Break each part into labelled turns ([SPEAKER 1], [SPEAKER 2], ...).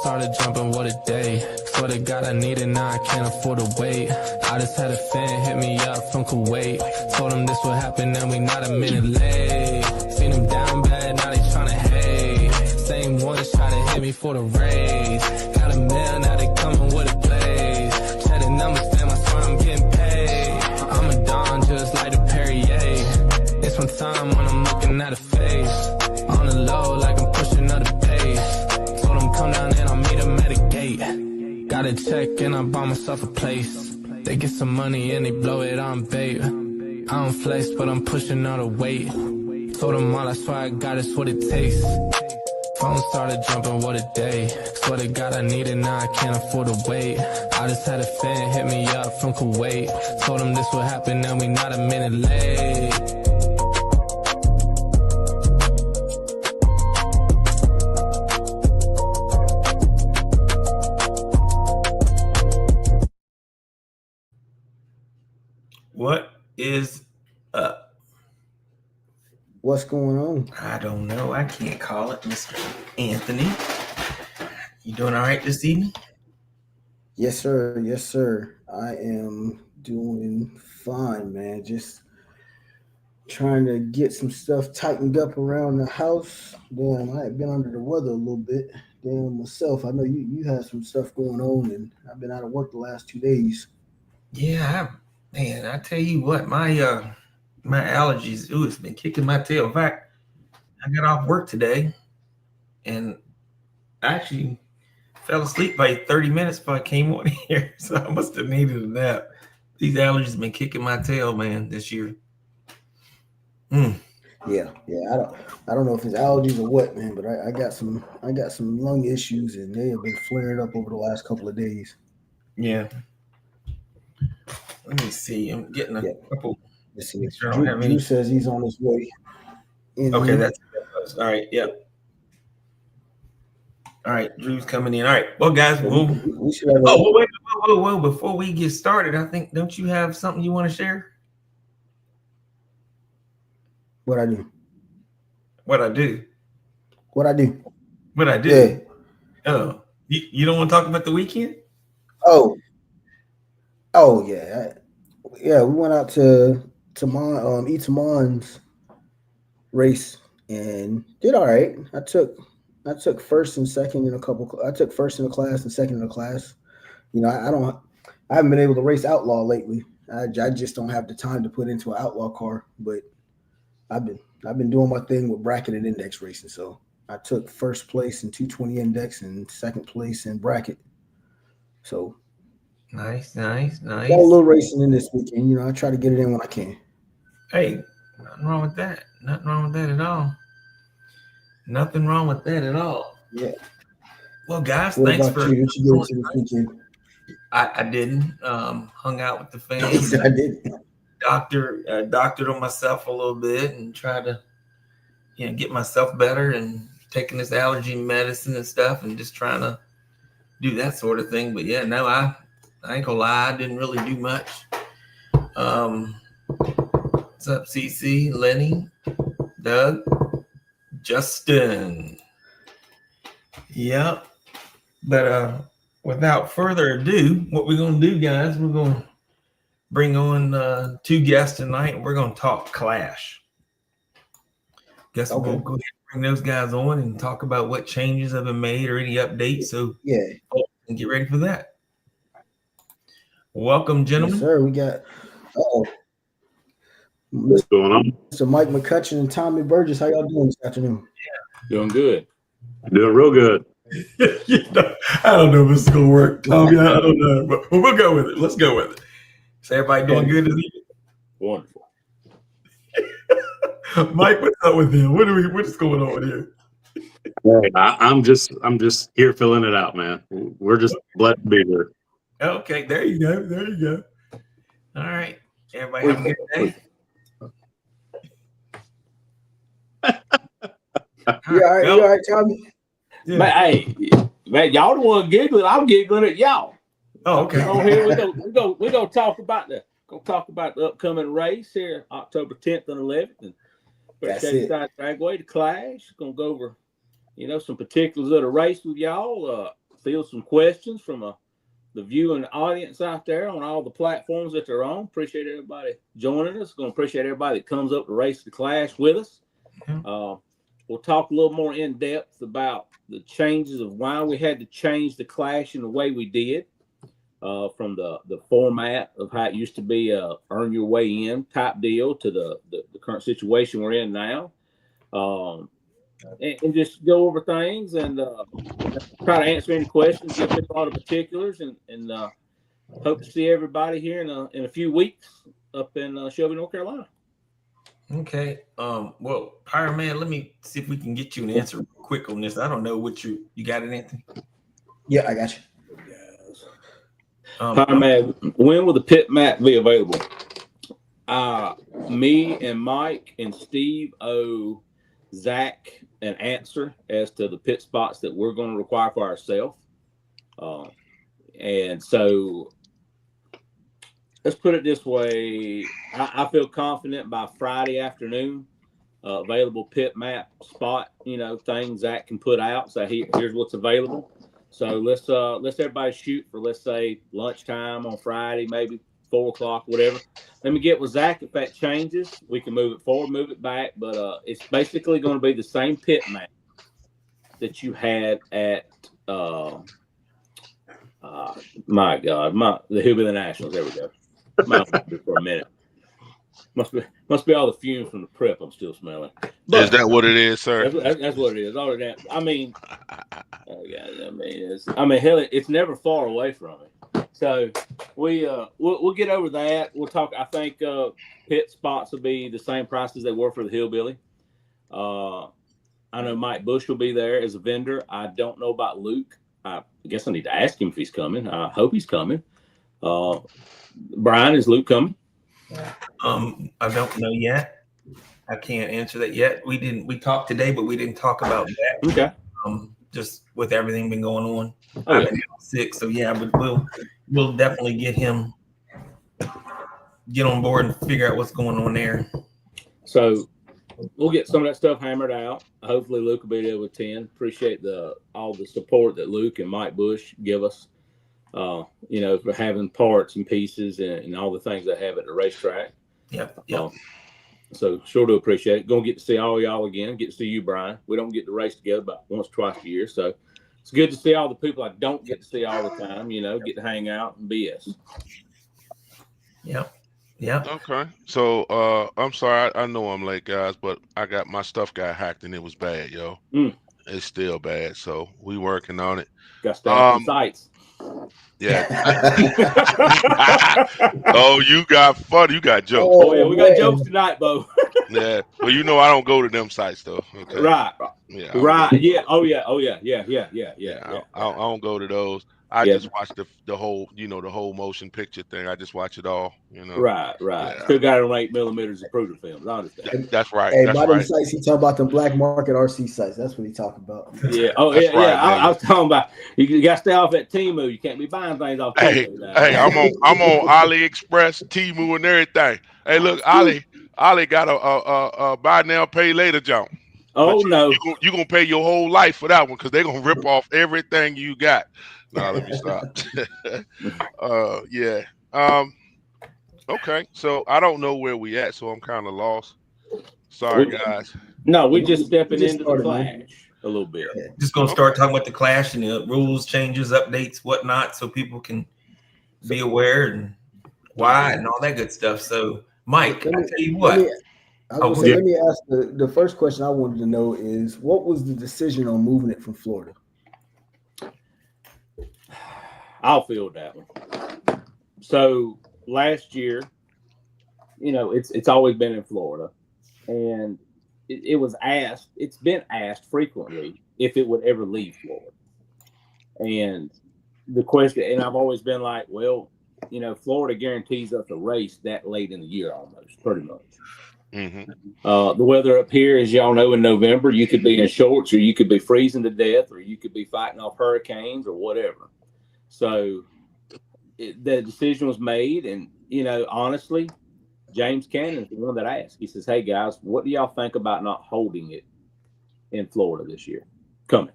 [SPEAKER 1] started jumping, what a day. Swear to God I need it, now I can't afford to wait. I just had a fan hit me up from Kuwait. Told him this would happen and we not a minute late. Seen him down bad, now they tryna hate. Same ones try to hit me for the raise. Got a mail, now they coming with a blaze. Check the numbers, damn, I swear I'm getting paid. I'm a Don just like the Perrier. It's one time when I'm looking at a face. On the low like I'm pushing up the pace. Told him come down and I'll meet him at a gate. Got a check and I bought myself a place. They get some money and they blow it on bait. I don't flex but I'm pushing all the weight. Told them all I swear I got it's what it takes. Phone started jumping, what a day. Swear to God I need it, now I can't afford to wait. I just had a fan hit me up from Kuwait. Told him this would happen and we not a minute late.
[SPEAKER 2] What is up?
[SPEAKER 3] What's going on?
[SPEAKER 2] I don't know. I can't call it, Mr. Anthony. You doing all right this evening?
[SPEAKER 3] Yes, sir. Yes, sir. I am doing fine, man. Just trying to get some stuff tightened up around the house. Damn, I have been under the weather a little bit. Damn, myself. I know you had some stuff going on, and I've been out of work the last 2 days.
[SPEAKER 2] Yeah, man, I tell you what, my allergies, it's been kicking my tail. In fact, I got off work today and I actually fell asleep by 30 minutes before I came on here. So I must have needed a nap. These allergies have been kicking my tail, man, this year.
[SPEAKER 3] Yeah. I don't know if it's allergies or what, man, but I got some lung issues and they have been flaring up over the last couple of days.
[SPEAKER 2] Yeah. Let me see. I'm getting a couple.
[SPEAKER 3] Let's see. Drew says he's on his way.
[SPEAKER 2] Okay, that's all right. Yep. All right, Drew's coming in. All right. Well, guys,
[SPEAKER 3] we should have
[SPEAKER 2] whoa. Before we get started, I think, don't you have something you want to share?
[SPEAKER 3] What I do? Yeah.
[SPEAKER 2] Oh, you don't want to talk about the weekend?
[SPEAKER 3] Oh yeah. We went out to Itamon's race and did all right. I took first and second in a couple. I took first in the class and second in the class. You know, I haven't been able to race outlaw lately. I just don't have the time to put into an outlaw car. But I've been doing my thing with bracket and index racing. So I took first place in 220 index and second place in bracket. So
[SPEAKER 2] nice.
[SPEAKER 3] Got a little racing in this weekend. You know, I try to get it in when I can.
[SPEAKER 2] Hey, nothing wrong with that. Nothing wrong with that at all. Yeah. Well, guys,
[SPEAKER 3] what
[SPEAKER 2] thanks
[SPEAKER 3] about
[SPEAKER 2] for
[SPEAKER 3] you? What you get into this weekend?
[SPEAKER 2] I didn't. Hung out with the fans.
[SPEAKER 3] I didn't.
[SPEAKER 2] Doctored on myself a little bit and tried to, get myself better and taking this allergy medicine and stuff and just trying to do that sort of thing. But yeah, no, I ain't gonna lie, I didn't really do much. What's up, CC, Lenny, Doug, Justin? Yep. But without further ado, what we're gonna do, guys, we're gonna bring on 2 guests tonight, and we're gonna talk Clash. Guess we'll go ahead and bring those guys on and talk about what changes have been made or any updates. So and get ready for that. Welcome, gentlemen.
[SPEAKER 3] Yes, sir. We got
[SPEAKER 4] what's going on?
[SPEAKER 3] Mr. Mike McCutcheon and Tommy Burgess. How y'all doing this afternoon?
[SPEAKER 4] Yeah. Doing good. Doing real good.
[SPEAKER 2] I don't know if this is gonna work, Tommy. I don't know, but we'll go with it. Let's go with it. Is everybody doing good this evening?
[SPEAKER 4] Wonderful.
[SPEAKER 2] Mike, what's up with him? What's going on here?
[SPEAKER 4] Hey, I'm just here filling it out, man. We're just glad to be here.
[SPEAKER 2] Okay, there you go. All right. Everybody have a good day.
[SPEAKER 3] You all right, Tommy?
[SPEAKER 5] Yeah. Man, y'all the one giggling. I'm giggling at y'all.
[SPEAKER 2] Oh, okay.
[SPEAKER 5] On here, we're gonna talk about the upcoming race here, October 10th and 11th, and Dragway, the Clash. Gonna go over, some particulars of the race with y'all. field some questions from the viewing audience out there on all the platforms that they're on. Appreciate everybody joining us. Going to appreciate everybody that comes up to Race the Clash with us. We'll talk a little more in depth about the changes of why we had to change the Clash in the way we did, from the format of how it used to be earn your way in type deal to the current situation we're in now. And just go over things and try to answer any questions, give people all the particulars, and hope to see everybody here in a few weeks up in Shelby, North Carolina.
[SPEAKER 2] Okay. Well, Pyro Man, let me see if we can get you an answer real quick on this. I don't know what you got it, Anthony?
[SPEAKER 3] Yeah, I got you.
[SPEAKER 5] Pyro Man, when will the pit map be available? Me and Mike and Steve owe Zach an answer as to the pit spots that we're going to require for ourselves. And so let's put it this way. I feel confident by Friday afternoon, available pit map spot, things Zach can put out. So here's what's available. So let's everybody shoot for, let's say, lunchtime on Friday, maybe 4 o'clock, whatever. Let me get with Zach. If that changes, we can move it forward, move it back. But it's basically going to be the same pit map that you had at my God, the Hillbilly Nationals. There we go. For a minute. Must be all the fumes from the prep I'm still smelling. But
[SPEAKER 6] is that what it is, sir?
[SPEAKER 5] That's what it is. All of that. I mean, hell, it's never far away from it. So we'll get over that. We'll talk. I think pit spots will be the same price as they were for the Hillbilly. I know Mike Bush will be there as a vendor. I don't know about Luke. I guess I need to ask him if he's coming. I hope he's coming. Brian, is Luke coming?
[SPEAKER 2] I don't know yet. I can't answer that yet. We talked today, but we didn't talk about that.
[SPEAKER 5] Okay.
[SPEAKER 2] Just with everything been going on.
[SPEAKER 5] Oh,
[SPEAKER 2] I've been sick, so yeah, but we'll definitely get on board and figure out what's going on there.
[SPEAKER 5] So we'll get some of that stuff hammered out. Hopefully Luke will be able to attend. Appreciate all the support that Luke and Mike Bush give us. For having parts and pieces and all the things they have at the racetrack.
[SPEAKER 2] Yep.
[SPEAKER 5] So sure do appreciate it. Gonna get to see all y'all again. Get to see you, Brian. We don't get to race together about once, twice a year. So it's good to see all the people I don't get to see all the time, get to hang out and BS.
[SPEAKER 2] Yep.
[SPEAKER 6] Okay. So I'm sorry, I know I'm late, guys, but my stuff got hacked and it was bad, yo. It's still bad. So we working on it.
[SPEAKER 5] Got to stay on sites.
[SPEAKER 6] Yeah. Oh, you got fun. You got jokes.
[SPEAKER 5] Oh yeah, we got jokes tonight, Bo.
[SPEAKER 6] Yeah. Well, I don't go to them sites though. Okay.
[SPEAKER 5] Right.
[SPEAKER 6] Yeah.
[SPEAKER 5] Right. Yeah. Oh yeah.
[SPEAKER 6] I don't go to those. I just watch the whole, the whole motion picture thing. I just watch it all,
[SPEAKER 5] Right. Yeah. Still got it on 8mm of Pruder films. I understand.
[SPEAKER 6] That's right.
[SPEAKER 3] Hey,
[SPEAKER 6] that's
[SPEAKER 3] by
[SPEAKER 6] right.
[SPEAKER 3] them sites, he talking about the black market RC sites. That's what he talking about.
[SPEAKER 5] Yeah. Oh
[SPEAKER 6] That's
[SPEAKER 5] yeah.
[SPEAKER 6] right,
[SPEAKER 5] I was talking about you got to stay off at Temu. You can't be buying things off Temu.
[SPEAKER 6] Hey, I'm on AliExpress, Temu, and everything. Hey, look, Ali got a buy now, pay later jump.
[SPEAKER 5] Oh no,
[SPEAKER 6] you gonna pay your whole life for that one because they're gonna rip off everything you got. Nah, let me stop. Yeah. Okay, so I don't know where we at, so I'm kind of lost. Sorry, guys.
[SPEAKER 5] No, we're just stepping into the Clash a little bit.
[SPEAKER 2] Just gonna start talking about the Clash and the rules changes, updates, whatnot, so people can be aware and why and all that good stuff. So, Mike, I tell you what.
[SPEAKER 3] Let me ask the first question I wanted to know is what was the decision on moving it from Florida?
[SPEAKER 5] I'll field that one. So last year, it's always been in Florida, and it was asked. It's been asked frequently if it would ever leave Florida, and the question. And I've always been like, well, Florida guarantees us a race that late in the year, almost pretty much.
[SPEAKER 6] Mm-hmm.
[SPEAKER 5] The weather up here, as y'all know, in November, you could be in shorts, or you could be freezing to death, or you could be fighting off hurricanes or whatever. So the decision was made, and honestly, James Cannon is the one that asked. He says, "Hey guys, what do y'all think about not holding it in Florida this year, coming?"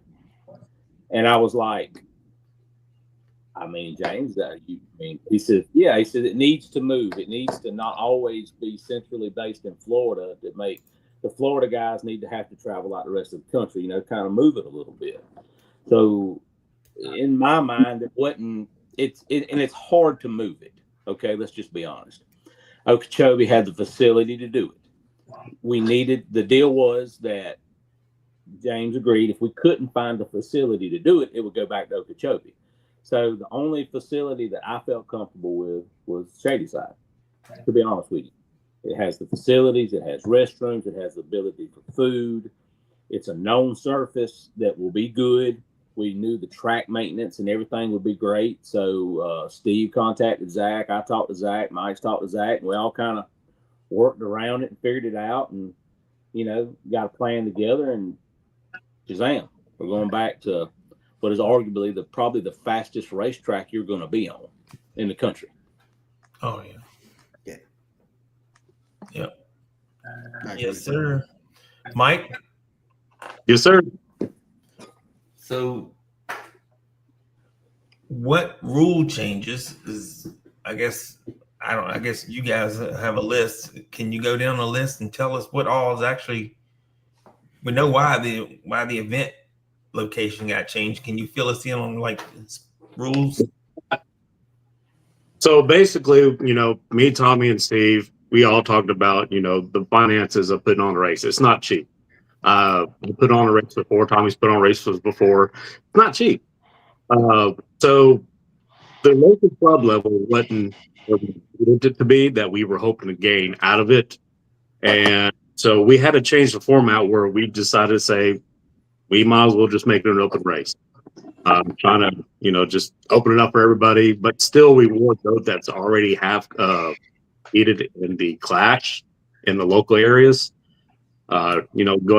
[SPEAKER 5] And I was like, I mean, James, he said, yeah, he said it needs to move. It needs to not always be centrally based in Florida. To make the Florida guys need to have to travel out the rest of the country, kind of move it a little bit. So, in my mind, it wasn't. And it's hard to move it. Okay, let's just be honest. Okeechobee had the facility to do it. The deal was that James agreed if we couldn't find the facility to do it, it would go back to Okeechobee. So the only facility that I felt comfortable with was Shadyside, to be honest with you. It has the facilities, it has restrooms, it has the ability for food. It's a known surface that will be good. We knew the track maintenance and everything would be great. So Steve contacted Zach. I talked to Zach. Mike's talked to Zach. And we all kind of worked around it and figured it out and, got a plan together. And shazam, we're going back to what is arguably probably the fastest racetrack you're going to be on in the country.
[SPEAKER 2] Oh, yeah.
[SPEAKER 3] Yeah.
[SPEAKER 2] Yep. Yes, sir. Mike?
[SPEAKER 4] Yes, sir.
[SPEAKER 2] So what rule changes is, I guess you guys have a list. Can you go down the list and tell us what all is actually, we know why the event location got changed. Can you fill us in on like rules?
[SPEAKER 4] So basically, me, Tommy, and Steve, we all talked about, the finances of putting on a race. It's not cheap. We put on a race before. Tommy's put on races before. It's not cheap. So the local club level wasn't what we wanted it to be, that we were hoping to gain out of it. And so we had to change the format where we decided to say, we might as well just make it an open race. Trying to, just open it up for everybody, but still reward those that's already have competed in the clash in the local areas. Go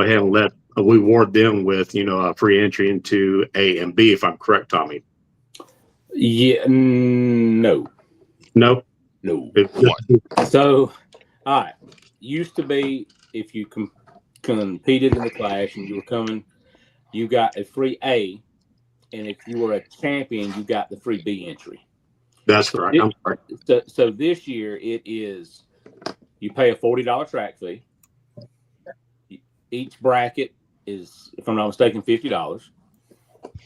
[SPEAKER 4] ahead and let reward them with, a free entry into A and B, if I'm correct, Tommy.
[SPEAKER 5] Yeah, no. So, all right. Used to be if you competed in the clash and you were coming, you got a free A, and if you were a champion, you got the free B entry.
[SPEAKER 4] That's correct. I'm sorry.
[SPEAKER 5] So this year it is, you pay a $40 track fee. Each bracket is, if I'm not mistaken, $50.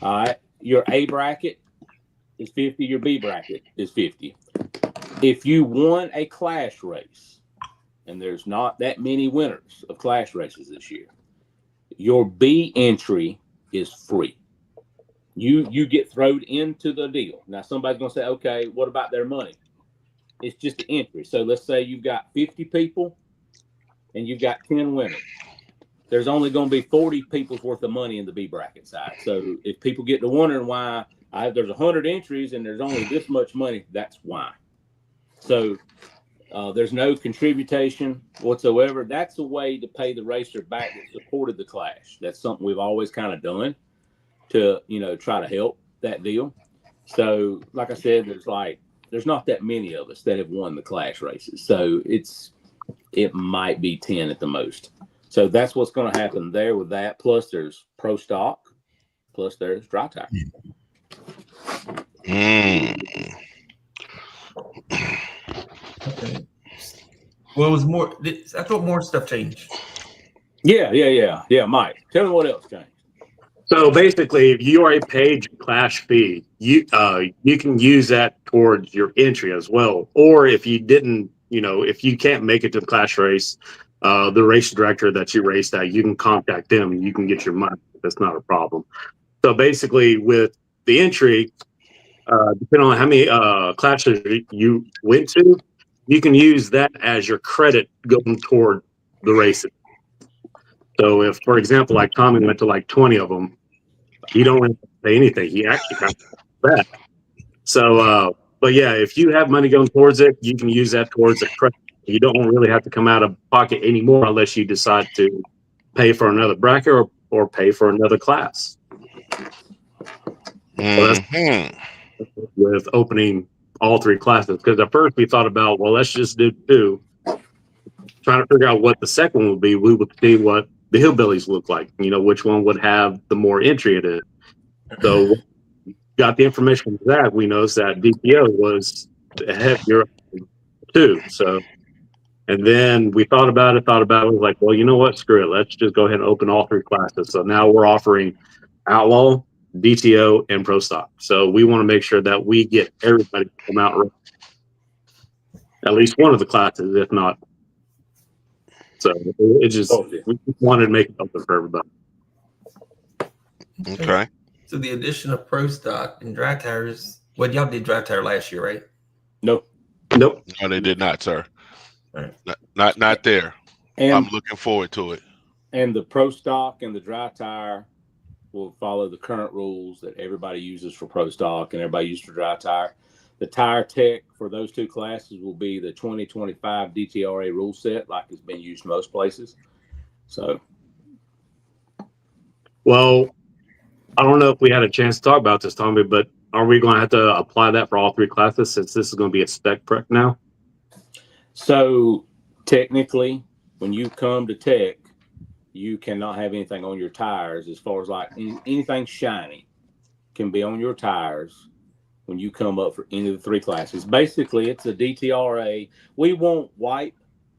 [SPEAKER 5] All right. Your A bracket is 50. Your B bracket is 50. If you won a clash race, and there's not that many winners of clash races this year, your B entry is free. You get thrown into the deal. Now somebody's going to say, okay, what about their money? It's just the entry. So let's say you've got 50 people and you've got 10 winners. There's only going to be 40 people's worth of money in the B bracket side. So if people get to wondering why there's 100 entries and there's only this much money, that's why. So there's no contribution whatsoever. That's a way to pay the racer back that supported the clash. That's something we've always kind of done to, try to help that deal. So like I said, there's not that many of us that have won the clash races. So it might be 10 at the most. So that's what's going to happen there with that. Plus there's pro stock, plus there's dry tire.
[SPEAKER 2] Okay. Well, it was more. I thought more stuff changed.
[SPEAKER 5] Yeah, Mike, tell me what else changed.
[SPEAKER 4] So basically, if you already paid your clash fee, you can use that towards your entry as well. Or if you didn't, if you can't make it to the clash race, the race director that you raced at, you can contact them and you can get your money. That's not a problem. So basically, with the entry, depending on how many clashes you went to, you can use that as your credit going toward the races. So if, for example, like Tommy went to like 20 of them, he don't have to pay anything. He actually got back. So, but yeah, if you have money going towards it, you can use that towards a credit. You don't really have to come out of pocket anymore unless you decide to pay for another bracket or pay for another class. So that's with opening all three classes. Because at first we thought about, well, let's just do two. Trying to figure out what the second one would be. We would see what the hillbillies look like, which one would have the more entry in it. So got the information from that, we noticed that DPO was heavier too. So, and then we thought about it, was like, well, you know what? Screw it. Let's just go ahead and open all 3 classes. So now we're offering Outlaw, DTO, and Pro Stock. So we want to make sure that we get everybody to come out at least one of the classes, if not. So it just, we just wanted to make it open for everybody.
[SPEAKER 6] Okay.
[SPEAKER 2] So the addition of Pro Stock and dry tires, well, y'all did dry tire last year, right?
[SPEAKER 5] Nope.
[SPEAKER 4] Nope.
[SPEAKER 6] No, they did not, sir.
[SPEAKER 2] Right.
[SPEAKER 6] Not there.
[SPEAKER 5] And
[SPEAKER 6] I'm looking forward to it.
[SPEAKER 5] And the Pro Stock and the dry tire will follow the current rules that everybody uses for Pro Stock and everybody uses for dry tire. The tire tech for those 2 classes will be the 2025 DTRA rule set, like it's been used most places. So,
[SPEAKER 4] well, I don't know if we had a chance to talk about this, Tommy, but are we going to have to apply that for all 3 classes since this is going to be a spec prep now?
[SPEAKER 5] So technically, when you come to tech, you cannot have anything on your tires as far as like anything shiny can be on your tires when you come up for any of the 3 classes. Basically, it's a DTRA. We won't wipe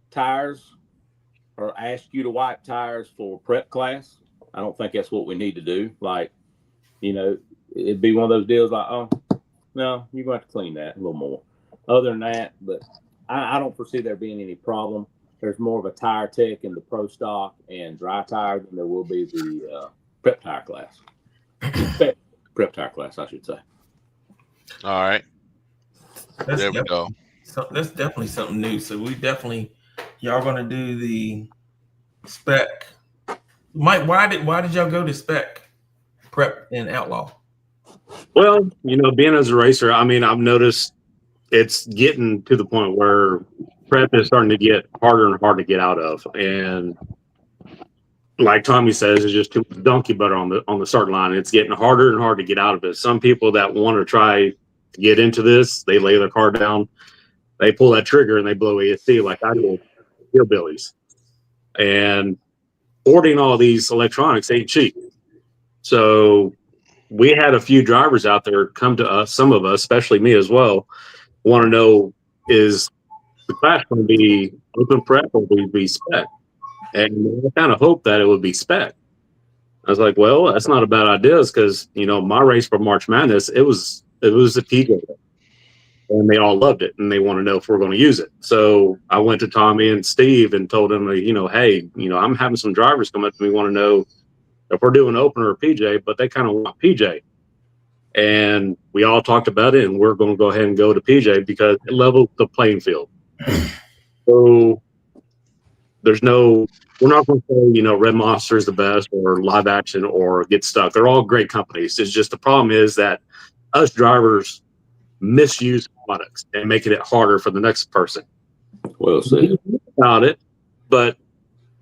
[SPEAKER 5] tires or ask you to wipe tires for prep class. I don't think that's what we need to do. Like, you know, it'd be one of those deals like, oh, no, you're going to have to clean that a little more. Other than that, but I don't foresee there being any problem. There's more of a tire tech in the Pro Stock and dry tire than there will be the prep tire class. Prep tire class, I should say.
[SPEAKER 6] All right. There we go.
[SPEAKER 2] So that's definitely something new. So we definitely, y'all going to do the spec. Mike, why did y'all go to spec, prep, and outlaw?
[SPEAKER 4] Well, you know, being as a racer, I mean, I've noticed it's getting to the point where prep is starting to get harder and harder to get out of. And like Tommy says, it's just too much donkey butter on the start line. It's getting harder and harder to get out of it. Some people that want to try to get into this, they lay their car down, they pull that trigger and they blow ESC like I do, hillbillies. And ordering all these electronics ain't cheap. So we had a few drivers out there come to us, some of us, especially me as well, want to know, is the class going to be open prep or will it be spec? And I kind of hoped that it would be spec. I was like, well, that's not a bad idea, because, you know, my race for March Madness, it was a PJ, and they all loved it, and they want to know if we're going to use it. So I went to Tommy and Steve and told them, you know, hey, you know, I'm having some drivers come up to me, want to know if we're doing open or PJ, but they kind of want PJ. And we all talked about it, and we're going to go ahead and go to PJ because it levels the playing field. So we're not going to say, you know, Red Monster is the best or Live Action or Get Stuck. They're all great companies. It's just the problem is that us drivers misuse products and making it harder for the next person.
[SPEAKER 5] Well said.
[SPEAKER 4] About it, but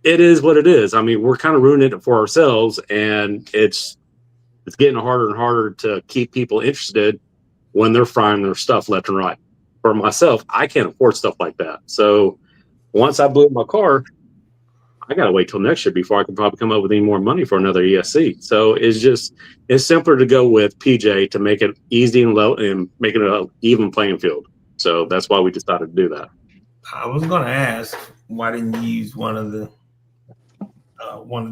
[SPEAKER 4] it is what it is. I mean, we're kind of ruining it for ourselves, and it's getting harder and harder to keep people interested when they're frying their stuff left and right. For myself, I can't afford stuff like that. So once I blew up my car, I got to wait till next year before I can probably come up with any more money for another ESC. So it's simpler to go with PJ to make it easy and low and make it an even playing field. So that's why we decided to do that.
[SPEAKER 2] I was going to ask, why didn't you use one of the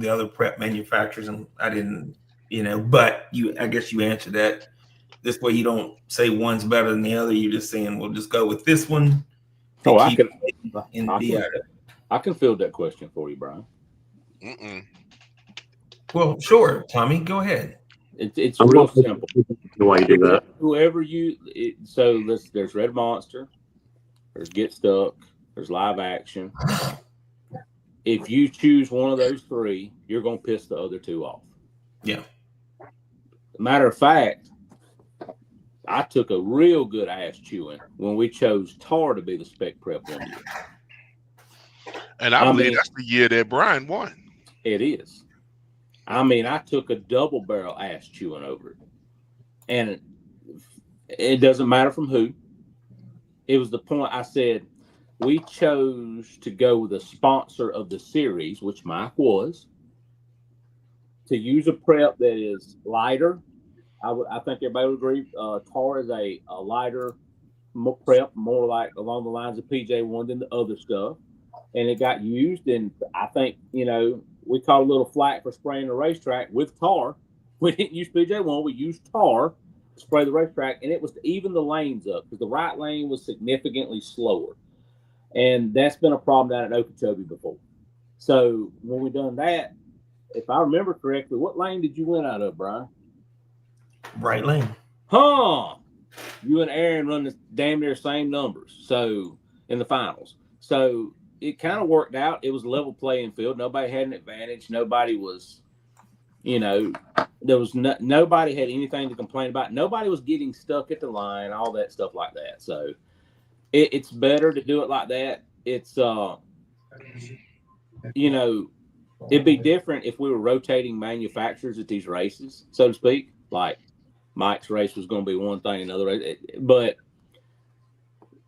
[SPEAKER 2] other prep manufacturers? And I didn't, you know, but I guess you answered that. This way you don't say one's better than the other. You're just saying, we'll just go with this one.
[SPEAKER 5] Oh, I can field that question for you, Brian.
[SPEAKER 2] Well, sure, Tommy, go ahead.
[SPEAKER 5] It's real simple.
[SPEAKER 4] Why you do that?
[SPEAKER 5] Whoever there's Red Monster, there's Get Stuck, there's Live Action. If you choose one of those 3, you're going to piss the other 2 off.
[SPEAKER 2] Yeah.
[SPEAKER 5] Matter of fact, I took a real good ass chewing when we chose Tar to be the spec prep one year.
[SPEAKER 6] And I believe that's the year that Brian won.
[SPEAKER 5] It is. I mean, I took a double barrel ass chewing over it. And it doesn't matter from who. It was the point I said, we chose to go with a sponsor of the series, which Mike was, to use a prep that is lighter, I think everybody would agree. Tar is a lighter prep, more like along the lines of PJ1 than the other stuff. And it got used, and I think, we caught a little flack for spraying the racetrack with tar. We didn't use PJ1, we used tar to spray the racetrack, and it was to even the lanes up because the right lane was significantly slower. And that's been a problem down at Okeechobee before. So when we done that, if I remember correctly, what lane did you win out of, Brian?
[SPEAKER 2] Right lane.
[SPEAKER 5] Huh. You and Aaron run the damn near same numbers. So in the finals. So it kind of worked out. It was a level playing field. Nobody had an advantage. Nobody was, there was nobody had anything to complain about. Nobody was getting stuck at the line, all that stuff like that. So it's better to do it like that. It's, it'd be different if we were rotating manufacturers at these races, so to speak. Like Mike's race was going to be one thing, another race, but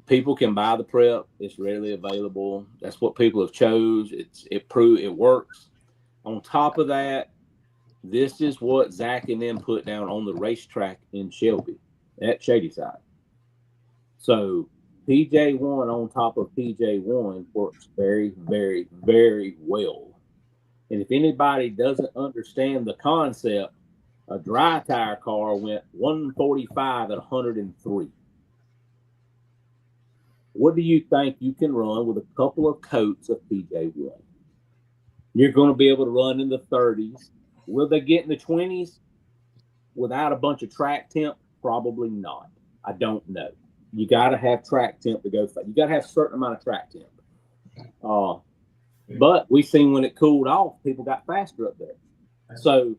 [SPEAKER 5] people can buy the prep. It's readily available. That's what people have chose. It works. On top of that, this is what Zach and them put down on the racetrack in Shelby at Shadyside. So PJ1 on top of PJ1 works very, very, very well. And if anybody doesn't understand the concept, a dry tire car went 145 at 103. What do you think you can run with a couple of coats of PJ1? You're going to be able to run in the 30s. Will they get in the 20s without a bunch of track temp? Probably not. I don't know. You got to have track temp to go fast. You got to have a certain amount of track temp. But we've seen when it cooled off, people got faster up there. So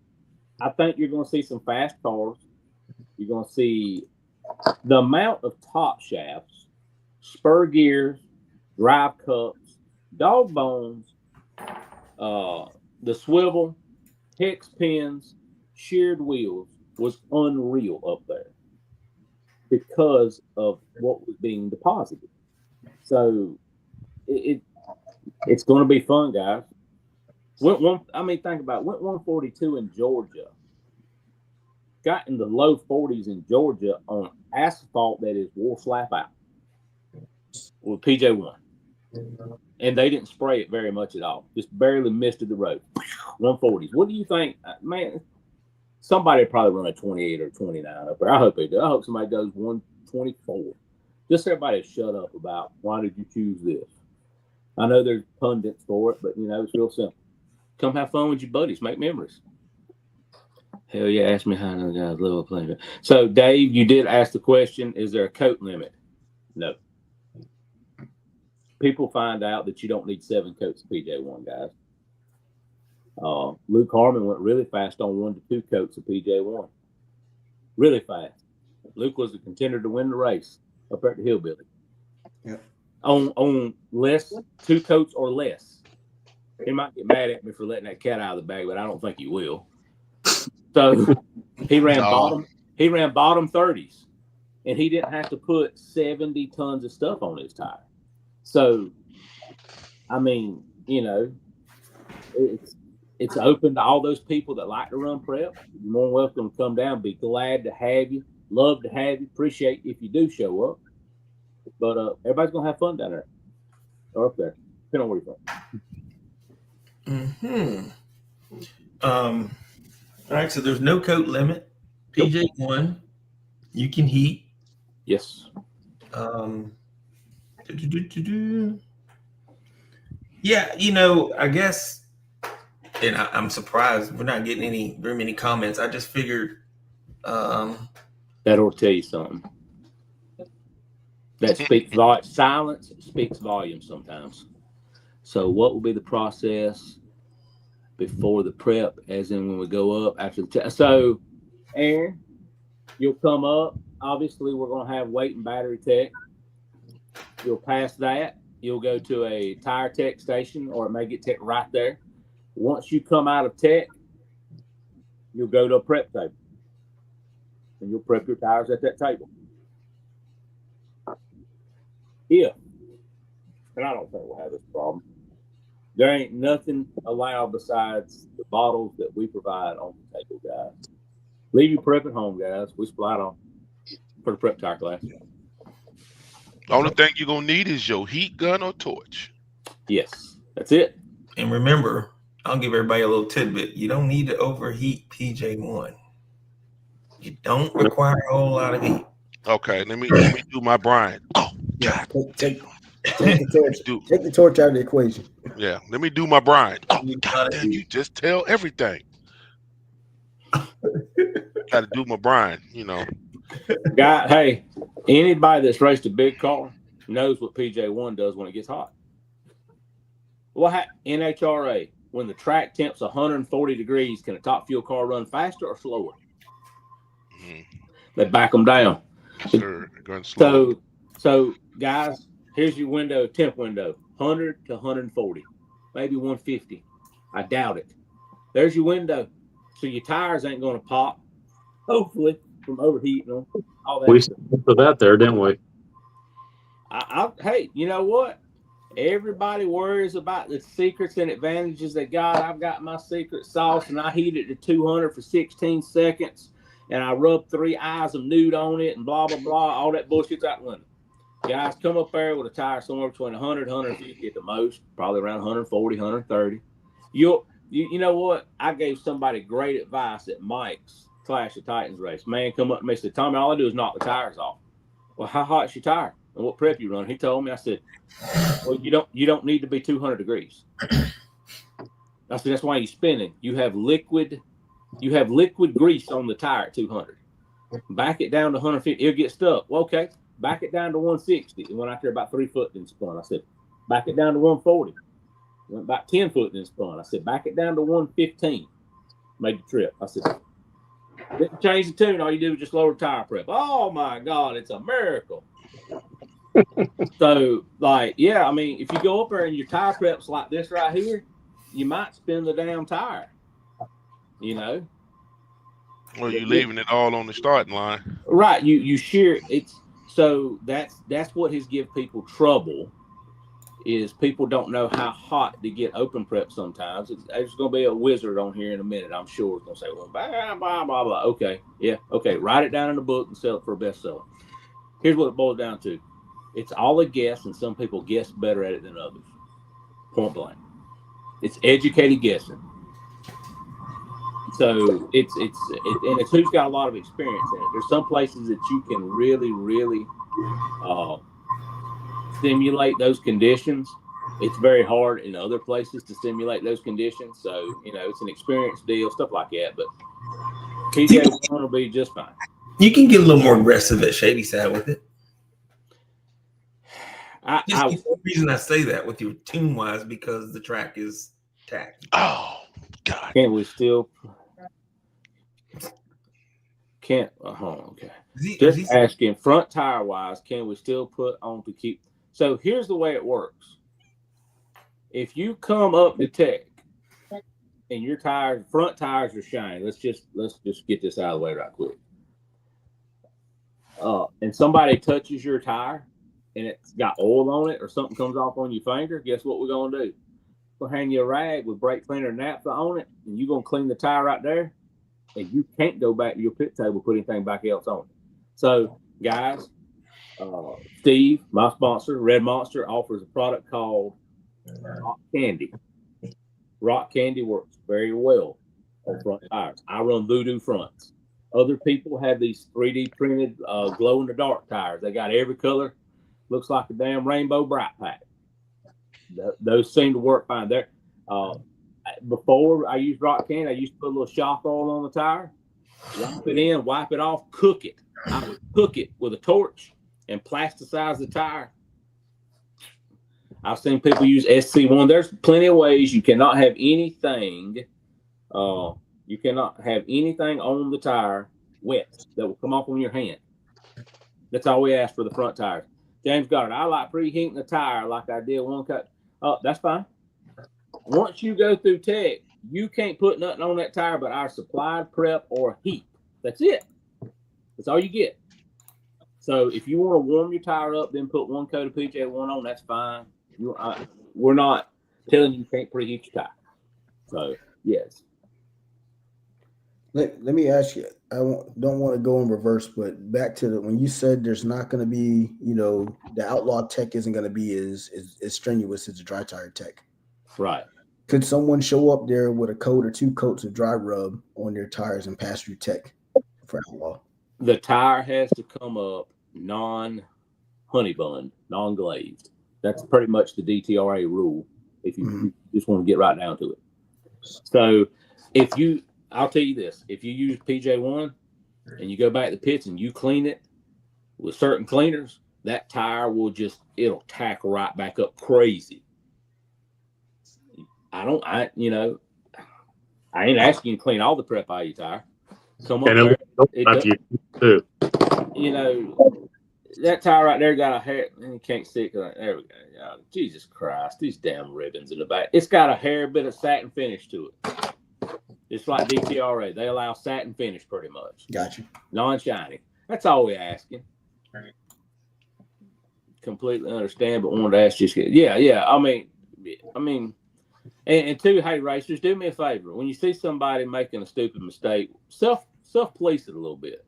[SPEAKER 5] I think you're going to see some fast cars. You're going to see the amount of top shafts, spur gears, drive cups, dog bones, the swivel, hex pins, sheared wheels was unreal up there because of what was being deposited. So it's going to be fun, guys. Think about it. Went 142 in Georgia. Got in the low 40s in Georgia on asphalt that is wore slap out with PJ1. And they didn't spray it very much at all. Just barely misted the road. 140s. What do you think? Man, somebody probably run a 28 or 29 up there. I hope they do. I hope somebody does 124. Just everybody shut up about why did you choose this. I know there's pundits for it, but, it's real simple. Come have fun with your buddies. Make memories. Hell yeah, ask me how another guy's level playing field. So, Dave, you did ask the question, is there a coat limit? No. People find out that you don't need 7 coats of PJ1, guys. Luke Harmon went really fast on 1 to 2 coats of PJ1. Really fast. Luke was a contender to win the race up there at the Hillbilly.
[SPEAKER 3] Yep.
[SPEAKER 5] On less, 2 coats or less. He might get mad at me for letting that cat out of the bag, but I don't think he will. So he ran bottom 30s, and he didn't have to put 70 tons of stuff on his tire. So, I mean, it's open to all those people that like to run prep. You're more than welcome to come down. Be glad to have you. Love to have you. Appreciate if you do show up. But everybody's gonna have fun down there or up there, depending on where you're from.
[SPEAKER 2] All right, so there's no coat limit. PJ1, you can heat.
[SPEAKER 5] Yes.
[SPEAKER 2] Yeah, I guess, and I'm surprised we're not getting very many comments. I just figured
[SPEAKER 5] that'll tell you something. That speaks silence speaks volumes sometimes. So what will be the process before the prep, as in when we go up after the test? So, Aaron, you'll come up. Obviously, we're going to have weight and battery tech. You'll pass that. You'll go to a tire tech station, or it may get tech right there. Once you come out of tech, you'll go to a prep table. And you'll prep your tires at that table. Yeah. And I don't think we'll have this problem. There ain't nothing allowed besides the bottles that we provide on the table, guys. Leave your prep at home, guys. We supply it on for the prep tire class.
[SPEAKER 6] The only thing you're gonna need is your heat gun or torch.
[SPEAKER 5] Yes, that's it.
[SPEAKER 2] And remember, I'll give everybody a little tidbit. You don't need to overheat PJ1. You don't require a whole lot of heat.
[SPEAKER 6] Okay, let me do my Brian. Oh,
[SPEAKER 2] Yeah.
[SPEAKER 3] Take the torch. Take the torch out of the equation.
[SPEAKER 6] Yeah, let me do my Brian. Oh,
[SPEAKER 2] You
[SPEAKER 6] God
[SPEAKER 2] gotta
[SPEAKER 6] damn,
[SPEAKER 2] do-
[SPEAKER 6] you just tell everything. Got to do my Brian, you know.
[SPEAKER 5] Guy, hey, anybody that's raced a big car knows what PJ1 does when it gets hot. Well, NHRA, when the track temp's 140 degrees, can a top fuel car run faster or slower? They back them down.
[SPEAKER 6] Sure, going slow.
[SPEAKER 5] So guys, here's your window, temp window, 100 to 140, maybe 150. I doubt it. There's your window. So your tires ain't going to pop, hopefully, from overheating them. All that.
[SPEAKER 4] We put that there, didn't we?
[SPEAKER 5] Hey, you know what? Everybody worries about the secrets and advantages they got. I've got my secret sauce, and I heat it to 200 for 16 seconds, and I rub 3 eyes of nude on it, and blah, blah, blah. All that bullshit's out the window. Guys, come up there with a tire somewhere between 100 150 at the most, probably around 140, 130. You know what? I gave somebody great advice at Mike's Clash of Titans race. Man come up to me and said, Tommy, all I do is knock the tires off. Well, how hot's your tire? And what prep you run? He told me. I said, well, you don't need to be 200 degrees. I said, that's why you're spinning. You have liquid grease on the tire at 200. Back it down to 150. It'll get stuck. Well, okay. Back it down to 160. And when I care about 3 foot, then spun. I said, back it down to 140. Went about 10 foot, then spun. I said, back it down to 115. Made the trip. I said, didn't change the tune. All you do is just lower tire prep. Oh my God, it's a miracle. So, like, yeah, I mean, if you go up there and your tire prep's like this right here, you might spin the damn tire. You know?
[SPEAKER 6] Well, you're leaving it all on the starting line.
[SPEAKER 5] Right. You shear it's so that's what has give people trouble is people don't know how hot to get open prep sometimes. There's going to be a wizard on here in a minute, I'm sure. It's going to say, well, blah, blah, blah, blah. Okay, yeah, okay. Write it down in a book and sell it for a bestseller. Here's what it boils down to. It's all a guess, and some people guess better at it than others. Point blank. It's educated guessing. So it's who's got a lot of experience in it. There's some places that you can really, really simulate those conditions. It's very hard in other places to simulate those conditions. So, you know, it's an experience deal, stuff like that. But PJ1 will be just fine.
[SPEAKER 2] You can get a little more aggressive at Shady Side with it. The reason I say that with your tune wise because the track is tacky.
[SPEAKER 6] Oh God!
[SPEAKER 5] Can't we still? Can't. Okay. Just asking, front tire wise, can we still put on to keep? So here's the way it works. If you come up to Tech and your tires, front tires are shiny, let's just get this out of the way right quick. And somebody touches your tire and it's got oil on it or something comes off on your finger, guess what we're gonna do? We'll hang you a rag with brake cleaner and naphtha on it, and you're gonna clean the tire right there, and you can't go back to your pit table and put anything back else on it. So, guys, Steve, my sponsor, Red Monster, offers a product called Rock Candy. Rock Candy works very well on front tires. I run Voodoo fronts. Other people have these 3D printed glow-in-the-dark tires. They got every color. Looks like a damn rainbow bright pack. Those seem to work fine. There. Before I used Rock Candy, I used to put a little shock oil on the tire, wipe it in, wipe it off, cook it. I would cook it with a torch and plasticize the tire. I've seen people use SC1. There's plenty of ways you cannot have anything. You cannot have anything on the tire wet that will come off on your hand. That's all we ask for the front tires. James Goddard, I like preheating the tire like I did one cut. That's fine. Once you go through Tech, you can't put nothing on that tire but our supplied prep or heat. That's it. That's all you get. So if you want to warm your tire up, then put one coat of PJ1 on, that's fine. We're not telling you can't preheat your tire. So, yes.
[SPEAKER 3] Let me ask you. Don't want to go in reverse, but back to when you said there's not going to be, the outlaw tech isn't going to be as strenuous as the dry tire tech.
[SPEAKER 5] Right.
[SPEAKER 3] Could someone show up there with a coat or 2 coats of dry rub on their tires and pass through tech for outlaw?
[SPEAKER 5] The tire has to come up non-honey bun, non-glazed. That's pretty much the DTRA rule. If you just want to get right down to it. So I'll tell you this: if you use PJ1 and you go back to the pits and you clean it with certain cleaners, that tire it'll tack right back up crazy. I ain't asking you to clean all the prep out of your tire. Come up there. That tire right there got a hair. You can't see it. There we go. Oh, Jesus Christ. These damn ribbons in the back. It's got a hair bit of satin finish to it. It's like DTRA. They allow satin finish pretty much.
[SPEAKER 3] Gotcha.
[SPEAKER 5] Non-shiny. That's all we're asking. Completely understand, but wanted to ask just yeah. I mean, and two, hey racers, do me a favor. When you see somebody making a stupid mistake, self police it a little bit.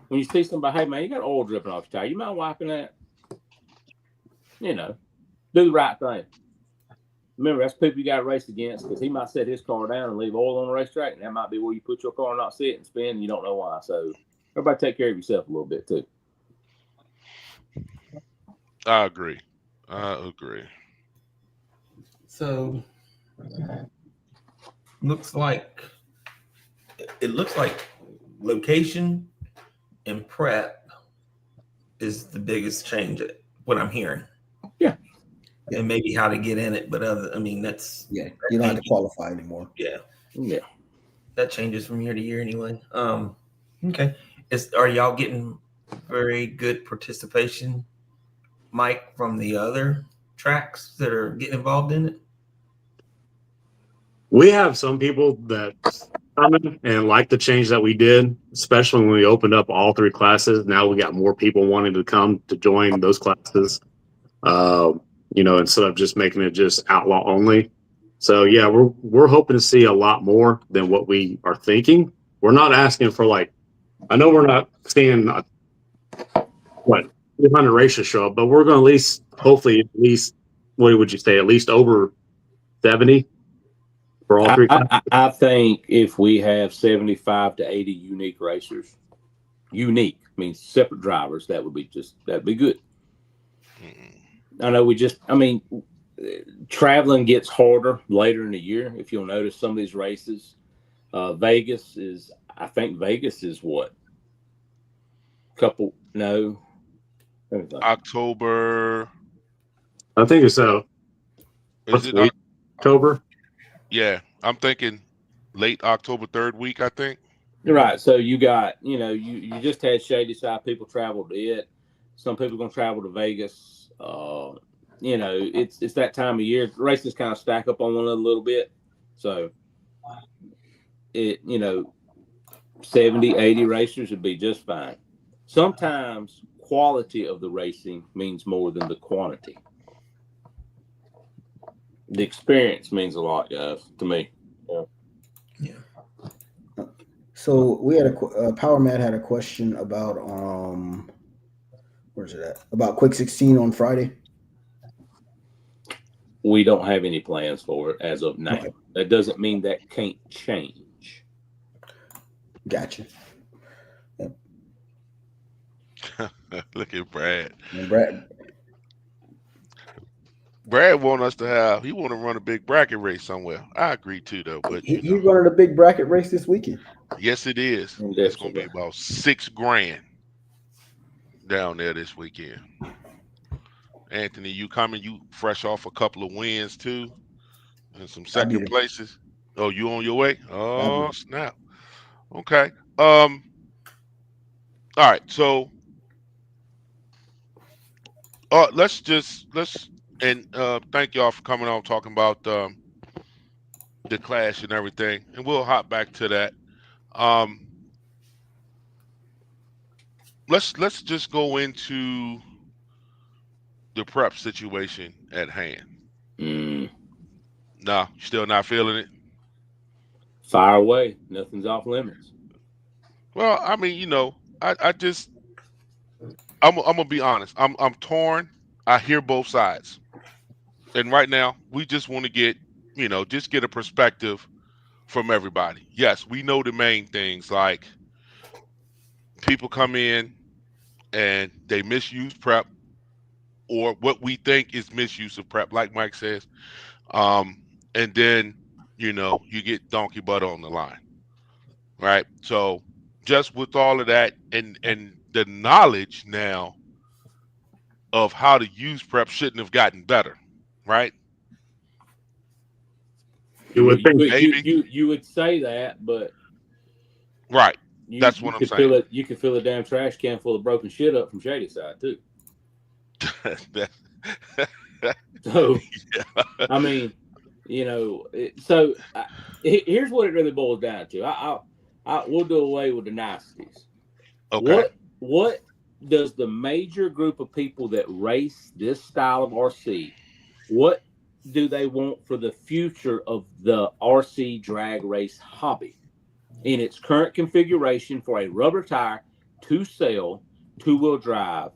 [SPEAKER 5] When you see somebody, hey man, you got oil dripping off your tire, you mind wiping that? Do the right thing. Remember, that's people you got to race against, because he might set his car down and leave oil on the racetrack, and that might be where you put your car and not see it and spin, and you don't know why. So everybody take care of yourself a little bit too.
[SPEAKER 6] I agree.
[SPEAKER 2] So it looks like location and prep is the biggest change. What I'm hearing.
[SPEAKER 5] Yeah.
[SPEAKER 2] And maybe how to get in it, but that's
[SPEAKER 3] you don't have to qualify anymore.
[SPEAKER 2] Yeah.
[SPEAKER 5] Yeah.
[SPEAKER 2] That changes from year to year anyway. Okay. Are y'all getting very good participation, Mike, from the other tracks that are getting involved in it?
[SPEAKER 4] We have some people that come in and like the change that we did, especially when we opened up all 3 classes. Now we got more people wanting to come to join those classes, instead of just making it just outlaw only. So yeah, we're hoping to see a lot more than what we are thinking. We're not asking for I know we're not seeing 200 races show up, but we're going to hopefully at least, what would you say, at least over 70 for all 3 classes?
[SPEAKER 5] I think if we have 75 to 80 unique racers, unique means separate drivers, that'd be good. I know traveling gets harder later in the year. If you'll notice some of these races, Vegas is what?
[SPEAKER 6] October.
[SPEAKER 4] I think it's
[SPEAKER 6] Is it
[SPEAKER 4] October?
[SPEAKER 6] Yeah, I'm thinking late October, 3rd week, I think.
[SPEAKER 5] Right. So you got, you just had Shady Side people travel to it. Some people are going to travel to Vegas. It's that time of year. Races kind of stack up on one another a little bit. So 70, 80 racers would be just fine. Sometimes quality of the racing means more than the quantity. The experience means a lot, guys, to me.
[SPEAKER 2] Yeah.
[SPEAKER 3] So we had Power Matt had a question about where's it at? About Quick 16 on Friday.
[SPEAKER 5] We don't have any plans for it as of now. Okay. That doesn't mean that can't change.
[SPEAKER 3] Gotcha. Yep.
[SPEAKER 6] Look at Brad.
[SPEAKER 3] And
[SPEAKER 6] Brad want to run a big bracket race somewhere. I agree too, though. But
[SPEAKER 3] he's running a big bracket race this weekend.
[SPEAKER 6] Yes, it is. It's going to be about $6,000 down there this weekend. Anthony, you coming? You fresh off a couple of wins too, and some second places. Oh, you on your way? Oh, snap. Okay. All right. So, let's thank y'all for coming on talking about the clash and everything, and we'll hop back to that. Let's just go into the prep situation at hand.
[SPEAKER 5] Mm.
[SPEAKER 6] No, still not feeling it?
[SPEAKER 5] Fire away. Nothing's off limits.
[SPEAKER 6] Well, I mean, I just I'm gonna be honest. I'm torn. I hear both sides, and right now we just want to just get a perspective from everybody. Yes, we know the main things like people come in and they misuse prep or what we think is misuse of prep, like Mike says. And then you get donkey butter on the line, right? So just with all of that and the knowledge now of how to use prep shouldn't have gotten better, right?
[SPEAKER 4] You would think.
[SPEAKER 6] Maybe.
[SPEAKER 5] You would say that, but
[SPEAKER 6] Right.
[SPEAKER 5] you
[SPEAKER 6] That's what I'm
[SPEAKER 5] could
[SPEAKER 6] saying.
[SPEAKER 5] fill it. You could fill a damn trash can full of broken shit up from Shady Side too.
[SPEAKER 6] That-
[SPEAKER 5] So
[SPEAKER 6] yeah.
[SPEAKER 5] I mean, here's what it really boils down to. We'll do away with the niceties.
[SPEAKER 6] Okay.
[SPEAKER 5] What does the major group of people that race this style of RC, what do they want for the future of the RC drag race hobby in its current configuration for a rubber tire, 2-cell, 2-wheel drive,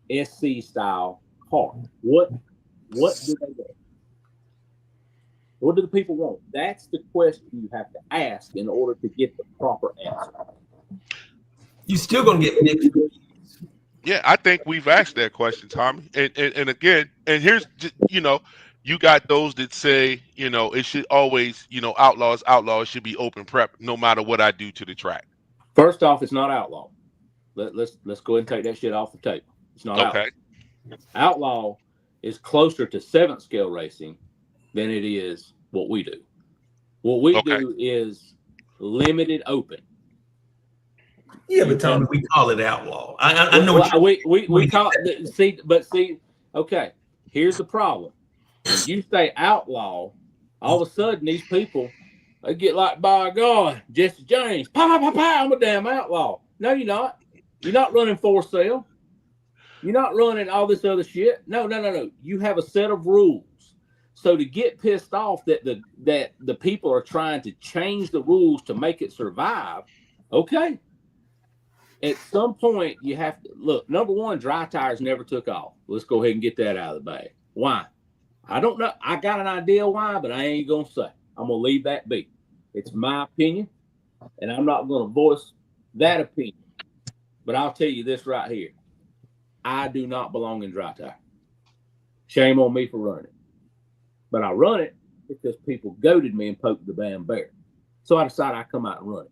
[SPEAKER 5] SC style car? What do they want? What do the people want? That's the question you have to ask in order to get the proper answer.
[SPEAKER 2] You still gonna get mixed.
[SPEAKER 6] Yeah, I think we've asked that question, Tommy. And again, and here's you got those that say, it should always, outlaws should be open prep no matter what I do to the track.
[SPEAKER 5] First off, it's not outlaw. Let's go ahead and take that shit off the table. It's not
[SPEAKER 6] Okay.
[SPEAKER 5] outlaw. Outlaw is closer to 7th scale racing than it is what we do. What we do is limited open.
[SPEAKER 2] Yeah, but Tommy, we call it outlaw. I know what
[SPEAKER 5] we call it. Okay. Here's the problem. When you say outlaw, all of a sudden these people they get like, by God, Jesse James, I'm a damn outlaw. No, you're not. You're not running 4-cell. You're not running all this other shit. No. You have a set of rules. So to get pissed off that the people are trying to change the rules to make it survive, okay. At some point, you have to look. Number one, dry tires never took off. Let's go ahead and get that out of the bag. Why? I don't know. I got an idea why, but I ain't gonna say. I'm gonna leave that be. It's my opinion, and I'm not gonna voice that opinion. But I'll tell you this right here: I do not belong in dry tire. Shame on me for running it, but I run it because people goaded me and poked the damn bear. So I decided I'd come out and run it.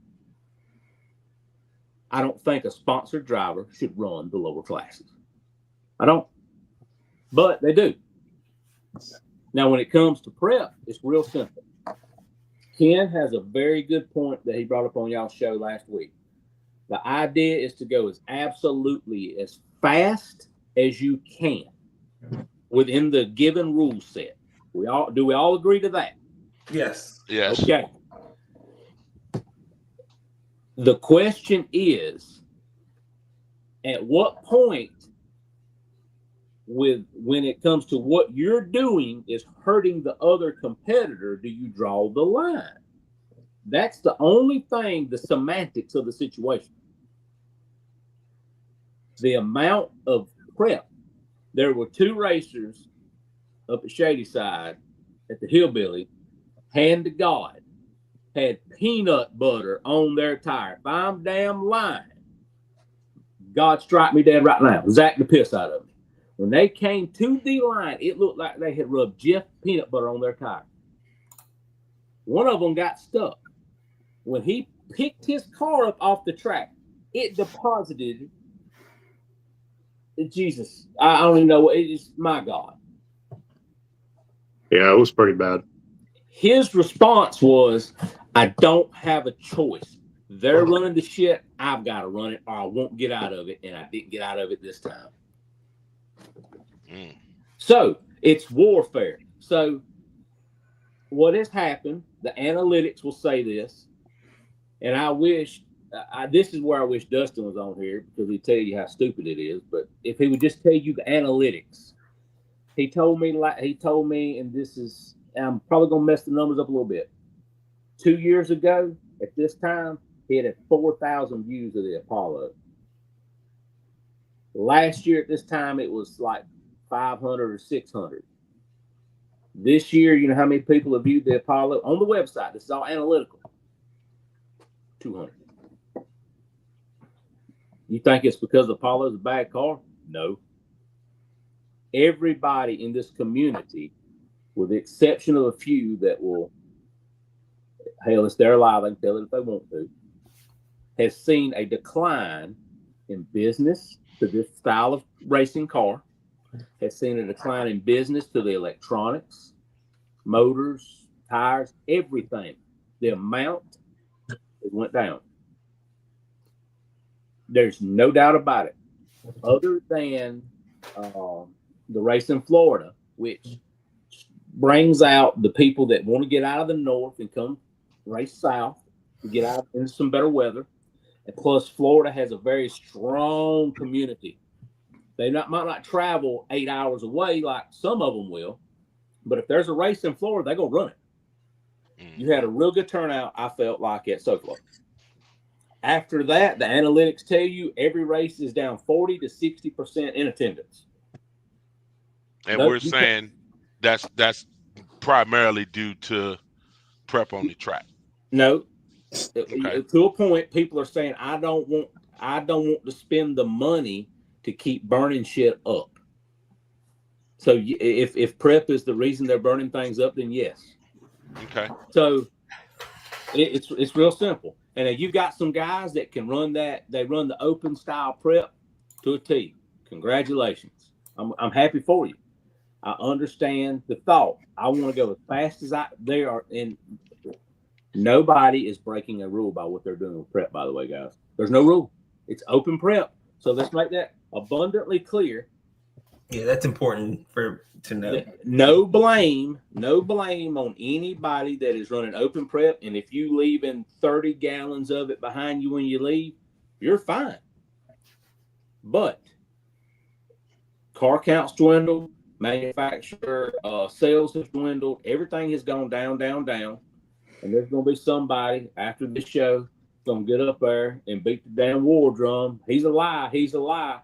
[SPEAKER 5] I don't think a sponsored driver should run the lower classes. I don't. But they do. Now, when it comes to prep, it's real simple. Ken has a very good point that he brought up on y'all's show last week. The idea is to go as absolutely as fast as you can within the given rule set. Do we all agree to that?
[SPEAKER 2] Yes.
[SPEAKER 6] Yes.
[SPEAKER 5] Okay. The question is, at what point when it comes to what you're doing is hurting the other competitor, do you draw the line? That's the only thing, the semantics of the situation. The amount of prep. There were 2 racers up at Shady Side at the Hillbilly, hand to God, had peanut butter on their tire. If I'm damn lying, God strike me dead right now. Zack the piss out of me. When they came to the line, it looked like they had rubbed Jeff peanut butter on their tire. One of them got stuck. When he picked his car up off the track, it deposited. Jesus, I don't even know. It's my God.
[SPEAKER 4] Yeah, it was pretty bad.
[SPEAKER 5] His response was, I don't have a choice. They're running the shit. I've got to run it or I won't get out of it. And I didn't get out of it this time. So it's warfare. So what has happened, the analytics will say this, and I wish, this is where I wish Dustin was on here because he'd tell you how stupid it is. But if he would just tell you the analytics, he told me, and this is, I'm probably going to mess the numbers up a little bit. 2 years ago, at this time, it had 4,000 views of the Apollo. Last year at this time, it was like 500 or 600. This year, you know how many people have viewed the Apollo on the website? This is all analytical. 200. You think it's because the Apollo's a bad car? No. Everybody in this community, with the exception of a few that will, hell, it's their lie, they can tell it if they want to, has seen a decline in business to this style of racing car, has seen a decline in business to the electronics, motors, tires, everything. The amount, it went down. There's no doubt about it. Other than the race in Florida, which brings out the people that want to get out of the north and come race south to get out into some better weather. And plus, Florida has a very strong community. They might not travel 8 hours away like some of them will, but if there's a race in Florida, they're going to run it. You had a real good turnout, I felt like, at SoFlo. After that, the analytics tell you every race is down 40 to 60% in attendance.
[SPEAKER 6] And we're saying that's primarily due to prep on the track.
[SPEAKER 5] No.
[SPEAKER 6] Okay.
[SPEAKER 5] To a point, people are saying, I don't want to spend the money to keep burning shit up. So if prep is the reason they're burning things up, then yes.
[SPEAKER 6] Okay.
[SPEAKER 5] So it's real simple. And you've got some guys that can run that. They run the open style prep to a T. Congratulations. I'm happy for you. I understand the thought. I want to go as fast as they are. And nobody is breaking a rule by what they're doing with prep, by the way, guys. There's no rule. It's open prep. So let's make that abundantly clear.
[SPEAKER 2] Yeah, that's important to know.
[SPEAKER 5] No blame on anybody that is running open prep. And if you leave in 30 gallons of it behind you when you leave, you're fine. But car counts dwindled, manufacturer sales have dwindled, everything has gone down, down, down. And there's going to be somebody after this show going to get up there and beat the damn war drum. He's a lie. He's a lie.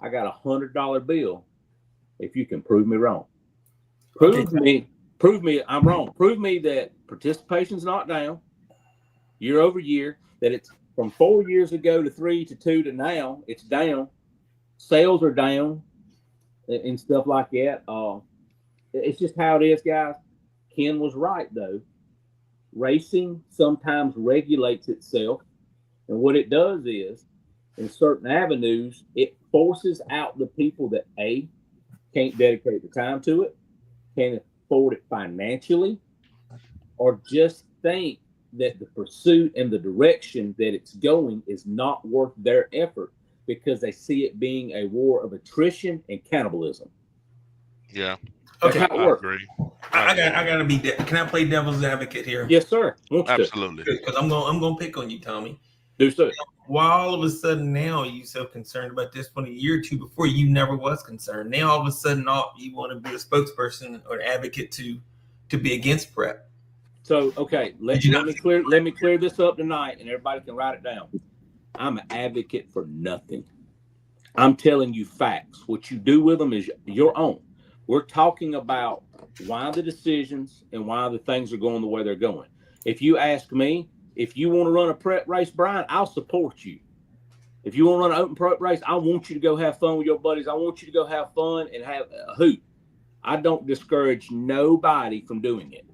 [SPEAKER 5] I got $100 bill if you can prove me wrong. Prove me I'm wrong. Prove me that participation's not down year over year, that it's from 4 years ago to 3 to 2 to now, it's down. Sales are down and stuff like that. It's just how it is, guys. Ken was right, though. Racing sometimes regulates itself. And what it does is, in certain avenues, it forces out the people that, A, can't dedicate the time to it, can't afford it financially, or just think that the pursuit and the direction that it's going is not worth their effort because they see it being a war of attrition and cannibalism.
[SPEAKER 6] Yeah.
[SPEAKER 2] Okay.
[SPEAKER 6] I agree.
[SPEAKER 2] I gotta be. Can I play devil's advocate here?
[SPEAKER 5] Yes, sir.
[SPEAKER 6] Absolutely.
[SPEAKER 2] Because I'm gonna pick on you, Tommy.
[SPEAKER 5] Do so.
[SPEAKER 2] Why all of a sudden now are you so concerned about this? When a year or two before you never was concerned. Now all of a sudden you want to be a spokesperson or an advocate to be against prep. So
[SPEAKER 5] okay, let me clear this up tonight, and everybody can write it down. I'm an advocate for nothing. I'm telling you facts. What you do with them is your own. We're talking about why the decisions and why the things are going the way they're going. If you ask me, if you want to run a prep race, Brian, I'll support you. If you want to run an open prep race, I want you to go have fun with your buddies. I want you to go have fun and have a hoot. I don't discourage nobody from doing it.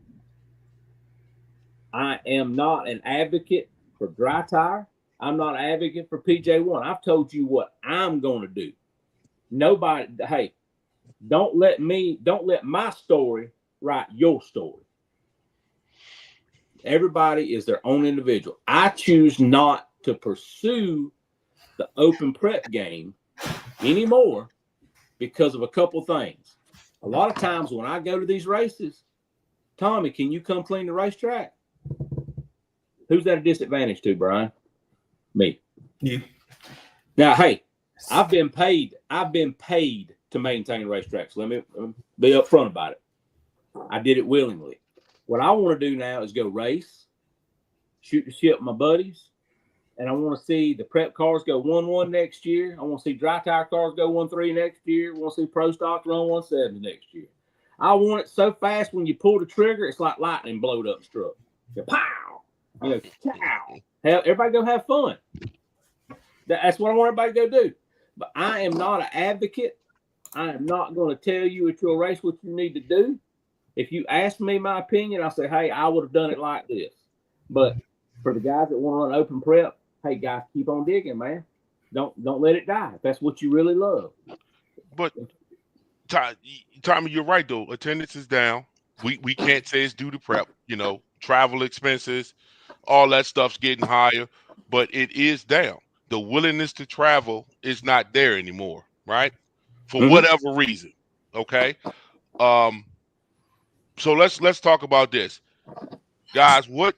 [SPEAKER 5] I am not an advocate for dry tire. I'm not an advocate for PJ1. I've told you what I'm going to do. Nobody, hey, don't let my story write your story. Everybody is their own individual. I choose not to pursue the open prep game anymore because of a couple things. A lot of times when I go to these races, Tommy, can you come clean the racetrack? Who's that a disadvantage to, Brian? Me.
[SPEAKER 2] You.
[SPEAKER 5] Now, hey, I've been paid to maintain racetracks. Let me be upfront about it. I did it willingly. What I want to do now is go race shoot the shit with my buddies. And I want to see the prep cars go 1-1 next year. I want to see dry tire cars go 1-3 next year. I want to see pro stock run 170 next year. I want it so fast when you pull the trigger, it's like lightning blowed up struck. Pow! You know, chow. Hell, everybody go have fun. That's what I want everybody to go do. But I am not an advocate. I am not going to tell you at your race what you need to do. If you ask me my opinion, I'll say, hey, I would have done it like this. But for the guys that want to run open prep, hey, guys, keep on digging, man. Don't let it die if that's what you really love.
[SPEAKER 6] But Tommy, you're right though. Attendance is down. We can't say it's due to prep. You know, travel expenses, all that stuff's getting higher, but it is down. The willingness to travel is not there anymore, right? For whatever reason. Okay. So let's talk about this, guys. What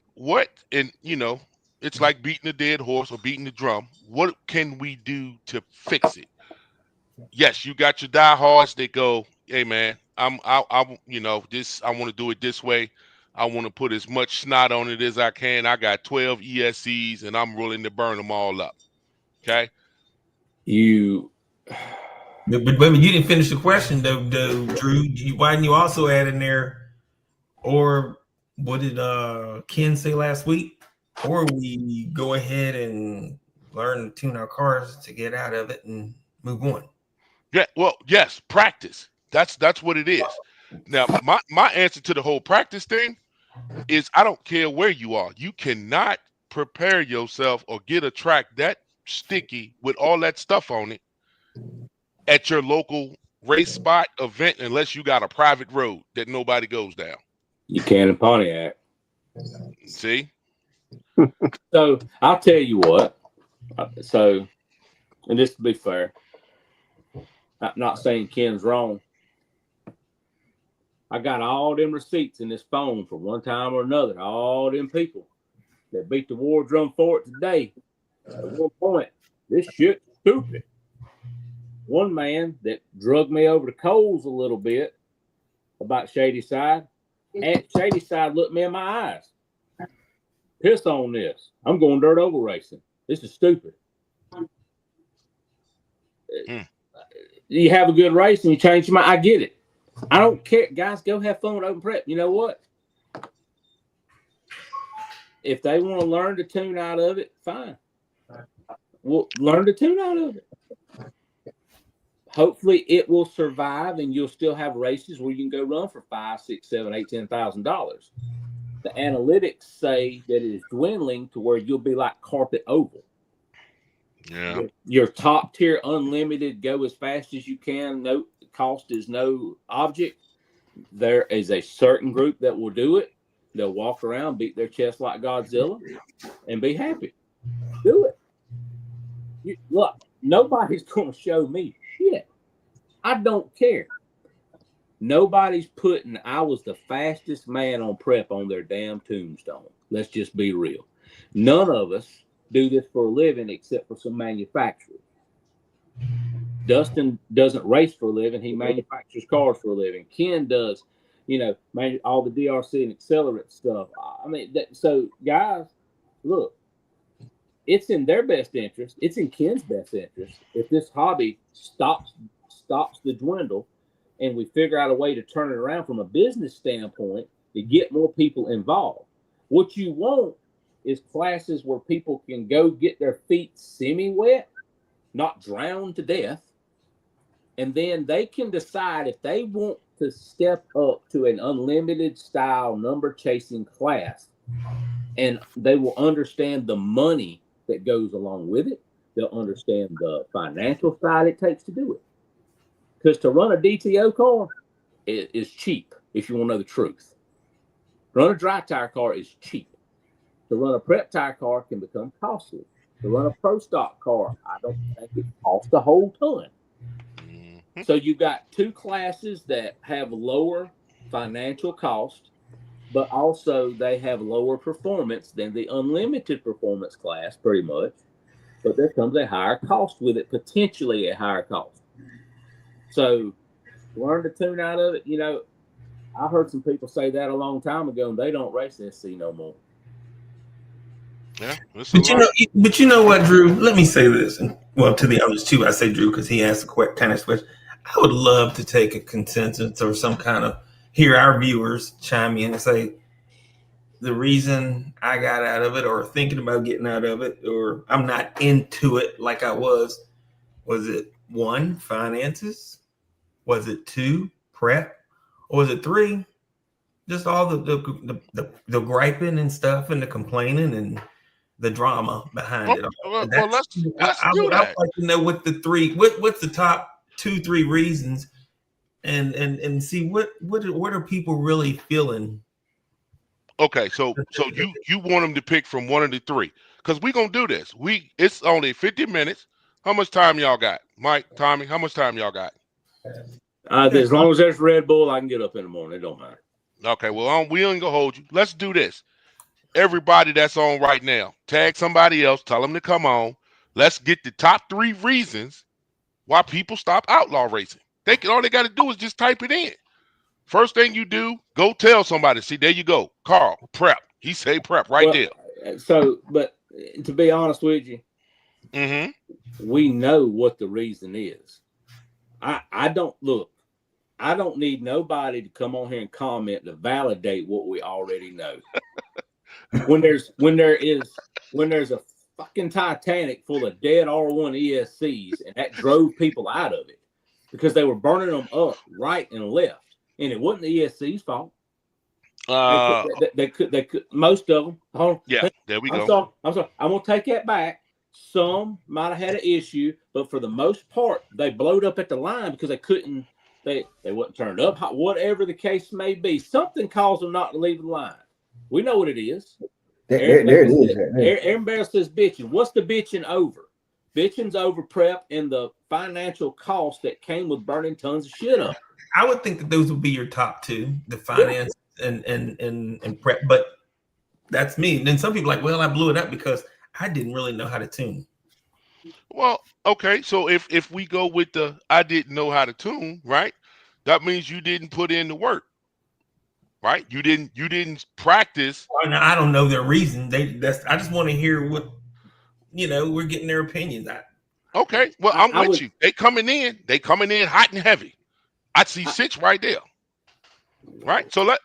[SPEAKER 6] and you know, it's like beating a dead horse or beating the drum. What can we do to fix it? Yes, you got your diehards that go, hey man, I you know, this, I want to do it this way. I want to put as much snot on it as I can. I got 12 ESCs and I'm willing to burn them all up. Okay.
[SPEAKER 2] But you didn't finish the question though, Drew. Why didn't you also add in there, or what did Ken say last week? Or we go ahead and learn to tune our cars to get out of it and move on.
[SPEAKER 6] Yeah, well, yes, practice. That's what it is. Now, my answer to the whole practice thing is I don't care where you are. You cannot prepare yourself or get a track that sticky with all that stuff on it at your local race spot event unless you got a private road that nobody goes down.
[SPEAKER 5] You can in Pontiac.
[SPEAKER 6] See?
[SPEAKER 5] So I'll tell you what. So, and just to be fair, I'm not saying Ken's wrong. I got all them receipts in this phone for one time or another. All them people that beat the war drum for it today. At one point, this shit's stupid. One man that drugged me over the coals a little bit about Shady Side. At Shady Side looked me in my eyes. Piss on this. I'm going dirt oval racing. This is stupid. You have a good race and you change your mind. I get it. I don't care. Guys, go have fun with open prep. You know what? If they want to learn to tune out of it, fine. Well, learn to tune out of it. Hopefully it will survive and you'll still have races where you can go run for $5,000, $6,000, $7,000, $8,000, $10,000. The analytics say that it is dwindling to where you'll be like carpet oval.
[SPEAKER 6] Yeah.
[SPEAKER 5] Your top tier unlimited, go as fast as you can. No cost is no object. There is a certain group that will do it. They'll walk around, beat their chest like Godzilla, and be happy. Do it. Look, nobody's going to show me shit. I don't care. Nobody's putting I was the fastest man on prep on their damn tombstone. Let's just be real. None of us do this for a living except for some manufacturers. Dustin doesn't race for a living. He manufactures cars for a living. Ken does, all the DRC and accelerant stuff. I mean, so guys, look, it's in their best interest. It's in Ken's best interest if this hobby stops the dwindle and we figure out a way to turn it around from a business standpoint to get more people involved. What you want is classes where people can go get their feet semi-wet, not drowned to death, and then they can decide if they want to step up to an unlimited style number chasing class, and they will understand the money that goes along with it. They'll understand the financial side it takes to do it. Because to run a DTO car is cheap, if you want to know the truth. Run a dry tire car is cheap. To run a prep tire car can become costly. To run a pro stock car, I don't think it costs a whole ton. So you've got two classes that have lower financial cost, but also they have lower performance than the unlimited performance class, pretty much. But there comes a higher cost with it, potentially a higher cost. So learn to tune out of it. I heard some people say that a long time ago, and they don't race SC no more.
[SPEAKER 6] Yeah, it's a lot.
[SPEAKER 2] But you know what, Drew? Let me say this. And, well, to the others too, I say Drew because he asked a kind of question. I would love to take a consensus or some kind of hear our viewers chime in and say the reason I got out of it, or thinking about getting out of it, or I'm not into it like I was. Was it 1, finances? Was it 2, prep? Or was it 3, just all the griping and stuff and the complaining and the drama behind it all?
[SPEAKER 6] Well, let's do
[SPEAKER 2] I would
[SPEAKER 6] that.
[SPEAKER 2] like to know what's the top 2-3 reasons, and see what are people really feeling.
[SPEAKER 6] Okay, so you want them to pick from one of the three, because we're gonna do this. It's only 50 minutes. How much time y'all got, Mike, Tommy? How much time y'all got?
[SPEAKER 5] As long as there's Red Bull, I can get up in the morning. It don't matter.
[SPEAKER 6] Okay, well, we ain't gonna hold you. Let's do this. Everybody that's on right now, tag somebody else. Tell them to come on. Let's get the top 3 reasons why people stop outlaw racing. All they got to do is just type it in. First thing you do, go tell somebody. See, there you go. Carl, prep. He say prep right there.
[SPEAKER 5] So, but to be honest with you, we know what the reason is. I don't need nobody to come on here and comment to validate what we already know. when there's a fucking Titanic full of dead R1 ESCs, and that drove people out of it because they were burning them up right and left. And it wasn't the ESC's fault. They could most of them. Hold on.
[SPEAKER 6] Yeah, there we go.
[SPEAKER 5] I'm sorry. I'm gonna take that back. Some might have had an issue, but for the most part, they blowed up at the line because they couldn't. They wasn't turned up. Whatever the case may be, something caused them not to leave the line. We know what it is.
[SPEAKER 3] There it is.
[SPEAKER 5] Aaron Barrett says bitching. What's the bitching over? Bitching's over prep and the financial cost that came with burning tons of shit up.
[SPEAKER 2] I would think that those would be your top 2, the finance and prep, but that's me. And then some people are like, well, I blew it up because I didn't really know how to tune.
[SPEAKER 6] Well, okay, so if we go with the I didn't know how to tune, right? That means you didn't put in the work, right? You didn't practice.
[SPEAKER 2] I don't know their reason. I just want to hear what we're getting their opinions.
[SPEAKER 6] Okay, well, I'm with you. They coming in hot and heavy. I see 6 right there. Right? So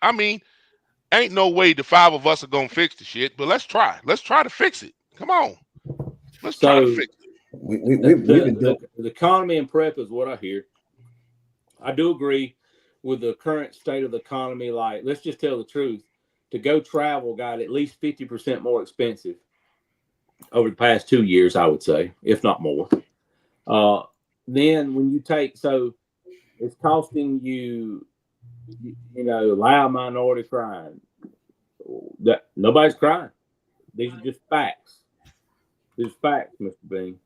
[SPEAKER 6] ain't no way the 5 of us are gonna fix the shit, but let's try. Let's try to fix it. Come on. Let's try to fix it.
[SPEAKER 5] The economy and prep is what I hear. I do agree with the current state of the economy. Like, let's just tell the truth. To go travel got at least 50% more expensive over the past 2 years, I would say, if not more. Then when you it's costing you, loud minority crime. Nobody's crying. These are just facts. These are facts, Mr. Bean.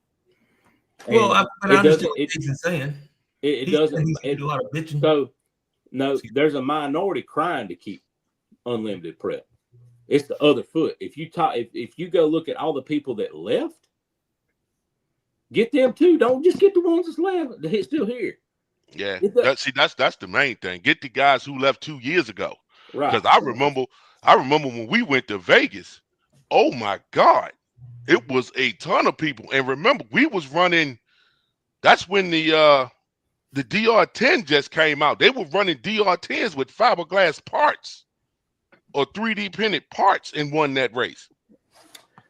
[SPEAKER 5] And
[SPEAKER 2] well, I understand what he's saying.
[SPEAKER 5] It doesn't.
[SPEAKER 2] He's a lot of bitching.
[SPEAKER 5] So, no, there's a minority crying to keep unlimited prep. It's the other foot. If you go look at all the people that left, get them too. Don't just get the ones that's left. They're still here.
[SPEAKER 6] Yeah, that's the main thing. Get the guys who left 2 years ago. Right. Because I remember when we went to Vegas. Oh my God, it was a ton of people. And remember, we was running. That's when the DR10 just came out. They were running DR10s with fiberglass parts or 3D printed parts and won that race.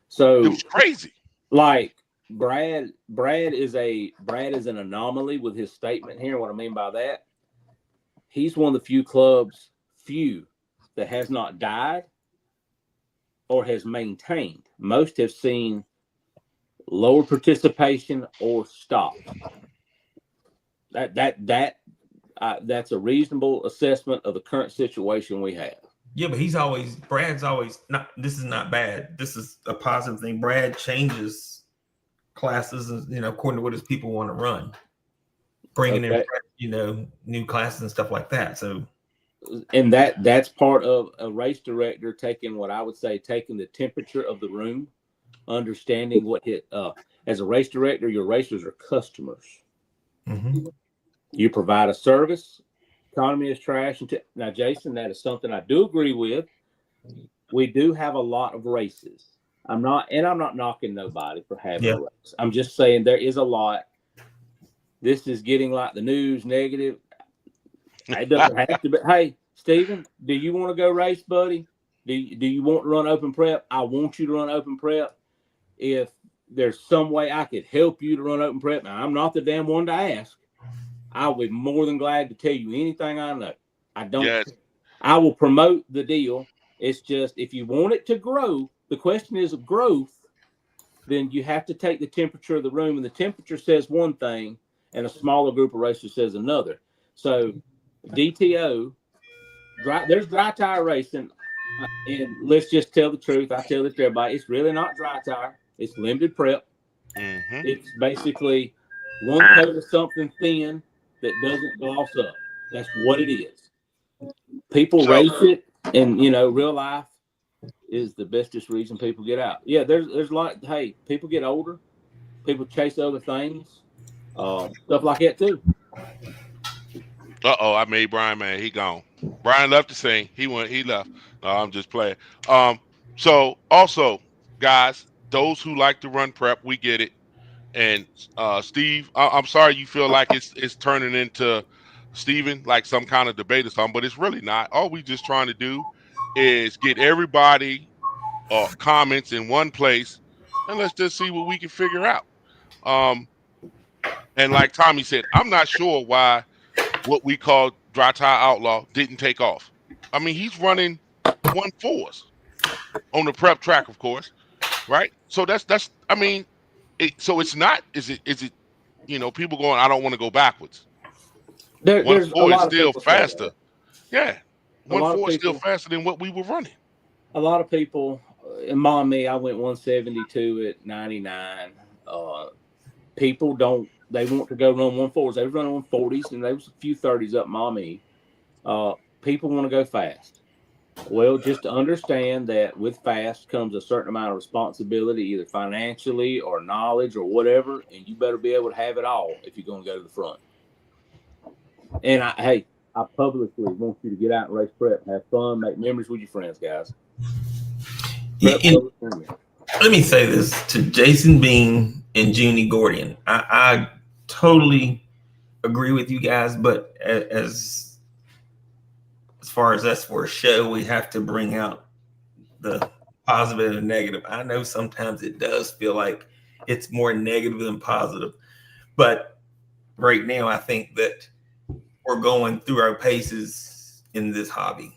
[SPEAKER 5] So
[SPEAKER 6] it was crazy.
[SPEAKER 5] Like Brad is an anomaly with his statement here. What I mean by that, he's one of the few clubs that has not died or has maintained. Most have seen lower participation or stop. That's a reasonable assessment of the current situation we have.
[SPEAKER 2] Yeah, but Brad's always not. This is not bad. This is a positive thing. Brad changes classes, according to what his people want to run, bringing in, new classes and stuff like that. So,
[SPEAKER 5] and that's part of a race director taking the temperature of the room, understanding what as a race director, your racers are customers.
[SPEAKER 2] Mm-hmm.
[SPEAKER 5] You provide a service. Economy is trash. Now, Jason, that is something I do agree with. We do have a lot of races. I'm not knocking nobody for having a race. I'm just saying there is a lot. This is getting like the news negative. It doesn't have to be. Hey, Steven, do you want to go race, buddy? Do you want to run open prep? I want you to run open prep. If there's some way I could help you to run open prep, now I'm not the damn one to ask. I'll be more than glad to tell you anything I know. I don't.
[SPEAKER 6] Yes.
[SPEAKER 5] I will promote the deal. It's just if you want it to grow, the question is growth. Then you have to take the temperature of the room, and the temperature says one thing, and a smaller group of racers says another. So DTO, there's dry tire racing, and let's just tell the truth. I tell this to everybody. It's really not dry tire. It's limited prep.
[SPEAKER 6] Mm-hmm.
[SPEAKER 5] It's basically one coat of something thin that doesn't gloss up. That's what it is. People race it, and real life is the bestest reason people get out. Yeah, there's like, hey, people get older, people chase other things, stuff like that too.
[SPEAKER 6] I made Brian mad. He gone. Brian left to sing. He left. No, I'm just playing. So also, guys, those who like to run prep, we get it. And Steve, I'm sorry you feel like it's turning into Steven, like some kind of debate or something, but it's really not. All we just trying to do is get everybody comments in one place, and let's just see what we can figure out. And like Tommy said, I'm not sure why what we call dry tire outlaw didn't take off. I mean, he's running 1.4s on the prep track, of course, right? So that's I mean, so it's not. Is it? People going, I don't want to go backwards.
[SPEAKER 5] There's a
[SPEAKER 6] 1.4 is
[SPEAKER 5] lot
[SPEAKER 6] still
[SPEAKER 5] of
[SPEAKER 6] faster. Yeah,
[SPEAKER 5] A lot of
[SPEAKER 6] 1.4 is still
[SPEAKER 5] people-
[SPEAKER 6] faster than what we were running.
[SPEAKER 5] A lot of people, and mom, me, I went 172 at 99. People they want to go run 1.4s. They were running 140s, and there was a few 30s up, mommy. People want to go fast. Well, just to understand that with fast comes a certain amount of responsibility, either financially or knowledge or whatever, and you better be able to have it all if you're going to go to the front. And I publicly want you to get out and race prep, have fun, make memories with your friends, guys.
[SPEAKER 2] Let me say this to Jason Bean and Junie Gordian. I totally agree with you guys, but as far as us for a show, we have to bring out the positive and negative. I know sometimes it does feel like it's more negative than positive, but right now I think that we're going through our paces in this hobby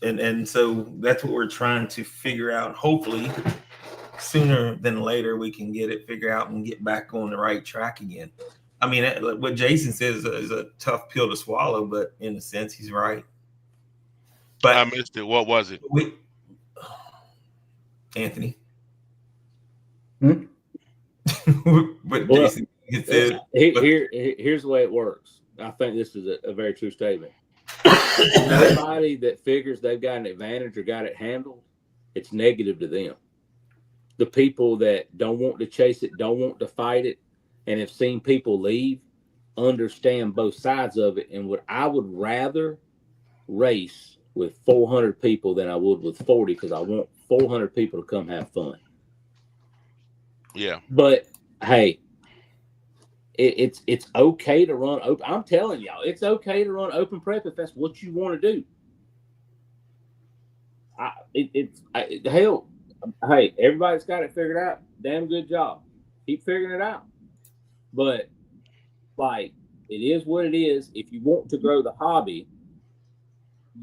[SPEAKER 2] and so that's what we're trying to figure out. Hopefully sooner than later we can get it figured out and get back on the right track again. I mean, what Jason says is a tough pill to swallow, but in a sense he's right. But
[SPEAKER 6] I missed it. What was it?
[SPEAKER 2] Anthony.
[SPEAKER 3] Hmm?
[SPEAKER 2] But Jason said,
[SPEAKER 5] here's the way it works. I think this is a very true statement. Nobody that figures they've got an advantage or got it handled, it's negative to them. The people that don't want to chase it, don't want to fight it, and have seen people leave, understand both sides of it. And I would rather race with 400 people than I would with 40, because I want 400 people to come have fun.
[SPEAKER 6] Yeah.
[SPEAKER 5] But hey, it's okay to run open. I'm telling y'all, it's okay to run open prep if that's what you want to do. Hell, hey, everybody's got it figured out. Damn good job. Keep figuring it out. But like, it is what it is. If you want to grow the hobby,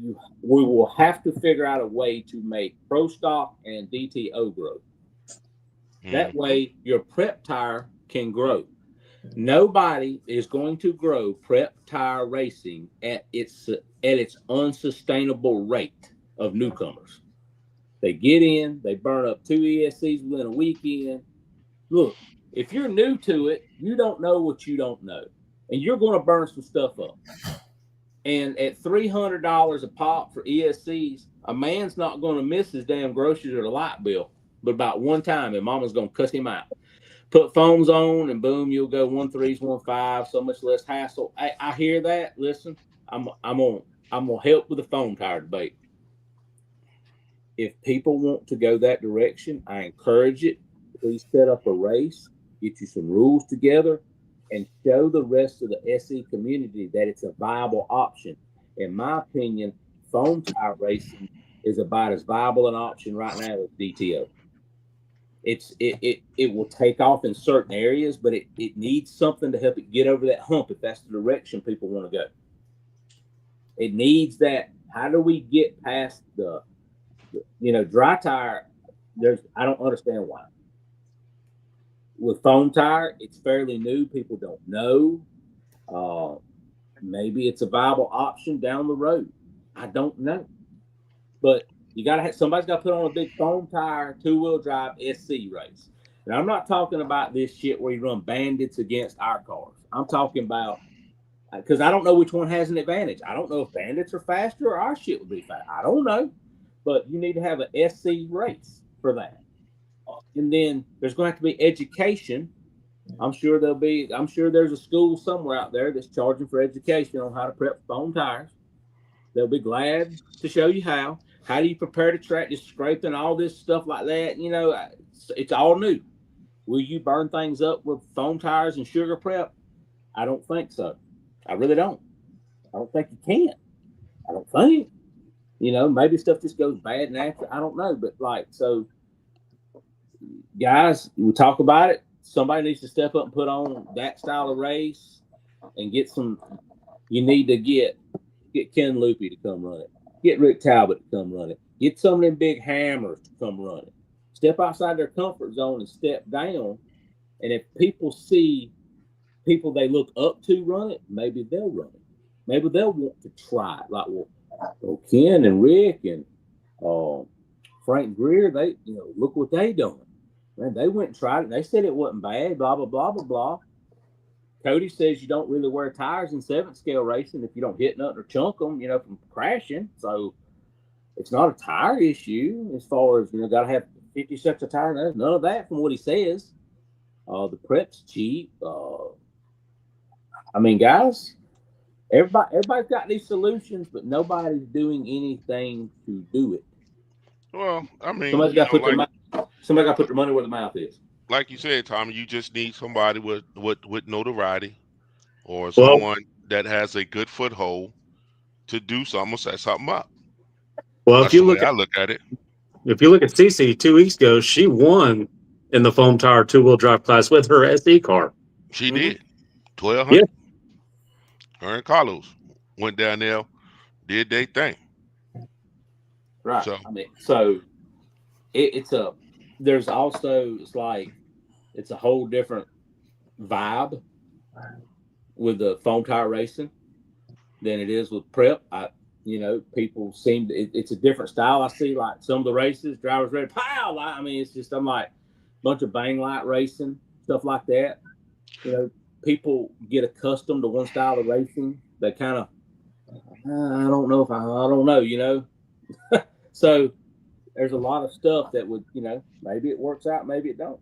[SPEAKER 5] we will have to figure out a way to make pro stock and DTO grow. That way your prep tire can grow. Nobody is going to grow prep tire racing at its unsustainable rate of newcomers. They get in, they burn up 2 ESCs within a weekend. Look, if you're new to it, you don't know what you don't know, and you're going to burn some stuff up. And at $300 a pop for ESCs, a man's not going to miss his damn groceries or the light bill, but about one time, and mama's going to cuss him out. Put foams on, and boom, you'll go 1.3s, 1.5, so much less hassle. I hear that. Listen, I'm gonna help with the foam tire debate. if people want to go that direction, I encourage it. Please set up a race, get you some rules together, and show the rest of the SE community that it's a viable option. In my opinion, foam tire racing is about as viable an option right now as DTO. It will take off in certain areas, but it needs something to help it get over that hump if that's the direction people want to go. It needs that. How do we get past the dry tire? I don't understand why. With foam tire, it's fairly new. People don't know. Maybe it's a viable option down the road. I don't know. But you got to have somebody's got to put on a big foam tire, 2-wheel drive SC race. And I'm not talking about this shit where you run bandits against our cars. I'm talking about because I don't know which one has an advantage. I don't know if bandits are faster or our shit would be fast. I don't know. But you need to have an SC race for that. And then there's going to have to be education. I'm sure there's a school somewhere out there that's charging for education on how to prep foam tires. They'll be glad to show you how. How do you prepare the track? Just scraping all this stuff like that. It's all new. Will you burn things up with foam tires and sugar prep? I don't think so. I really don't. I don't think you can. I don't think. Maybe stuff just goes bad naturally. I don't know. But guys, we talk about it. Somebody needs to step up and put on that style of race and get some. You need to get Ken Loopy to come run it. Get Rick Talbot to come run it. Get some of them big hammers to come run it. Step outside their comfort zone and step down. And if people see people they look up to run it, maybe they'll run it. Maybe they'll want to try it. Like, Ken and Rick and Frank Greer, they look what they doing. Man, they went and tried it. And they said it wasn't bad. Blah blah blah blah blah. Cody says you don't really wear tires in 7th scale racing if you don't hit nothing or chunk them, from crashing. So it's not a tire issue as far as got to have 50 sets of tires. There's none of that from what he says. The prep's cheap. Guys, everybody's got these solutions, but nobody's doing anything to do it.
[SPEAKER 6] Well,
[SPEAKER 5] somebody's got to put their money where the mouth is.
[SPEAKER 6] Like you said, Tommy, you just need somebody with notoriety or someone that has a good foothold to do something or set something up.
[SPEAKER 4] Well,
[SPEAKER 6] That's the way I look at it.
[SPEAKER 4] If you look at Cece 2 weeks ago, she won in the foam tire 2-wheel drive class with her SD car.
[SPEAKER 6] She did 1,200. Yeah. Her and Carlos went down there, did their thing.
[SPEAKER 5] Right. It's a whole different vibe with the foam tire racing than it is with prep. People seem it's a different style. I see like some of the races, drivers ready, pow! I'm like a bunch of bang light racing, stuff like that. People get accustomed to one style of racing. They kind of, I don't know. So there's a lot of stuff that would, maybe it works out, maybe it don't.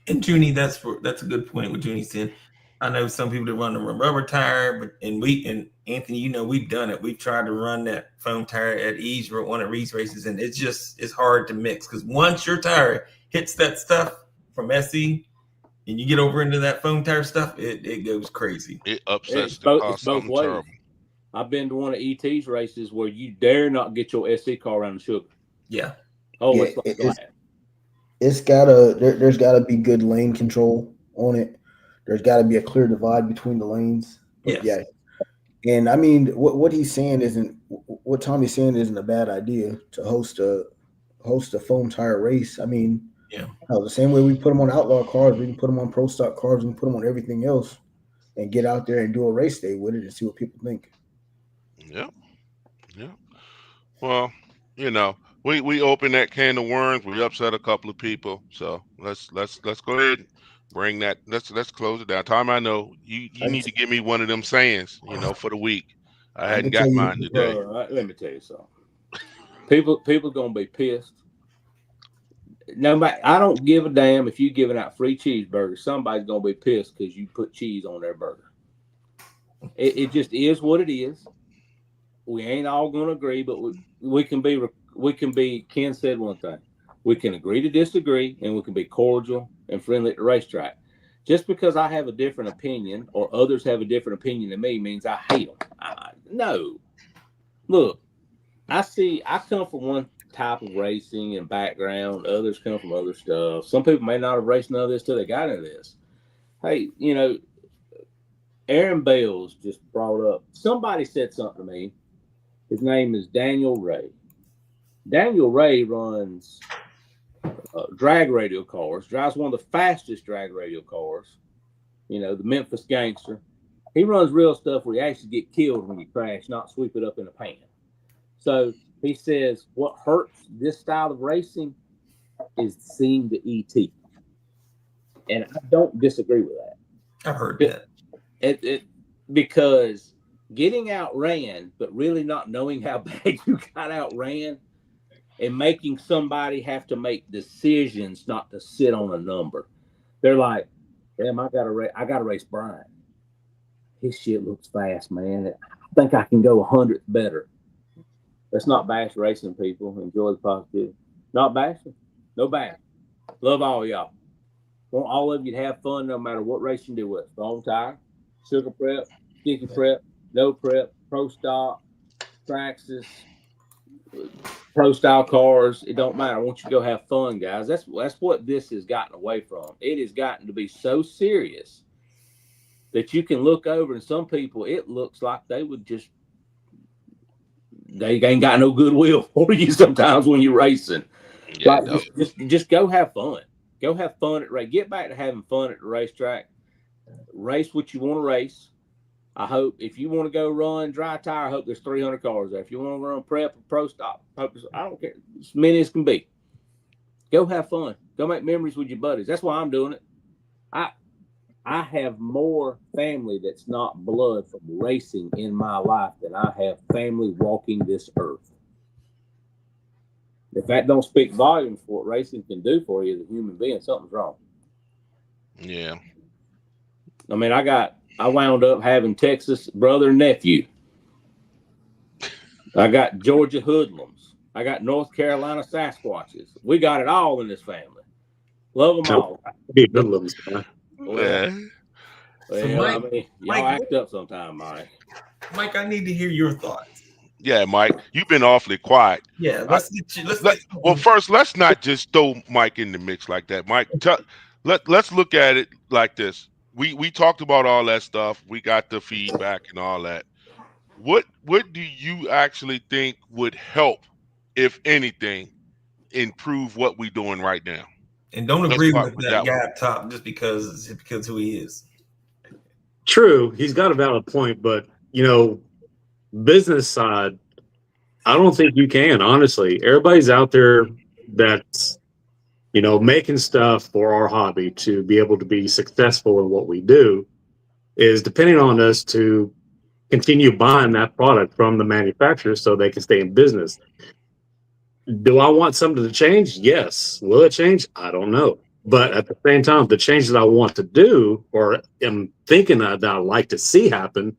[SPEAKER 2] And Junie, that's a good point what Junie said. I know some people that run a rubber tire, and Anthony, we've done it. We've tried to run that foam tire at Ease, one of Reed's races, and it's hard to mix because once your tire hits that stuff from SE and you get over into that foam tire stuff, it goes crazy.
[SPEAKER 6] It upsets the car. Something terrible.
[SPEAKER 5] I've been to one of ET's races where you dare not get your SE car around the sugar.
[SPEAKER 2] Yeah.
[SPEAKER 5] Oh,
[SPEAKER 3] yeah, there's gotta be good lane control on it. There's got to be a clear divide between the lanes.
[SPEAKER 2] Yes.
[SPEAKER 3] Yeah. And what he's saying what Tommy's saying isn't a bad idea to host a foam tire race. The same way we put them on outlaw cars, we can put them on pro stock cars, we can put them on everything else, and get out there and do a race day with it and see what people think.
[SPEAKER 6] Yeah. Well, we opened that can of worms. We upset a couple of people, so let's go ahead and bring that. Let's close it down. Tom, I know you need to give me one of them sayings, for the week. I hadn't got mine today.
[SPEAKER 5] Let me tell you something. People gonna be pissed. No matter, I don't give a damn if you're giving out free cheeseburgers. Somebody's gonna be pissed because you put cheese on their burger. It just is what it is. We ain't all gonna agree, but we can be Ken said one thing. We can agree to disagree, and we can be cordial and friendly at the racetrack. Just because I have a different opinion or others have a different opinion than me means I hate them. No. Look, I come from one type of racing and background. Others come from other stuff. Some people may not have raced none of this till they got into this. Hey, Aaron Bales just brought up, somebody said something to me. His name is Daniel Ray. Daniel Ray runs drag radio cars, drives one of the fastest drag radio cars, the Memphis Gangster. He runs real stuff where you actually get killed when you crash, not sweep it up in a pan. So he says what hurts this style of racing is seeing the ET. And I don't disagree with that.
[SPEAKER 2] I've heard that.
[SPEAKER 5] Because getting outran, but really not knowing how bad you got outran and making somebody have to make decisions not to sit on a number. They're like, damn, I gotta race Brian. His shit looks fast, man. I think I can go 100th better. Let's not bash racing, people. Enjoy the positivity. Not bashing. No bash. Love all y'all. Want all of you to have fun no matter what race you do with. Long tire, sugar prep, sticky prep, no prep, pro stock, Traxxas, pro style cars. It don't matter. I want you to go have fun, guys. That's what this has gotten away from. It has gotten to be so serious that you can look over, and some people, it looks like they ain't got no goodwill for you sometimes when you're racing.
[SPEAKER 6] Yeah,
[SPEAKER 5] like, just go have fun. Go have fun at race. Get back to having fun at the racetrack. Race what you want to race. I hope if you want to go run dry tire, I hope there's 300 cars there. If you want to run prep or pro stop, I don't care. As many as can be. Go have fun. Go make memories with your buddies. That's why I'm doing it. I have more family that's not blood from racing in my life than I have family walking this earth. If that don't speak volumes for what racing can do for you as a human being, something's wrong.
[SPEAKER 6] Yeah.
[SPEAKER 5] I mean, I wound up having Texas brother and nephew. I got Georgia hoodlums. I got North Carolina Sasquatches. We got it all in this family. Love them all.
[SPEAKER 4] Hoodlums, man.
[SPEAKER 2] So Mike,
[SPEAKER 5] I mean, y'all act up sometime, Mike.
[SPEAKER 2] Mike, I need to hear your thoughts.
[SPEAKER 6] Yeah, Mike, you've been awfully quiet.
[SPEAKER 2] Yeah,
[SPEAKER 6] first, let's not just throw Mike in the mix like that. Mike, let's look at it like this. We talked about all that stuff. We got the feedback and all that. What do you actually think would help, if anything, improve what we're doing right now?
[SPEAKER 2] And don't agree with that guy up top just because who he is.
[SPEAKER 4] True, he's got a valid point, but business side, I don't think you can, honestly. Everybody's out there that's making stuff for our hobby to be able to be successful in what we do is depending on us to continue buying that product from the manufacturer so they can stay in business. Do I want something to change? Yes. Will it change? I don't know. But at the same time, the change that I want to do or am thinking that I'd like to see happen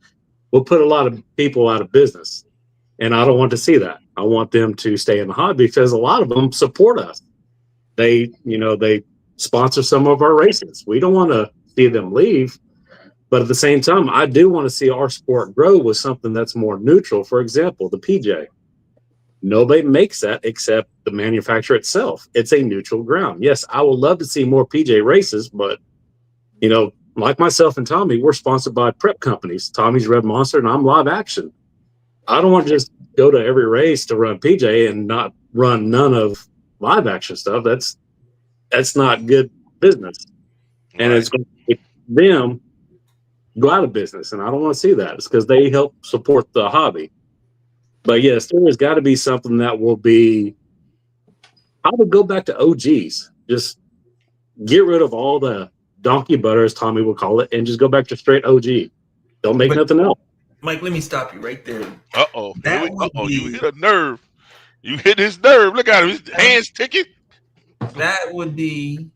[SPEAKER 4] will put a lot of people out of business. And I don't want to see that. I want them to stay in the hobby because a lot of them support us. They sponsor some of our races. We don't want to see them leave. But at the same time, I do want to see our sport grow with something that's more neutral. For example, the PJ. Nobody makes that except the manufacturer itself. It's a neutral ground. Yes, I would love to see more PJ races, but, like myself and Tommy, we're sponsored by prep companies. Tommy's Red Monster and I'm Live Action. I don't want to just go to every race to run PJ and not run none of Live Action stuff. That's not good business. Right. And it's going to make them go out of business. And I don't want to see that. It's because they help support the hobby. But yes, there has got to be something that will be, I would go back to OGs. Just get rid of all the donkey butter, as Tommy would call it, and just go back to straight OG. Don't make nothing else.
[SPEAKER 2] Mike, let me stop you right there.
[SPEAKER 6] You hit a nerve. You hit his nerve. Look at him. His hands ticking.
[SPEAKER 2] That would be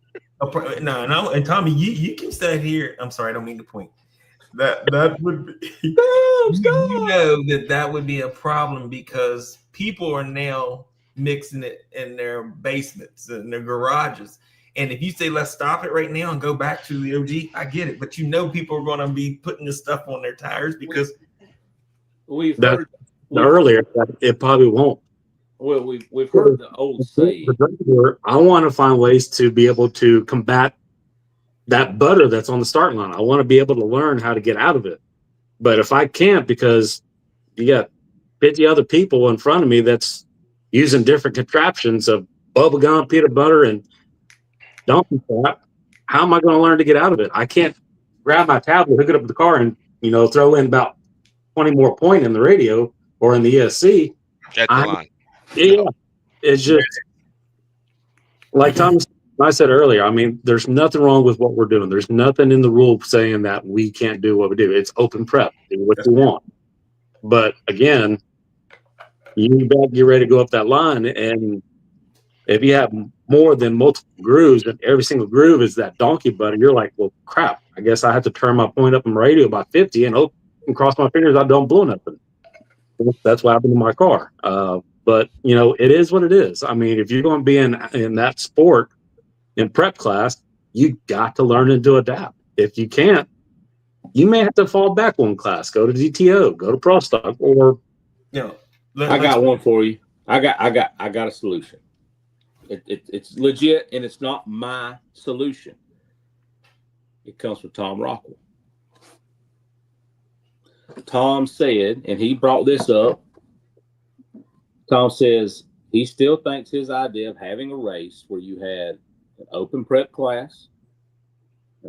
[SPEAKER 2] no. And Tommy, you can stay here. I'm sorry, I don't mean to point. That would be that would be a problem because people are now mixing it in their basements and their garages. And if you say, let's stop it right now and go back to the OG, I get it. But people are going to be putting this stuff on their tires because
[SPEAKER 5] we've
[SPEAKER 4] That
[SPEAKER 5] heard
[SPEAKER 4] the earlier it probably won't.
[SPEAKER 5] Well, we've heard the old saying.
[SPEAKER 4] I want to find ways to be able to combat that butter that's on the starting line. I want to be able to learn how to get out of it. But if I can't, because you got 50 other people in front of me that's using different contraptions of bubble gum, peanut butter, and donkey crap, how am I going to learn to get out of it? I can't grab my tablet, hook it up to the car, and throw in about 20 more point in the radio or in the ESC.
[SPEAKER 6] At the line.
[SPEAKER 4] Yeah, it's just like I said earlier. I mean, there's nothing wrong with what we're doing. There's nothing in the rule saying that we can't do what we do. It's open prep. Do what you want. But again, you better get ready to go up that line. And if you have more than multiple grooves and every single groove is that donkey butter, you're like, well, crap. I guess I have to turn my point up in radio by 50 and hope and cross my fingers I don't blow nothing. That's what happened to my car. But it is what it is. I mean, if you're going to be in that sport in prep class, you got to learn and to adapt. If you can't, you may have to fall back one class, go to DTO, go to Pro Stock, or
[SPEAKER 5] I got one for you. I got a solution. It's legit, and it's not my solution. It comes from Tom Rockwell. Tom said, and he brought this up. Tom says he still thinks his idea of having a race where you had an open prep class,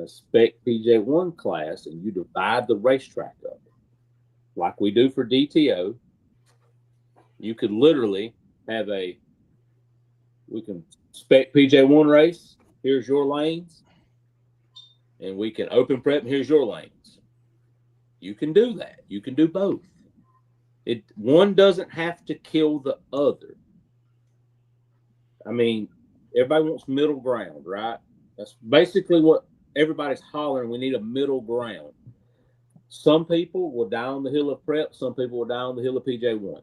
[SPEAKER 5] a spec PJ1 class, and you divide the racetrack up like we do for DTO. You could literally have we can spec PJ1 race, here's your lanes, and we can open prep, and here's your lanes. You can do that. You can do both. One doesn't have to kill the other. I mean, everybody wants middle ground, right? That's basically what everybody's hollering. We need a middle ground. Some people will die on the hill of prep. Some people will die on the hill of PJ1.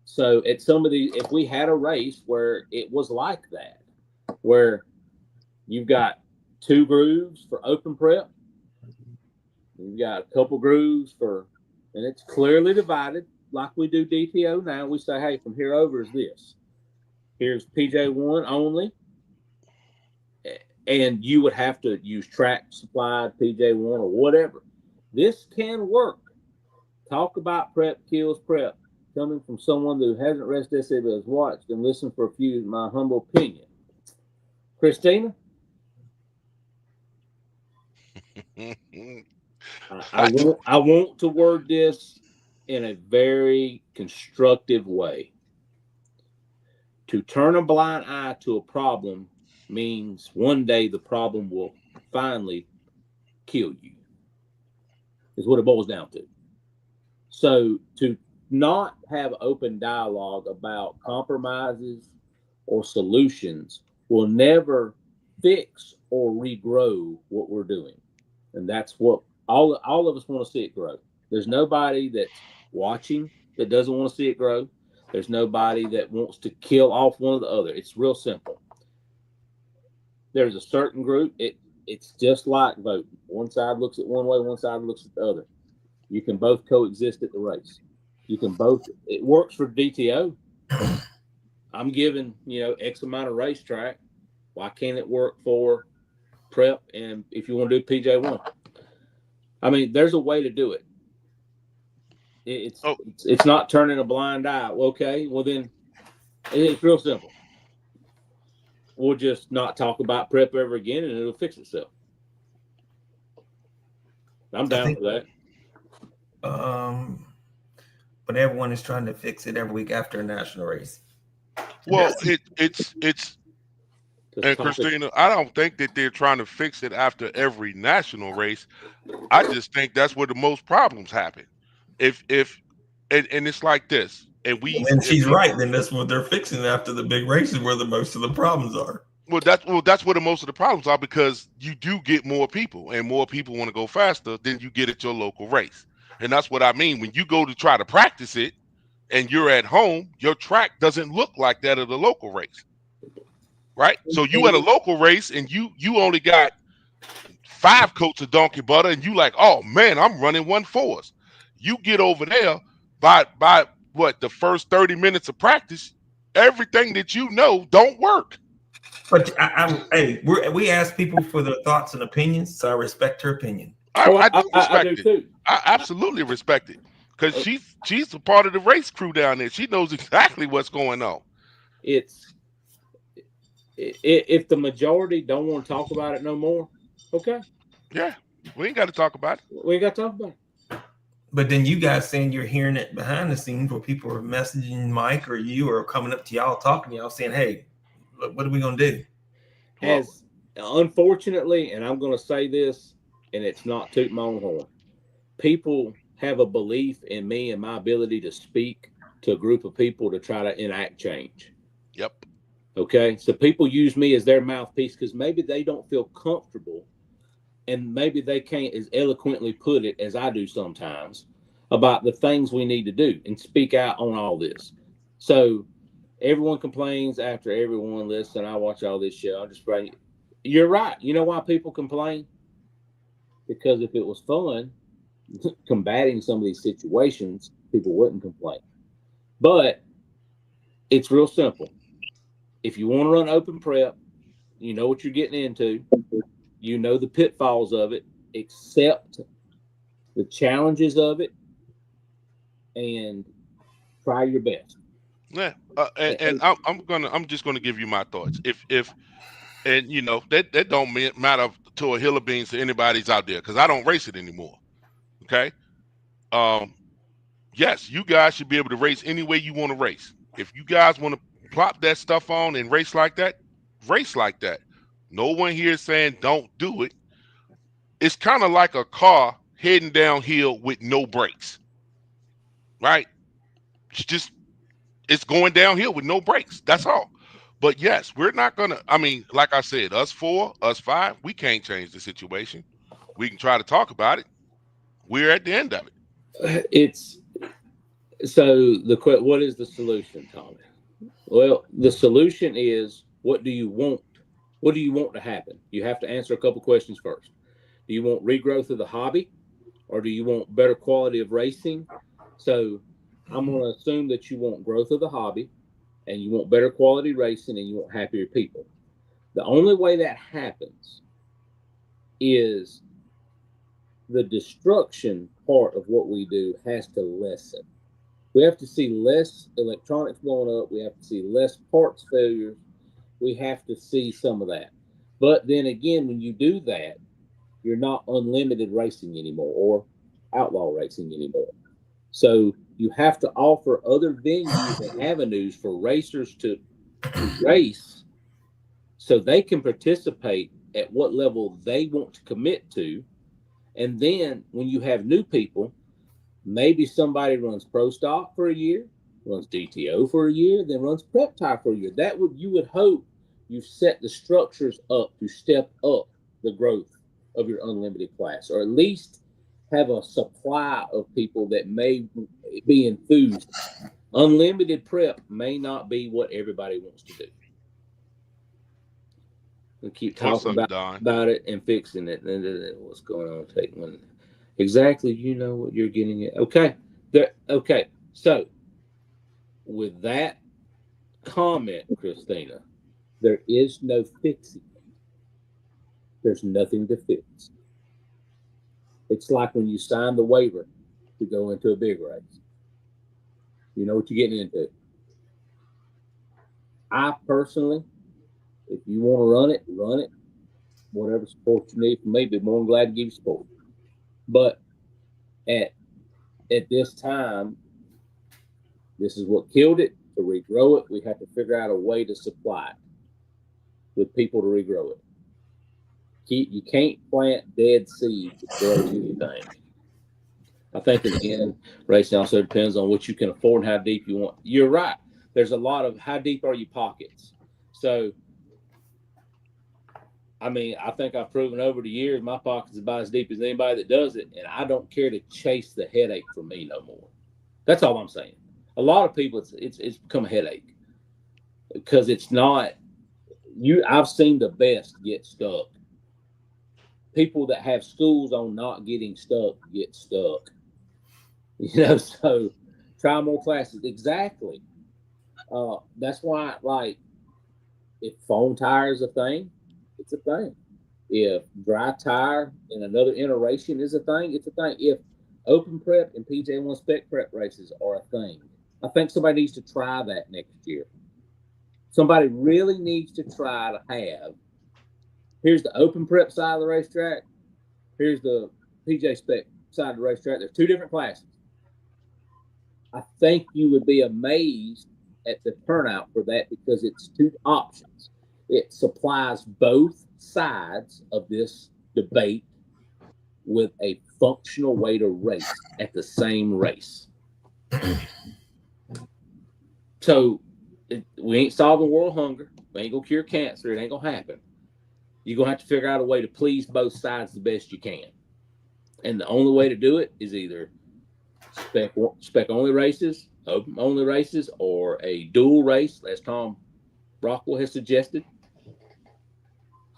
[SPEAKER 5] So at some of these, if we had a race where it was like that, where you've got 2 grooves for open prep, you've got a couple grooves and it's clearly divided like we do DTO now. We say, hey, from here over is this. Here's PJ1 only. And you would have to use track supplied PJ1 or whatever. This can work. Talk about prep kills prep. Coming from someone who hasn't raced SA but has watched and listened for a few, my humble opinion. Christina? I want to word this in a very constructive way. To turn a blind eye to a problem means one day the problem will finally kill you, is what it boils down to. So to not have open dialogue about compromises or solutions will never fix or regrow what we're doing. And that's what all of us want to see it grow. There's nobody that's watching that doesn't want to see it grow. There's nobody that wants to kill off one or the other. It's real simple. There's a certain group. It's just like voting. One side looks at one way, one side looks at the other. You can both coexist at the race. You can both. It works for DTO. I'm giving X amount of racetrack. Why can't it work for prep? And if you want to do PJ1, I mean, there's a way to do it. It's not turning a blind eye. Okay, well then it's real simple. We'll just not talk about prep ever again, and it'll fix itself. I'm down for that.
[SPEAKER 2] But everyone is trying to fix it every week after a national race.
[SPEAKER 6] Well, it's and Christina, I don't think that they're trying to fix it after every national race. I just think that's where the most problems happen. And it's like this, and
[SPEAKER 2] she's right. Then that's what they're fixing after the big races, where the most of the problems are.
[SPEAKER 6] Well, that's where the most of the problems are, because you do get more people, and more people want to go faster than you get at your local race. And that's what I mean. When you go to try to practice it, and you're at home, your track doesn't look like that of the local race, right? So you at a local race and you only got 5 coats of donkey butter, and you like, oh man, I'm running 1/4. You get over there by what, the first 30 minutes of practice, everything that you know don't work.
[SPEAKER 2] But hey, we ask people for their thoughts and opinions, so I respect her opinion.
[SPEAKER 6] I do respect
[SPEAKER 5] I do
[SPEAKER 6] it.
[SPEAKER 5] too.
[SPEAKER 6] I absolutely respect it, because she's a part of the race crew down there. She knows exactly what's going on.
[SPEAKER 5] If the majority don't want to talk about it no more, okay.
[SPEAKER 6] Yeah, we ain't got to talk about it.
[SPEAKER 5] We ain't got to talk about it.
[SPEAKER 2] But then you guys saying you're hearing it behind the scenes where people are messaging Mike or you, or coming up to y'all, talking to y'all, saying, hey, what are we going to do?
[SPEAKER 5] As unfortunately, and I'm going to say this, and it's not toot my own horn, people have a belief in me and my ability to speak to a group of people to try to enact change.
[SPEAKER 6] Yep.
[SPEAKER 5] Okay. So people use me as their mouthpiece because maybe they don't feel comfortable, and maybe they can't as eloquently put it as I do sometimes about the things we need to do and speak out on all this. So everyone complains after everyone. Listen, I watch all this show. I'm just praying. You're right. You know why people complain? Because if it was fun combating some of these situations, people wouldn't complain. But it's real simple. If you want to run open prep, you know what you're getting into. You know the pitfalls of it, accept the challenges of it, and try your best.
[SPEAKER 6] Yeah, and I'm just gonna give you my thoughts. If and you know that don't matter to a hill of beans to anybody's out there, because I don't race it anymore. Okay. Yes, you guys should be able to race any way you want to race. If you guys want to plop that stuff on and race like that, race like that. No one here is saying don't do it. It's kind of like a car heading downhill with no brakes, right? It's going downhill with no brakes. That's all. But yes, we're not gonna. I mean, like I said, us 4, us 5, we can't change the situation. We can try to talk about it. We're at the end of it.
[SPEAKER 5] It's so what is the solution, Tommy? Well, the solution is, what do you want? What do you want to happen? You have to answer a couple questions first. Do you want regrowth of the hobby, or do you want better quality of racing? So I'm going to assume that you want growth of the hobby, and you want better quality racing, and you want happier people. The only way that happens is the destruction part of what we do has to lessen. We have to see less electronics blowing up. We have to see less parts failures. We have to see some of that. But then again, when you do that, you're not unlimited racing anymore, or outlaw racing anymore. So you have to offer other venues and avenues for racers to race, so they can participate at what level they want to commit to. And then when you have new people, maybe somebody runs pro stock for a year, runs DTO for a year, then runs prep tire for a year. You would hope you've set the structures up to step up the growth of your unlimited class, or at least have a supply of people that may be enthused. Unlimited prep may not be what everybody wants to do. We keep talking about it and fixing it. And what's going on? Take one. Exactly. You know what you're getting at. Okay. Okay. So with that comment, Christina, there is no fixing it. There's nothing to fix. It's like when you sign the waiver to go into a big race. You know what you're getting into. I personally, if you want to run it. Whatever support you need from me, be more than glad to give you support. But at this time, this is what killed it. To regrow it, we have to figure out a way to supply it with people to regrow it. You can't plant dead seeds to grow anything. I think in the end, racing also depends on what you can afford and how deep you want. You're right. There's a lot of how deep are your pockets. So, I mean, I think I've proven over the years my pockets is about as deep as anybody that does it, and I don't care to chase the headache for me no more. That's all I'm saying. a lot of people, it's become a headache because it's not you. I've seen the best get stuck. People that have schools on not getting stuck get stuck. So try more classes. Exactly. That's why, like, if foam tire is a thing, it's a thing. If dry tire and another iteration is a thing, it's a thing. If open prep and PJ1 spec prep races are a thing, I think somebody needs to try that next year. Somebody really needs to try to have. Here's the open prep side of the racetrack. Here's the PJ spec side of the racetrack. There's two different classes. I think you would be amazed at the turnout for that because it's two options. It supplies both sides of this debate with a functional way to race at the same race. So we ain't solving world hunger. We ain't gonna cure cancer. It ain't gonna happen. You're gonna have to figure out a way to please both sides the best you can. And the only way to do it is either spec only races, open only races, or a dual race, as Tom Rockwell has suggested.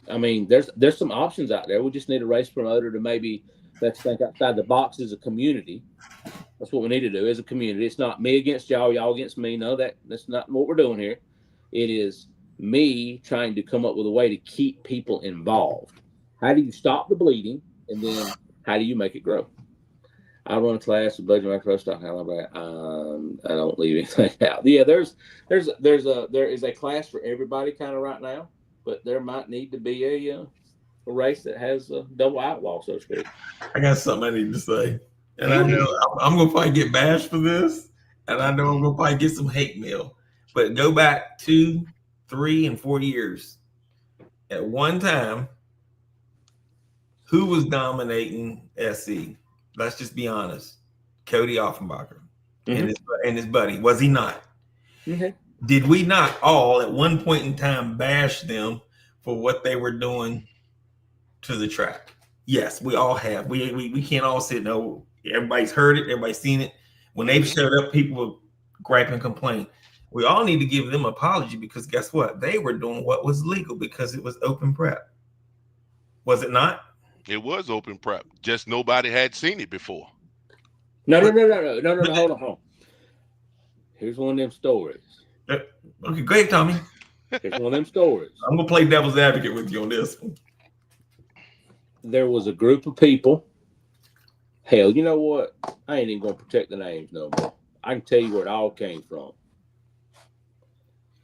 [SPEAKER 5] I mean, there's some options out there. We just need a race promoter to maybe let's think outside the box as a community. That's what we need to do as a community. It's not me against y'all, y'all against me. No, that's not what we're doing here. It is me trying to come up with a way to keep people involved. How do you stop the bleeding, and then how do you make it grow? I run a class with Budget Macro Stock. I don't leave anything out. Yeah, there is a class for everybody kind of right now, but there might need to be a race that has a double outlaw, so to speak.
[SPEAKER 2] I got something I need to say, and I know I'm gonna probably get bashed for this, and I know I'm gonna probably get some hate mail. But go back 2, 3, and 4 years. At one time, who was dominating SC? Let's just be honest. Cody Offenbacher and his buddy. Was he not?
[SPEAKER 5] Mm-hmm.
[SPEAKER 2] Did we not all at one point in time bash them for what they were doing to the track? Yes, we all have. We can't all sit. No, everybody's heard it. Everybody's seen it. When they showed up, people would gripe and complain. We all need to give them an apology because guess what? They were doing what was legal because it was open prep. Was it not?
[SPEAKER 6] It was open prep. Just nobody had seen it before.
[SPEAKER 5] No. Hold on. Here's one of them stories.
[SPEAKER 2] Okay, go ahead, Tommy.
[SPEAKER 5] Here's one of them stories.
[SPEAKER 2] I'm gonna play devil's advocate with you on this one.
[SPEAKER 5] There was a group of people. Hell, you know what? I ain't even gonna protect the names no more. I can tell you where it all came from.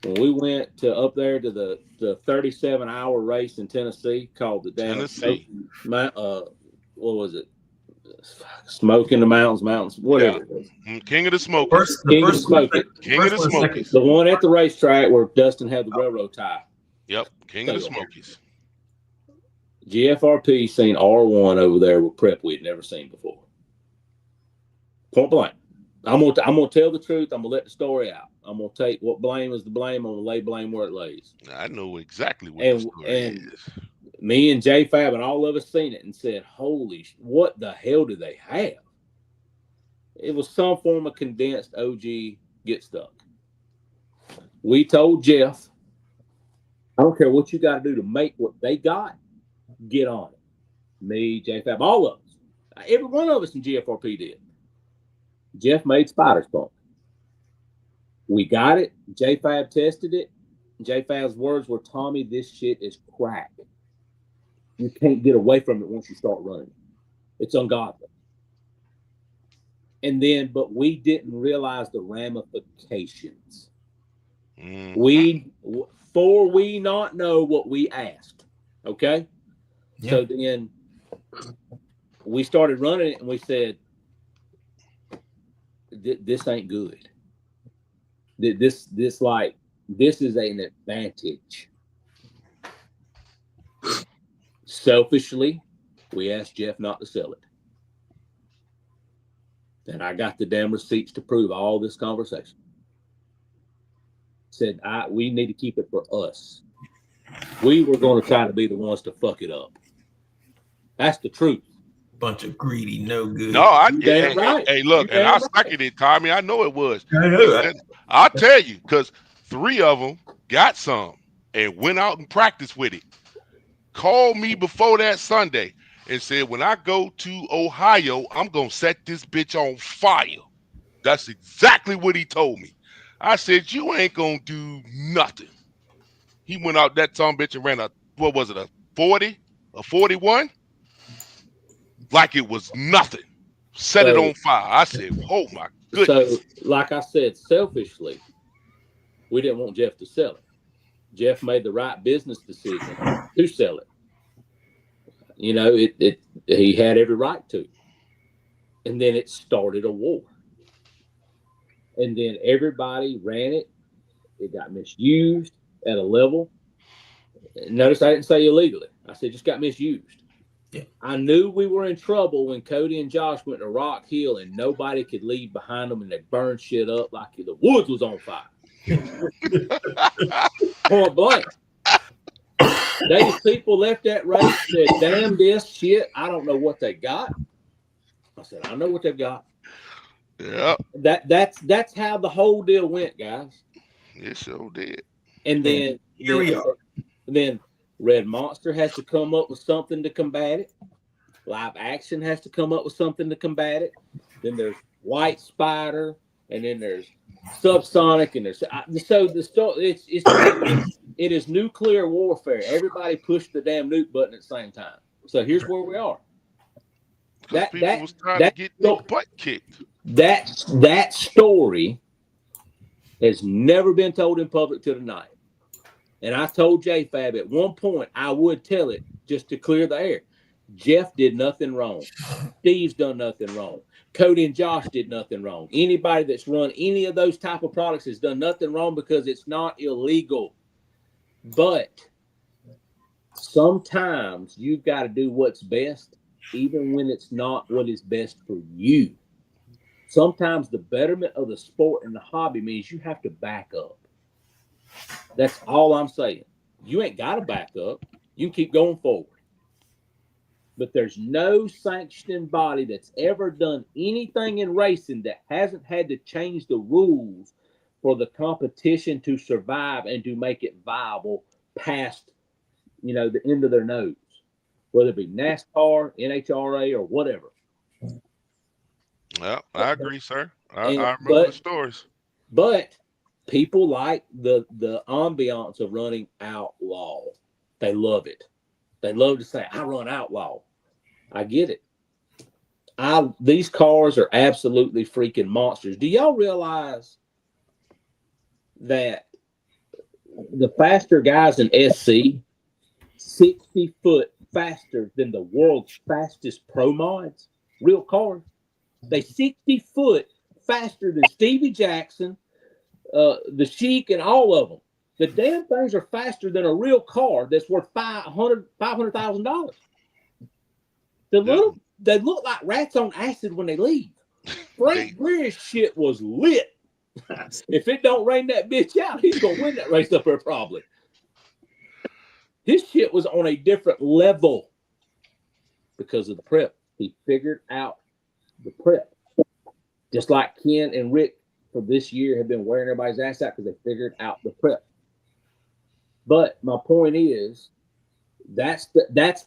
[SPEAKER 5] When we went to up there to the 37-hour race in Tennessee called the damn
[SPEAKER 6] Tennessee.
[SPEAKER 5] What was it? Smoke in the mountains, whatever it was.
[SPEAKER 6] King of the Smokies.
[SPEAKER 5] King of the Smokies.
[SPEAKER 6] King of the Smokies.
[SPEAKER 5] The one at the racetrack where Dustin had the railroad tie.
[SPEAKER 6] Yep, King of the Smokies.
[SPEAKER 5] GFRP seen R1 over there with prep we'd never seen before. Point blank. I'm gonna tell the truth. I'm gonna let the story out. I'm gonna take what blame is the blame. I'm gonna lay blame where it lays.
[SPEAKER 6] I know exactly what the story is.
[SPEAKER 5] Me and J Fab and all of us seen it and said, "Holy, what the hell do they have?" It was some form of condensed OG get stuck. We told Jeff, "I don't care what you got to do to make what they got. Get on it." Me, J Fab, all of us, every one of us in GFRP did. Jeff made Spider Spunk. We got it. J Fab tested it. J Fab's words were, "Tommy, this shit is crack. You can't get away from it once you start running. It's ungodly." And then, but we didn't realize the ramifications. We not know what we asked. Okay. Yeah. So then we started running it and we said, this ain't good. This is an advantage. Selfishly, we asked Jeff not to sell it. And I got the damn receipts to prove all this conversation. Said, we need to keep it for us. We were going to try to be the ones to fuck it up. That's the truth.
[SPEAKER 2] bunch of greedy, no good.
[SPEAKER 6] No,
[SPEAKER 5] damn right.
[SPEAKER 6] Hey, look,
[SPEAKER 5] You
[SPEAKER 6] and I
[SPEAKER 5] damn
[SPEAKER 6] seconded it, Tommy. I know it was.
[SPEAKER 2] I know that.
[SPEAKER 6] I'll tell you, because 3 of them got some and went out and practiced with it. Called me before that Sunday and said, when I go to Ohio, I'm going to set this bitch on fire. That's exactly what he told me. I said, you ain't going to do nothing. He went out that son bitch and ran a 40, a 41? Like it was nothing. Set it on fire. I said, oh my goodness.
[SPEAKER 5] So, like I said, selfishly, we didn't want Jeff to sell it. Jeff made the right business decision to sell it. You know, he had every right to. And then it started a war. And then everybody ran it. It got misused at a level. Notice I didn't say illegally. I said just got misused.
[SPEAKER 2] Yeah.
[SPEAKER 5] I knew we were in trouble when Cody and Josh went to Rock Hill and nobody could leave behind them and they burned shit up like the woods was on fire. Point blank. These people left that race, said, damn this shit. I don't know what they got. I said, I know what they've got.
[SPEAKER 6] Yeah.
[SPEAKER 5] That's how the whole deal went, guys.
[SPEAKER 6] It sure did.
[SPEAKER 5] And then
[SPEAKER 2] Here we are.
[SPEAKER 5] Then Red Monster has to come up with something to combat it. Live Action has to come up with something to combat it. Then there's White Spider, and then there's Subsonic, and there's so the story. It is nuclear warfare. Everybody pushed the damn nuke button at the same time. So here's where we are.
[SPEAKER 6] People was trying to get their butt kicked.
[SPEAKER 5] That story has never been told in public till tonight. And I told JFab at one point I would tell it just to clear the air. Jeff did nothing wrong. Steve's done nothing wrong. Cody and Josh did nothing wrong. Anybody that's run any of those type of products has done nothing wrong because it's not illegal. But sometimes you've got to do what's best, even when it's not what is best for you. Sometimes the betterment of the sport and the hobby means you have to back up. That's all I'm saying. You ain't got to back up. You can keep going forward. But there's no sanctioning body that's ever done anything in racing that hasn't had to change the rules for the competition to survive and to make it viable past, the end of their nose, whether it be NASCAR, NHRA, or whatever.
[SPEAKER 6] Well, I agree, sir. I remember the stories.
[SPEAKER 5] But people like the ambiance of running outlaw. They love it. They love to say, I run outlaw. I get it. These cars are absolutely freaking monsters. Do y'all realize that the faster guys in SC, 60 foot faster than the world's fastest pro mods, real cars? They 60 foot faster than Stevie Jackson, the Sheik, and all of them. The damn things are faster than a real car that's worth $500,000. They look like rats on acid when they leave. Frank Greer's shit was lit. If it don't rain that bitch out, he's gonna win that race up there probably. His shit was on a different level because of the prep. He figured out the prep. Just like Ken and Rick for this year have been wearing everybody's ass out because they figured out the prep. But my point is, that's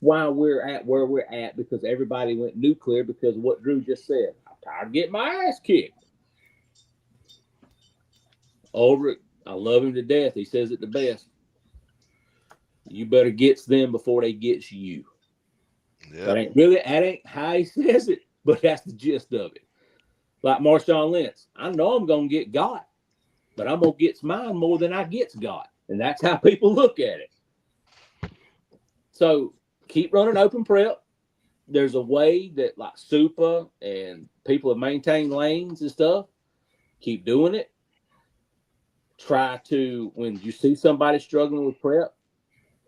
[SPEAKER 5] why we're at where we're at, because everybody went nuclear because of what Drew just said. I'm tired of getting my ass kicked. Ulrich, I love him to death. He says it the best. You better get them before they get you. Yep. That ain't how he says it, but that's the gist of it. Like Marshawn Lynch, I know I'm gonna get got, but I'm gonna get mine more than I gets got. And that's how people look at it. So keep running open prep. There's a way that like Supa and people have maintained lanes and stuff. Keep doing it. Try to, when you see somebody struggling with prep,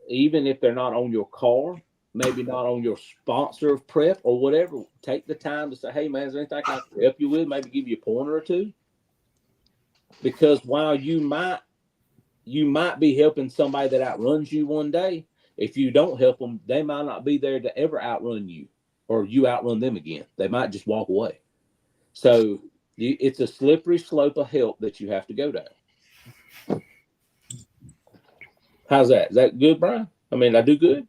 [SPEAKER 5] even if they're not on your car, maybe not on your sponsor of prep or whatever, take the time to say, hey man, is there anything I can help you with? Maybe give you a pointer or two. Because while you might be helping somebody that outruns you one day, if you don't help them, they might not be there to ever outrun you. or you outrun them again. They might just walk away. So it's a slippery slope of help that you have to go down. How's that? Is that good, Brian? I mean, I do good?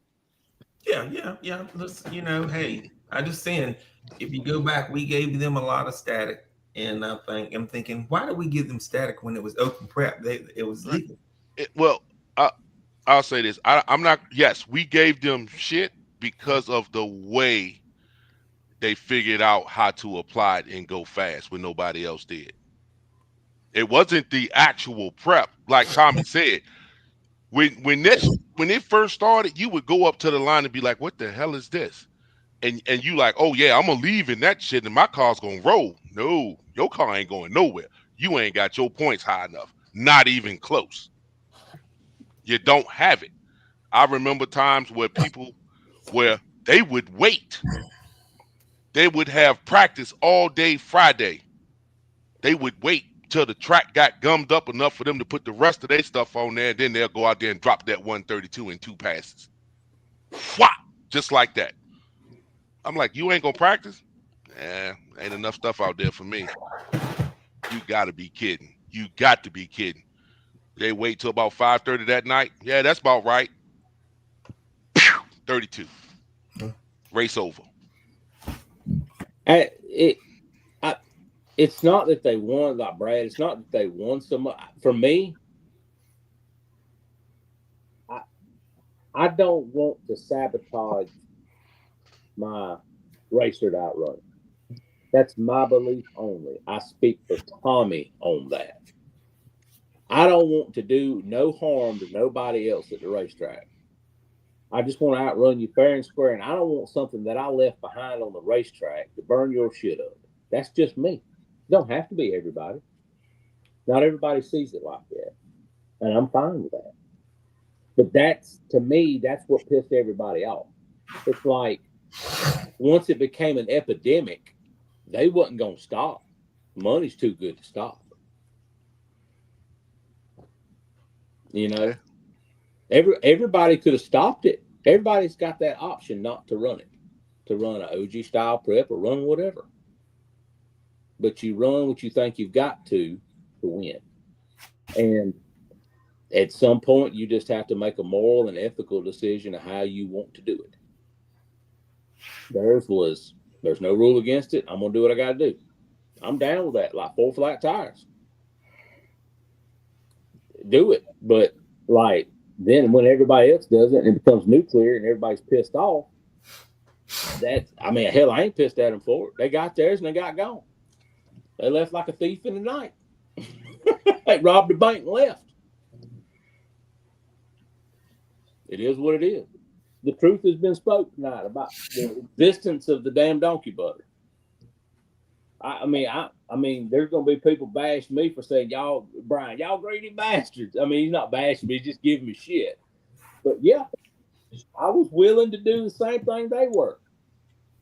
[SPEAKER 2] Yeah. Listen, hey, I just saying, if you go back, we gave them a lot of static. And I'm thinking, why did we give them static when it was open prep? It was legal.
[SPEAKER 6] Well, I'll say this. I'm not. Yes, we gave them shit because of the way they figured out how to apply it and go fast when nobody else did. It wasn't the actual prep, like Tommy said. When it first started, you would go up to the line and be like, "What the hell is this?" And you like, "Oh yeah, I'm gonna leave in that shit, and my car's gonna roll." No, your car ain't going nowhere. You ain't got your points high enough. Not even close. You don't have it. I remember times where they would wait. They would have practice all day Friday. They would wait till the track got gummed up enough for them to put the rest of their stuff on there, and then they'll go out there and drop that 132 in 2 passes. Whop! Just like that. I'm like, you ain't gonna practice? Ain't enough stuff out there for me. You gotta be kidding. You got to be kidding. They wait till about 5:30 that night. Yeah, that's about right. 32. Race over.
[SPEAKER 5] It's not that they won, like Brad. It's not that they won so much. For me, I don't want to sabotage my racer to outrun. That's my belief only. I speak for Tommy on that. I don't want to do no harm to nobody else at the racetrack. I just want to outrun you fair and square, and I don't want something that I left behind on the racetrack to burn your shit up. That's just me. It don't have to be everybody. Not everybody sees it like that, and I'm fine with that. But to me, that's what pissed everybody off. It's like once it became an epidemic, they wasn't going to stop. Money's too good to stop. Everybody could have stopped it. Everybody's got that option not to run it, to run an OG style prep or run whatever. But you run what you think you've got to win. And at some point, you just have to make a moral and ethical decision of how you want to do it. There's no rule against it. I'm going to do what I got to do. I'm down with that, like 4 flat tires. Do it. But like then when everybody else does it and it becomes nuclear and everybody's pissed off, hell, I ain't pissed at them for it. They got theirs and they got gone. They left like a thief in the night. They robbed the bank and left. It is what it is. The truth has been spoken tonight about the existence of the damn donkey butter. I mean, there's going to be people bashing me for saying, Brian, y'all greedy bastards. I mean, he's not bashing me, he's just giving me shit. But yeah, I was willing to do the same thing they were.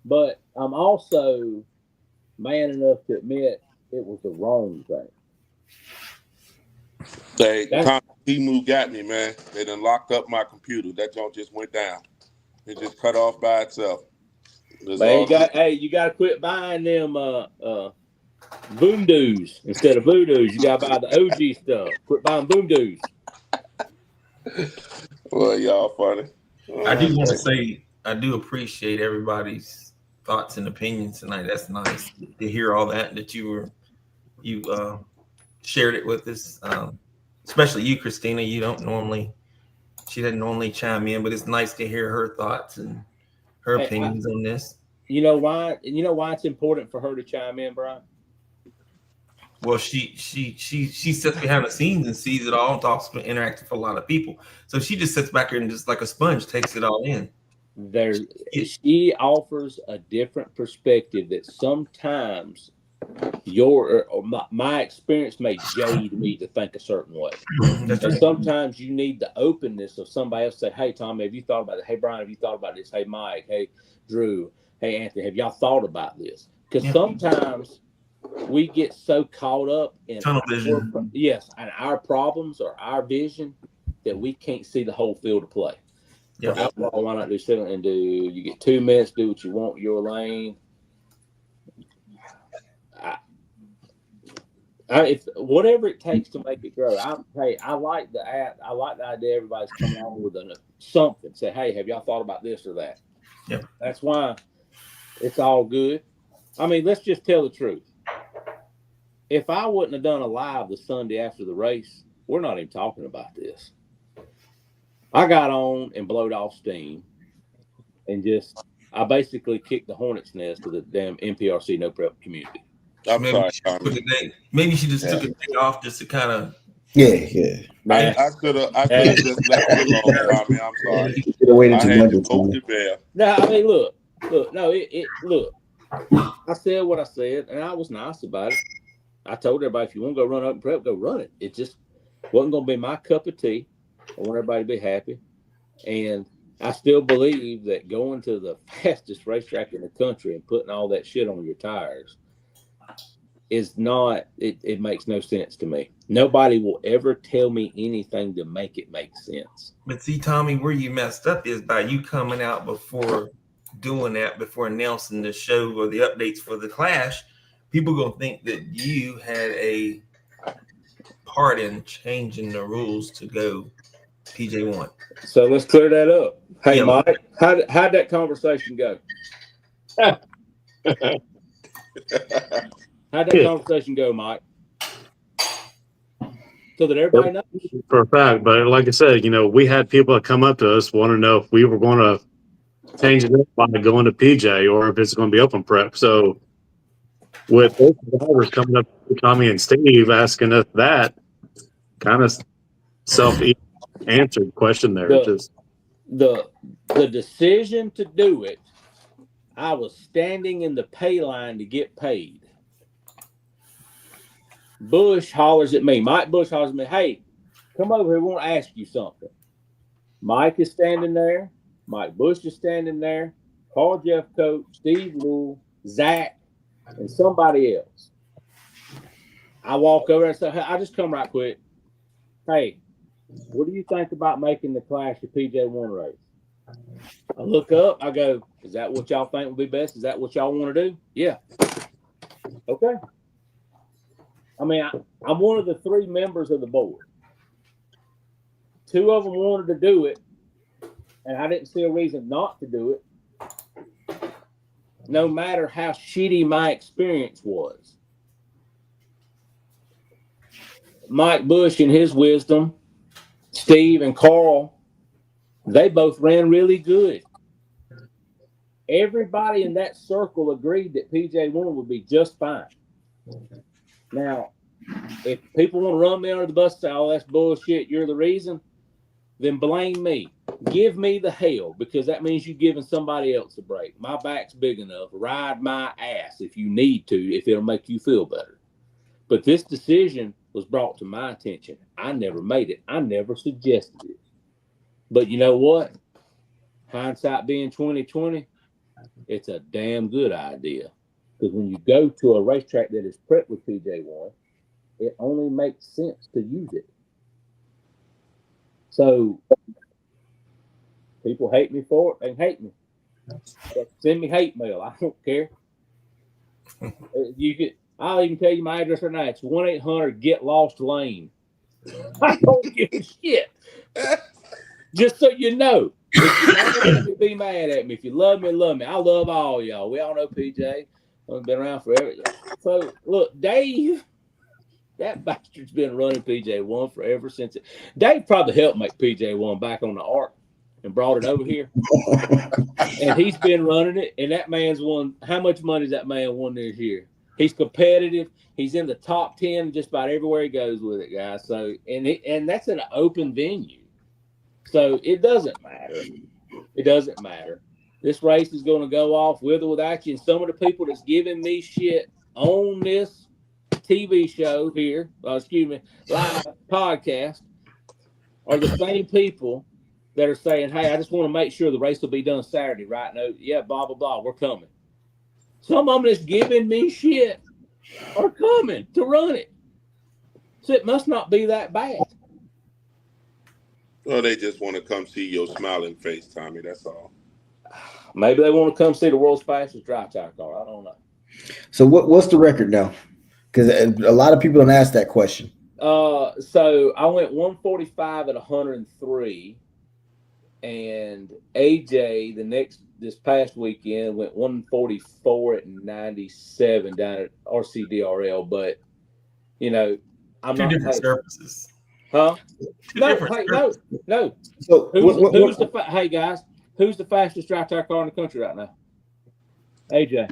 [SPEAKER 5] But I'm also man enough to admit it was the wrong thing.
[SPEAKER 7] Timu got me, man. They done locked up my computer. That junk just went down. It just cut off by itself.
[SPEAKER 5] Man, you got to quit buying them voodoo's instead of voodoos. You got to buy the OG stuff. Quit buying voodoo's.
[SPEAKER 7] Well, y'all funny.
[SPEAKER 2] I do want to say I do appreciate everybody's thoughts and opinions tonight. That's nice to hear all that you shared it with us. Especially you, Christina. She doesn't normally chime in, but it's nice to hear her thoughts and her opinions on this.
[SPEAKER 5] You know why it's important for her to chime in, Brian?
[SPEAKER 2] Well, she sits behind the scenes and sees it all and talks and interacts with a lot of people. So she just sits back here and just like a sponge takes it all in.
[SPEAKER 5] She offers a different perspective that sometimes my experience may jade me to think a certain way. And sometimes you need the openness of somebody else say, hey, Tommy, have you thought about it? Hey, Brian, have you thought about this? Hey, Mike, hey, Drew, hey, Anthony, have y'all thought about this? Because sometimes we get so caught up in
[SPEAKER 2] tunnel vision.
[SPEAKER 5] And our problems or our vision that we can't see the whole field of play. For outlaw, why not do center and do? You get 2 minutes, do what you want, your lane. If whatever it takes to make it grow. I like the idea. Everybody's coming on with something. Say, hey, have y'all thought about this or that?
[SPEAKER 2] Yep.
[SPEAKER 5] That's why it's all good. I mean, let's just tell the truth. If I wouldn't have done a live the Sunday after the race, we're not even talking about this. I got on and blowed off steam, and I basically kicked the hornet's nest of the damn NPRC no prep community.
[SPEAKER 7] I'm
[SPEAKER 2] maybe
[SPEAKER 7] sorry.
[SPEAKER 2] Maybe she just took a day off just to kind of.
[SPEAKER 3] Yeah.
[SPEAKER 7] I could have just left it alone, Tommy. I'm sorry.
[SPEAKER 3] You should have waited
[SPEAKER 7] I
[SPEAKER 3] till
[SPEAKER 7] had
[SPEAKER 3] Monday.
[SPEAKER 7] to poke the bear.
[SPEAKER 5] No, I mean, look. No, look. I said what I said, and I was nice about it. I told everybody, if you want to go run up and prep, go run it. It just wasn't going to be my cup of tea. I want everybody to be happy. And I still believe that going to the fastest racetrack in the country and putting all that shit on your tires is not, it makes no sense to me. Nobody will ever tell me anything to make it make sense.
[SPEAKER 2] But see, Tommy, where you messed up is by you coming out before doing that, before announcing the show or the updates for the Clash. People going to think that you had a part in changing the rules to go PJ1.
[SPEAKER 5] So let's clear that up. Hey,
[SPEAKER 2] Yeah,
[SPEAKER 5] Mike, how'd that conversation go? How'd that conversation go, Mike? So that everybody knows.
[SPEAKER 4] For a fact, but like I said, we had people that come up to us want to know if we were going to change it up by going to PJ or if it's going to be open prep. So with both drivers coming up to Tommy and Steve asking us that, kind of self-answered question there.
[SPEAKER 5] The decision to do it, I was standing in the pay line to get paid. Bush hollers at me. Mike Bush hollers at me, hey, come over here. We want to ask you something. Mike is standing there. Mike Bush is standing there. Paul Jeffcoat, Steve Rule, Zach, and somebody else. I walk over and say, hey, I just come right quick. Hey, what do you think about making the Clash a PJ1 race? I look up. I go, is that what y'all think would be best? Is that what y'all want to do? Yeah. Okay. I mean, I'm one of the 3 members of the board. 2 of them wanted to do it, and I didn't see a reason not to do it, no matter how shitty my experience was. Mike Bush, in his wisdom, Steve and Carl, they both ran really good. Everybody in that circle agreed that PJ1 would be just fine. Now, if people want to run me under the bus and say, oh, that's bullshit, you're the reason, then blame me. Give me the hell, because that means you're giving somebody else a break. My back's big enough. Ride my ass if you need to, if it'll make you feel better. But this decision was brought to my attention. I never made it. I never suggested it. But you know what? Hindsight being 2020, it's a damn good idea. Because when you go to a racetrack that is prepped with PJ1, it only makes sense to use it. So people hate me for it, they can hate me. But send me hate mail. I don't care. I'll even tell you my address right now. It's 1-800-GET-LOST-LANE. I don't give a shit. Just so you know. If you be mad at me. If you love me, love me. I love all y'all. We all know PJ. I've been around forever. So, look, Dave, that bastard's been running PJ1 forever since Dave probably helped make PJ1 back on the arc and brought it over here. And he's been running it, and that man's won. How much money has that man won this year? He's competitive. He's in the top 10 just about everywhere he goes with it, guys. So, and that's an open venue. So it doesn't matter. It doesn't matter. This race is going to go off with or without you. And some of the people that's giving me shit on this TV show here, live podcast, are the same people that are saying, hey, I just want to make sure the race will be done Saturday, right? No, yeah, blah, blah, blah. We're coming. Some of them that's giving me shit are coming to run it. So it must not be that bad.
[SPEAKER 7] Well, they just want to come see your smiling face, Tommy. That's all.
[SPEAKER 5] Maybe they want to come see the world's fastest dry tire car. I don't know.
[SPEAKER 3] So what's the record now? Because a lot of people don't ask that question.
[SPEAKER 5] So I went 145 at 103, and AJ this past weekend went 144 at 97 down at RCDRL. But I'm
[SPEAKER 2] Two
[SPEAKER 5] not
[SPEAKER 2] different surfaces.
[SPEAKER 5] Huh? No.
[SPEAKER 3] So
[SPEAKER 5] Hey guys, who's the fastest dry tire car in the country right now? AJ,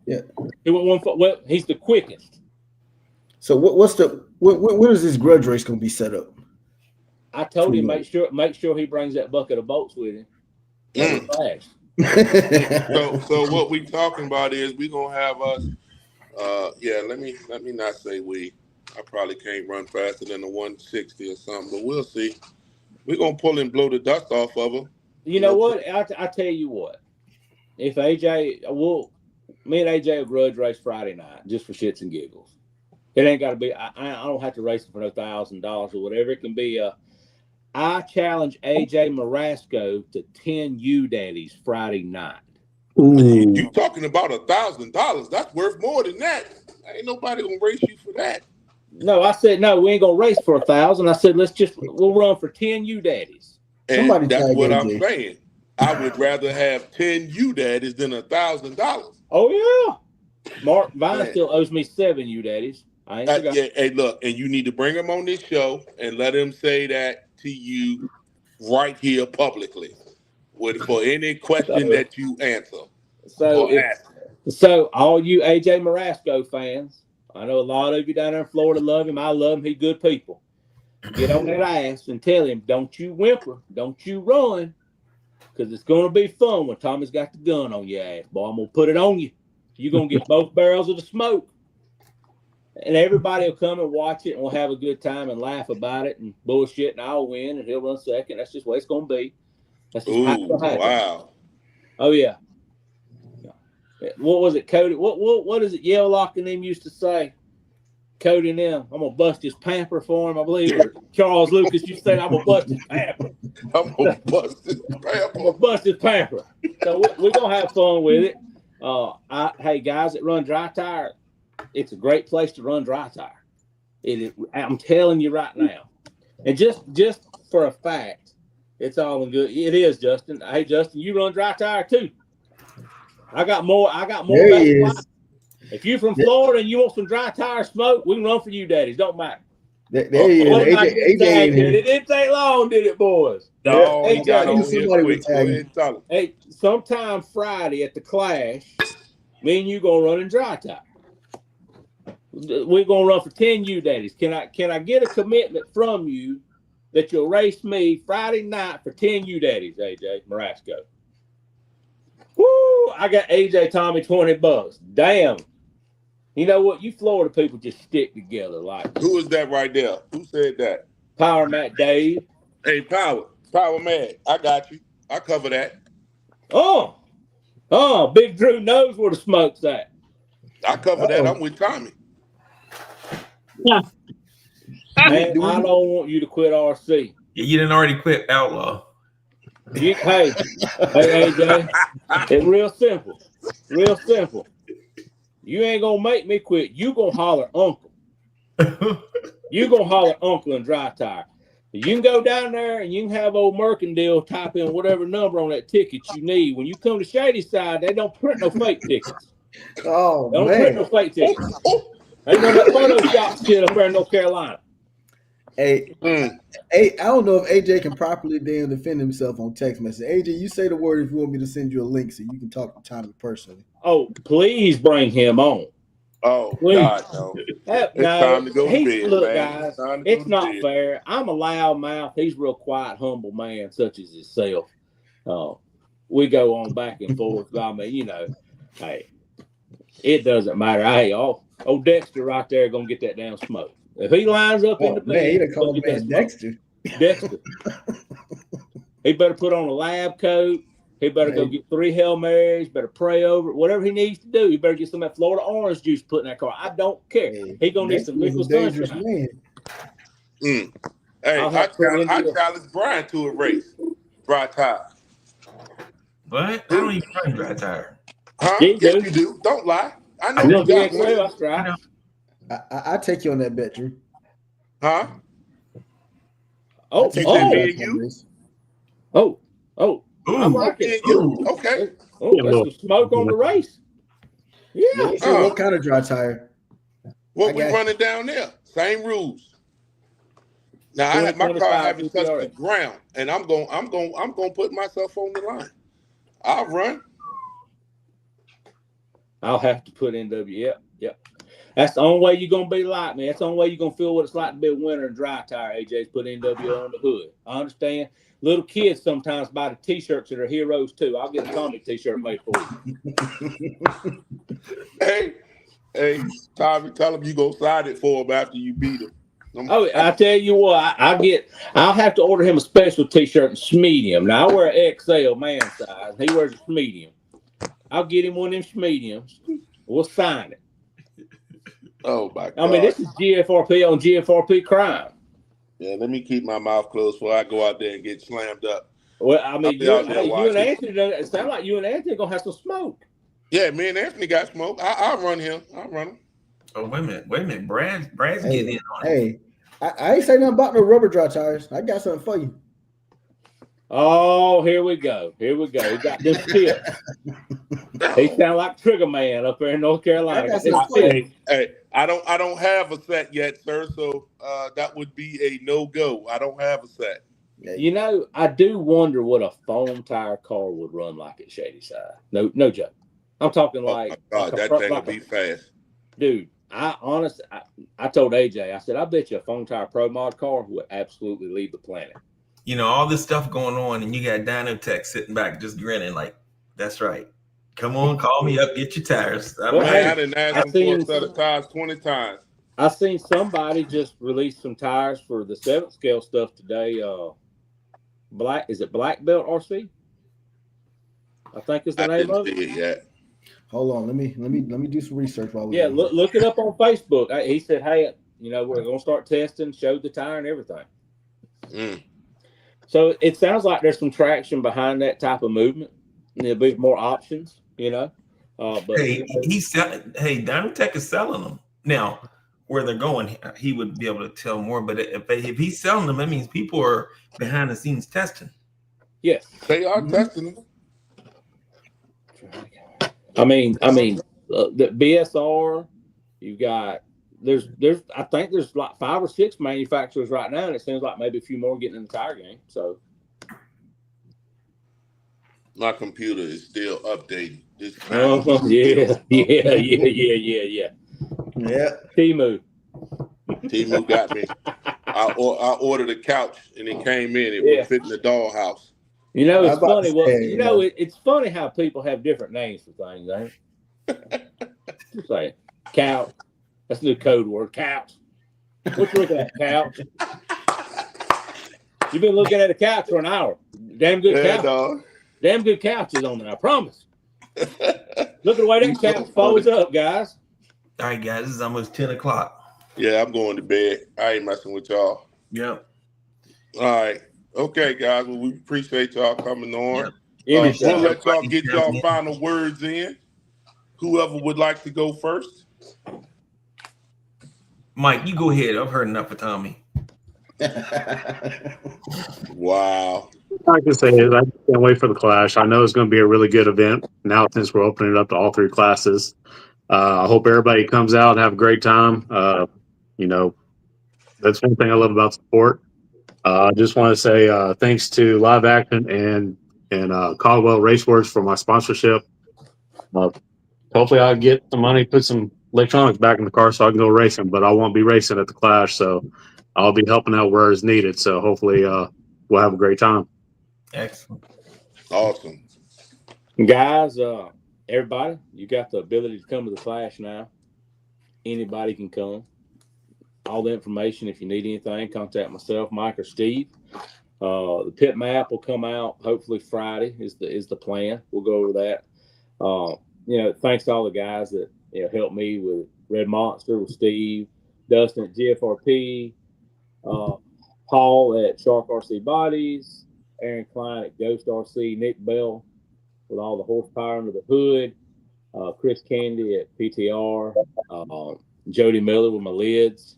[SPEAKER 3] yeah.
[SPEAKER 5] He went 1. Well, he's the quickest.
[SPEAKER 3] So when is this grudge race going to be set up?
[SPEAKER 5] I told him make sure he brings that bucket of bolts with him. Fast.
[SPEAKER 7] So what we talking about is we gonna have us. Let me not say we. I probably can't run faster than the 160 or something, but we'll see. We're gonna pull and blow the dust off of them.
[SPEAKER 5] You know what? I tell you what. If me and AJ will grudge race Friday night just for shits and giggles. It ain't got to be. I don't have to race him for no $1,000 or whatever. It can be I challenge AJ Marasco to 10 U-Daddies Friday night.
[SPEAKER 3] Ooh.
[SPEAKER 7] You talking about $1,000? That's worth more than that. Ain't nobody gonna race you for that.
[SPEAKER 5] No, I said no. We ain't gonna race for 1,000. I said we'll run for 10 U-Daddies.
[SPEAKER 7] And
[SPEAKER 3] Somebody
[SPEAKER 7] that's what I'm
[SPEAKER 3] AJ.
[SPEAKER 7] saying. I would rather have 10 U-Daddies than $1,000.
[SPEAKER 5] Oh yeah. Mark Vine still owes me 7 U-Daddies. I ain't forgot.
[SPEAKER 7] Hey, look, and you need to bring him on this show and let him say that to you right here publicly, for any question that you answer.
[SPEAKER 5] So all you AJ Marasco fans, I know a lot of you down there in Florida love him. I love him. He's good people. Get on that ass and tell him, don't you whimper, don't you run, because it's going to be fun when Tommy's got the gun on your ass. Boy, I'm going to put it on you. You're going to get both barrels of the smoke. And everybody will come and watch it, and we'll have a good time and laugh about it and bullshit, and I'll win, and he'll run second. That's just what it's going to be. That's just how it's going to happen.
[SPEAKER 7] Wow.
[SPEAKER 5] Oh, yeah. What was it, Cody? What is it Yale Lock and them used to say? Cody and them, I'm going to bust his pamper for him, I believe. Or Charles Lucas used to say, I'm going to bust his pamper.
[SPEAKER 7] I'm going to bust his pamper.
[SPEAKER 5] I'm going to bust his pamper. So we're going to have fun with it. Hey, guys that run dry tire, it's a great place to run dry tire. I'm telling you right now. And just for a fact, it's all in good. It is, Justin. Hey, Justin, you run dry tire too. I got more.
[SPEAKER 3] There he is.
[SPEAKER 5] If you're from Florida and you want some dry tire smoke, we can run for you, daddies. Don't matter.
[SPEAKER 3] There he is. AJ
[SPEAKER 5] it didn't take long, did it, boys?
[SPEAKER 7] No,
[SPEAKER 5] Hey,
[SPEAKER 7] he got on here quick. Go ahead and tell him.
[SPEAKER 5] Hey, sometime Friday at the Clash, me and you gonna run in dry tire. We're gonna run for 10 U-Daddies. Can I get a commitment from you that you'll race me Friday night for 10 U-Daddies, AJ Marasco? Woo! I got AJ Tommy $20. Damn. You know what? You Florida people just stick together like.
[SPEAKER 7] Who is that right there? Who said that?
[SPEAKER 5] Power Matt Dave.
[SPEAKER 7] Hey, Power Matt. I got you. I cover that.
[SPEAKER 5] Big Drew knows where the smoke's at.
[SPEAKER 7] I cover that. I'm with Tommy.
[SPEAKER 5] Man, I don't want you to quit RC.
[SPEAKER 2] Yeah, you didn't already quit Outlaw.
[SPEAKER 5] Hey, AJ, it's real simple. Real simple. You ain't gonna make me quit. You gonna holler uncle. You gonna holler uncle and dry tire. You can go down there and you can have old Mercantile type in whatever number on that ticket you need. When you come to Shady Side, they don't print no fake tickets.
[SPEAKER 3] Oh,
[SPEAKER 5] they don't
[SPEAKER 3] man.
[SPEAKER 5] print no fake tickets. Ain't no Photoshop shit up there in North Carolina.
[SPEAKER 3] Hey, I don't know if AJ can properly defend himself on text message. AJ, you say the word if you want me to send you a link so you can talk to Tommy personally.
[SPEAKER 5] Oh, please bring him on.
[SPEAKER 7] Oh,
[SPEAKER 5] please.
[SPEAKER 7] God, no. It's time to go to bed,
[SPEAKER 5] look,
[SPEAKER 7] man.
[SPEAKER 5] Guys, it's not fair. I'm a loud mouth. He's a real quiet, humble man, such as himself. We go on back and forth. I mean, hey, it doesn't matter. Hey, old Dexter right there going to get that damn smoke. If he lines up in the
[SPEAKER 3] man, he'd call man Dexter.
[SPEAKER 5] He better put on a lab coat. He better go get 3 Hail Marys, better pray over it. Whatever he needs to do, he better get some of that Florida orange juice put in that car. I don't care. He going to need some liquid sunshine.
[SPEAKER 7] Hey,
[SPEAKER 5] I'll
[SPEAKER 7] I
[SPEAKER 5] have to put
[SPEAKER 7] challenge Brian to a race. Dry tire.
[SPEAKER 2] What? I don't even run dry tire.
[SPEAKER 7] Huh?
[SPEAKER 5] Yeah, you
[SPEAKER 7] Yes,
[SPEAKER 5] do.
[SPEAKER 7] you do. Don't lie. I know
[SPEAKER 5] I'm
[SPEAKER 7] you
[SPEAKER 5] gonna
[SPEAKER 7] got
[SPEAKER 5] VXL.
[SPEAKER 7] one.
[SPEAKER 5] That's right.
[SPEAKER 2] You know,
[SPEAKER 3] I take you on that bet, Drew.
[SPEAKER 7] Huh?
[SPEAKER 5] Oh,
[SPEAKER 7] You said me and
[SPEAKER 3] Dry
[SPEAKER 7] you?
[SPEAKER 3] race.
[SPEAKER 5] oh. I
[SPEAKER 2] ooh,
[SPEAKER 5] like
[SPEAKER 7] Me
[SPEAKER 5] it.
[SPEAKER 7] and you?
[SPEAKER 2] ooh.
[SPEAKER 7] Okay.
[SPEAKER 5] Oh, that's some smoke on the race. Yeah.
[SPEAKER 3] Yeah, he said, what kind of dry tire?
[SPEAKER 7] What
[SPEAKER 3] I
[SPEAKER 7] we
[SPEAKER 3] got
[SPEAKER 7] running down there? Same rules. Now I have my car
[SPEAKER 5] 2025
[SPEAKER 7] haven't touched the
[SPEAKER 5] GTRS.
[SPEAKER 7] ground, and I'm gonna put myself on the line. I'll run.
[SPEAKER 5] I'll have to put NW. Yep. That's the only way you're gonna be like me. That's the only way you're gonna feel what it's like to be a winter and dry tire. AJ's put NW on the hood. I understand. Little kids sometimes buy the t-shirts that are heroes too. I'll get a comic t-shirt made for you.
[SPEAKER 7] Hey, Tommy, tell him you go sign it for him after you beat him.
[SPEAKER 5] Oh, I tell you what, I'll have to order him a special t-shirt and medium. Now I wear an XL man size. He wears a medium. I'll get him one of them mediums. We'll sign it.
[SPEAKER 7] Oh my God!
[SPEAKER 5] I mean, this is GFRP on GFRP crime.
[SPEAKER 7] Yeah, let me keep my mouth closed before I go out there and get slammed up.
[SPEAKER 5] Well, I mean,
[SPEAKER 7] you and
[SPEAKER 5] Anthony, it sounds like you and Anthony are gonna have some smoke.
[SPEAKER 7] Yeah, me and Anthony got smoke. I'll run him. I'll run him.
[SPEAKER 2] Oh, wait a minute. Brad's getting in on it.
[SPEAKER 3] Hey, I ain't say nothing about no rubber dry tires. I got something for you.
[SPEAKER 5] Oh, here we go. We got them tips. He sound like Trigger Man up there in North Carolina.
[SPEAKER 7] Hey, I don't have a set yet, sir. So that would be a no-go. I don't have a set.
[SPEAKER 5] You know, I do wonder what a foam tire car would run like at Shady Side. No joke. I'm talking like,
[SPEAKER 7] God, that thing would be fast.
[SPEAKER 5] Dude, I told AJ, I said, I bet you a foam tire pro mod car would absolutely leave the planet.
[SPEAKER 2] You know, all this stuff going on, and you got Dynotech sitting back just grinning like, that's right. Come on, call me up, get your tires.
[SPEAKER 5] Well,
[SPEAKER 7] I didn't ask him for a set of tires 20 times.
[SPEAKER 5] I seen somebody just release some tires for the 7th scale stuff today. Is it Black Belt RC? I think is the name of it.
[SPEAKER 7] I didn't see it yet.
[SPEAKER 3] Hold on, let me do some research while we.
[SPEAKER 5] Yeah, look it up on Facebook. He said, "Hey, we're gonna start testing, showed the tire and everything." So it sounds like there's some traction behind that type of movement. And there'll be more options, But
[SPEAKER 2] he's selling. Hey, Dynotech is selling them now. Where they're going, he would be able to tell more. But if he's selling them, that means people are behind the scenes testing.
[SPEAKER 5] Yes,
[SPEAKER 7] they are testing them.
[SPEAKER 5] I mean, the BSR. You've got there's I think there's like 5 or 6 manufacturers right now, and it seems like maybe a few more getting in the tire game. So
[SPEAKER 7] my computer is still updating.
[SPEAKER 5] Yeah.
[SPEAKER 7] Timu got me. I ordered a couch and it came in. It would fit in the dollhouse.
[SPEAKER 5] It's funny. It's funny how people have different names for things, ain't it? Just like couch. That's a new code word. Couch. What you looking at? Couch. You've been looking at a couch for an hour. Damn good couch. Dog. Damn good couch is on there. I promise. Look at the way that couch folds up, guys.
[SPEAKER 2] All right, guys. This is almost 10 o'clock.
[SPEAKER 7] Yeah, I'm going to bed. I ain't messing with y'all.
[SPEAKER 2] Yep.
[SPEAKER 7] All right. Okay, guys. Well, we appreciate y'all coming on.
[SPEAKER 5] Yep.
[SPEAKER 7] We'll let y'all get y'all final words in. Whoever would like to go first.
[SPEAKER 2] Mike, you go ahead. I've heard enough of Tommy.
[SPEAKER 7] Wow.
[SPEAKER 4] All I can say is I can't wait for the Clash. I know it's going to be a really good event now since we're opening it up to all 3 classes. I hope everybody comes out and have a great time. That's one thing I love about sport. I just want to say thanks to Live Action and Caldwell Raceworks for my sponsorship. Hopefully I'll get some money, put some electronics back in the car so I can go racing, but I won't be racing at the Clash, so I'll be helping out where it's needed. So hopefully we'll have a great time.
[SPEAKER 2] Excellent.
[SPEAKER 7] Awesome.
[SPEAKER 5] Guys, everybody, you got the ability to come to the Clash now. Anybody can come. All the information, if you need anything, contact myself, Mike, or Steve. The pit map will come out hopefully Friday is the plan. We'll go over that. Thanks to all the guys that helped me with Red Monster, with Steve, Dustin at GFRP, Paul at Shark RC Bodies, Aaron Klein at Ghost RC, Nick Bell with all the horsepower under the hood, Chris Candy at PTR, Jody Miller with my lids.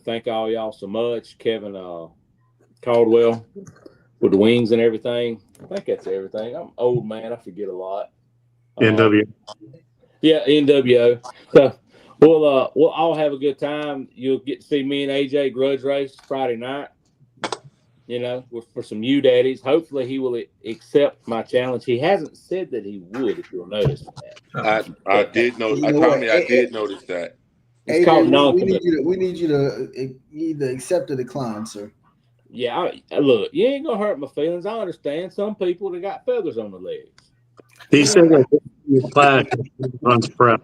[SPEAKER 5] Thank all y'all so much. Kevin Caldwell with the wings and everything. I think that's everything. I'm old, man. I forget a lot.
[SPEAKER 4] NW.
[SPEAKER 5] Yeah, NWO. So we'll all have a good time. You'll get to see me and AJ grudge race Friday night. For some U daddies. Hopefully he will accept my challenge. He hasn't said that he would, if you'll notice that.
[SPEAKER 7] I did know. Tommy, I did notice that.
[SPEAKER 5] It's
[SPEAKER 3] AJ,
[SPEAKER 5] called
[SPEAKER 3] we need you to either accept or decline, sir.
[SPEAKER 5] Yeah, look, you ain't gonna hurt my feelings. I understand some people that got feathers on their legs.
[SPEAKER 4] He said that his class runs prep.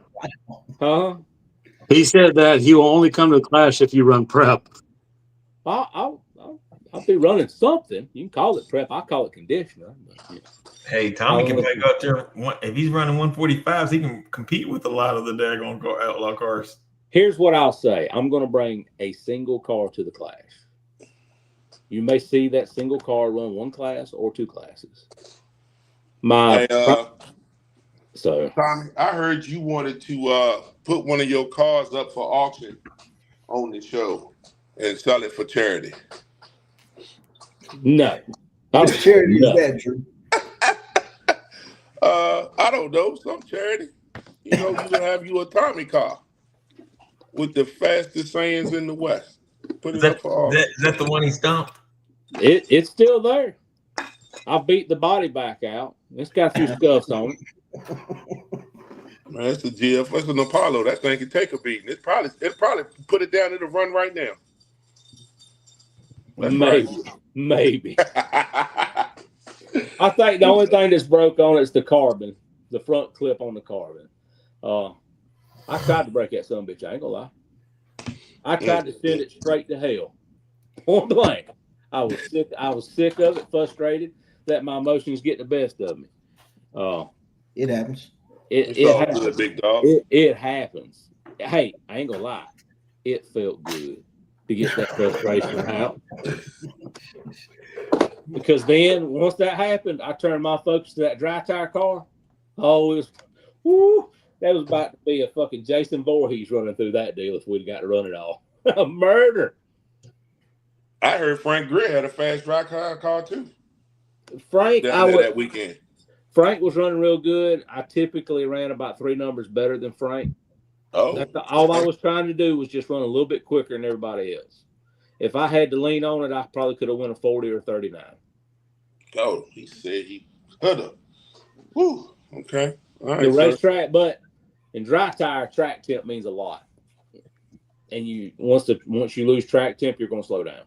[SPEAKER 5] Huh?
[SPEAKER 4] He said that he will only come to the class if you run prep.
[SPEAKER 5] I'll be running something. You can call it prep. I call it conditioner. But,
[SPEAKER 2] Hey, Tommy can back out there. If he's running 145s, he can compete with a lot of the daggone outlaw cars.
[SPEAKER 5] Here's what I'll say. I'm going to bring a single car to the clash. You may see that single car run one class or two classes.
[SPEAKER 7] Tommy, I heard you wanted to put one of your cars up for auction on the show and sell it for charity.
[SPEAKER 5] No.
[SPEAKER 3] What charity is that, Drew?
[SPEAKER 7] I don't know. Some charity. You can have you a Tommy car with the fastest sayings in the West. Put it up for auction.
[SPEAKER 2] Is that the one he stumped?
[SPEAKER 5] It's still there. I beat the body back out. It's got a few scuffs on it.
[SPEAKER 7] Man, it's a GF. It's an Apollo. That thing can take a beating. It probably put it down in the run right now. That's
[SPEAKER 5] Maybe. I think the only thing that's broke on it is the carbon, the front clip on the carbon. I tried to break that son of a bitch. I ain't gonna lie. I tried to send it straight to hell. Point blank. I was sick of it, frustrated that my emotions get the best of me.
[SPEAKER 3] It happens.
[SPEAKER 5] It happens.
[SPEAKER 7] Good, big dog.
[SPEAKER 5] It happens. Hey, I ain't gonna lie. It felt good to get that frustration out. Because then once that happened, I turned my focus to that dry tire car. Oh, that was about to be a fucking Jason Voorhees running through that deal if we'd got to run it all. A murder.
[SPEAKER 7] I heard Frank Greer had a fast dry car too.
[SPEAKER 5] Frank,
[SPEAKER 7] that weekend.
[SPEAKER 5] Frank was running real good. I typically ran about 3 numbers better than Frank.
[SPEAKER 7] Oh,
[SPEAKER 5] all I was trying to do was just run a little bit quicker than everybody else. If I had to lean on it, I probably could have won a 40 or 39.
[SPEAKER 7] Oh, he said he could have. Whew. Okay. All right,
[SPEAKER 5] the racetrack, but in dry tire, track temp means a lot. And once you lose track temp, you're going to slow down.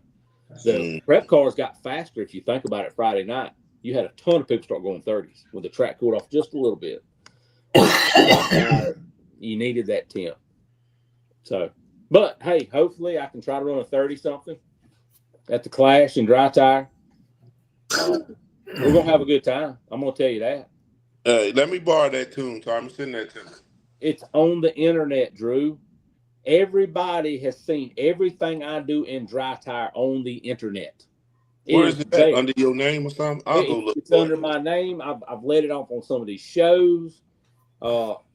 [SPEAKER 5] The prep cars got faster. If you think about it, Friday night, you had a ton of people start going 30s when the track cooled off just a little bit. You needed that temp. So, but hey, hopefully I can try to run a 30-something at the Clash in dry tire. We're going to have a good time. I'm going to tell you that.
[SPEAKER 7] Hey, let me borrow that tune, Tommy. Send that to me. It's
[SPEAKER 5] on the internet, Drew. Everybody has seen everything I do in dry tire on the internet.
[SPEAKER 7] Where is it at? Under your name or something? I'll go look.
[SPEAKER 5] It's under my name. I've let it off on some of these shows.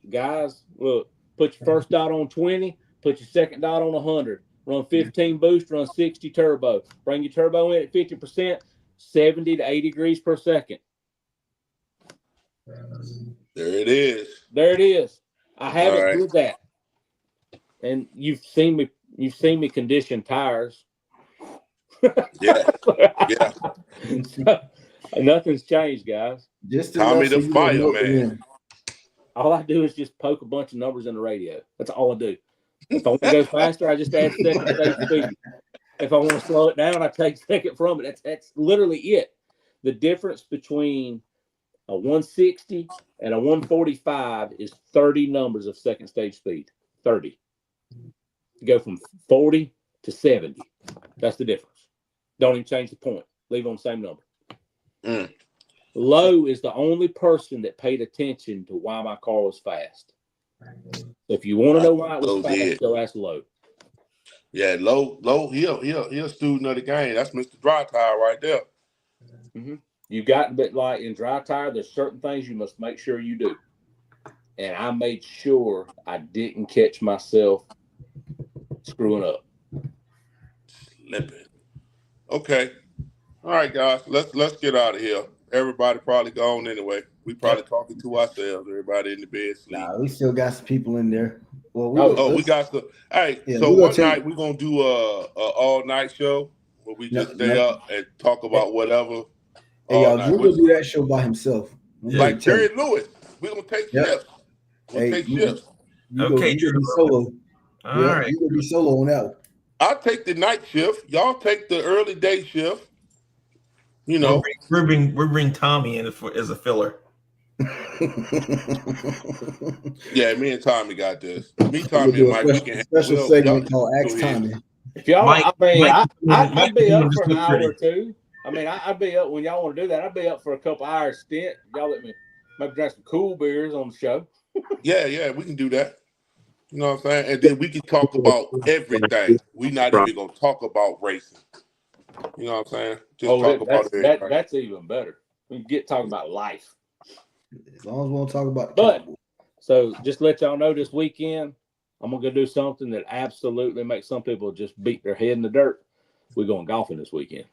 [SPEAKER 5] Guys, look, put your first dot on 20, put your second dot on 100. Run 15 boost, run 60 turbo. Bring your turbo in at 50%, 70 to 80 degrees per second.
[SPEAKER 7] There it is.
[SPEAKER 5] There it is. I haven't did that. And you've seen me condition tires.
[SPEAKER 7] Yeah.
[SPEAKER 5] So, nothing's changed, guys.
[SPEAKER 3] Just
[SPEAKER 7] Tommy the fire man.
[SPEAKER 5] All I do is just poke a bunch of numbers in the radio. That's all I do. If I want to go faster, I just add second stage speed. If I want to slow it down, I take second from it. That's literally it. The difference between a 160 and a 145 is 30 numbers of second stage speed. 30. You go from 40 to 70. That's the difference. Don't even change the point. Leave on the same number. Lowe is the only person that paid attention to why my car was fast. If you want to know why it was fast, go ask Lowe.
[SPEAKER 7] Yeah, low. He a student of the game. That's Mr. Dry Tire right there.
[SPEAKER 5] Mm-hmm. You got, but like in dry tire, there's certain things you must make sure you do. And I made sure I didn't catch myself screwing up.
[SPEAKER 7] Slipping. Okay. All right, guys. Let's get out of here. Everybody probably gone anyway. We probably talking to ourselves. Everybody in the bed sleep.
[SPEAKER 3] Nah, we still got some people in there. Well,
[SPEAKER 7] we got some. Hey,
[SPEAKER 3] Yeah,
[SPEAKER 7] so
[SPEAKER 3] we're
[SPEAKER 7] one
[SPEAKER 3] gonna
[SPEAKER 7] night we're gonna do a all night show where we just stay up and talk about whatever.
[SPEAKER 3] Hey,
[SPEAKER 7] all
[SPEAKER 3] y'all,
[SPEAKER 7] night.
[SPEAKER 3] Drew will do that show by himself.
[SPEAKER 7] Like Jerry Lewis. We're gonna take shifts. We'll take shifts.
[SPEAKER 3] You go be solo.
[SPEAKER 2] All right.
[SPEAKER 3] You gonna be solo on that one.
[SPEAKER 7] I'll take the night shift. Y'all take the early day shift. You know,
[SPEAKER 2] we're bring Tommy in as a filler.
[SPEAKER 7] Yeah, me and Tommy got this. Me, Tommy, and Mike. We can
[SPEAKER 3] special segment called Ask Tommy.
[SPEAKER 5] If y'all,
[SPEAKER 2] Mike,
[SPEAKER 5] I'd be up for an hour or two. I mean, I'd be up when y'all want to do that. I'd be up for a couple hours stint. Y'all let me maybe drink some cool beers on the show.
[SPEAKER 7] Yeah, we can do that. You know what I'm saying? And then we can talk about everything. We're not even gonna talk about racing. You know what I'm saying? Just talk about everything.
[SPEAKER 5] That's even better. We can get talking about life.
[SPEAKER 3] As long as we won't talk about
[SPEAKER 5] so just let y'all know this weekend, I'm gonna go do something that absolutely makes some people just beat their head in the dirt. We're going golfing this weekend.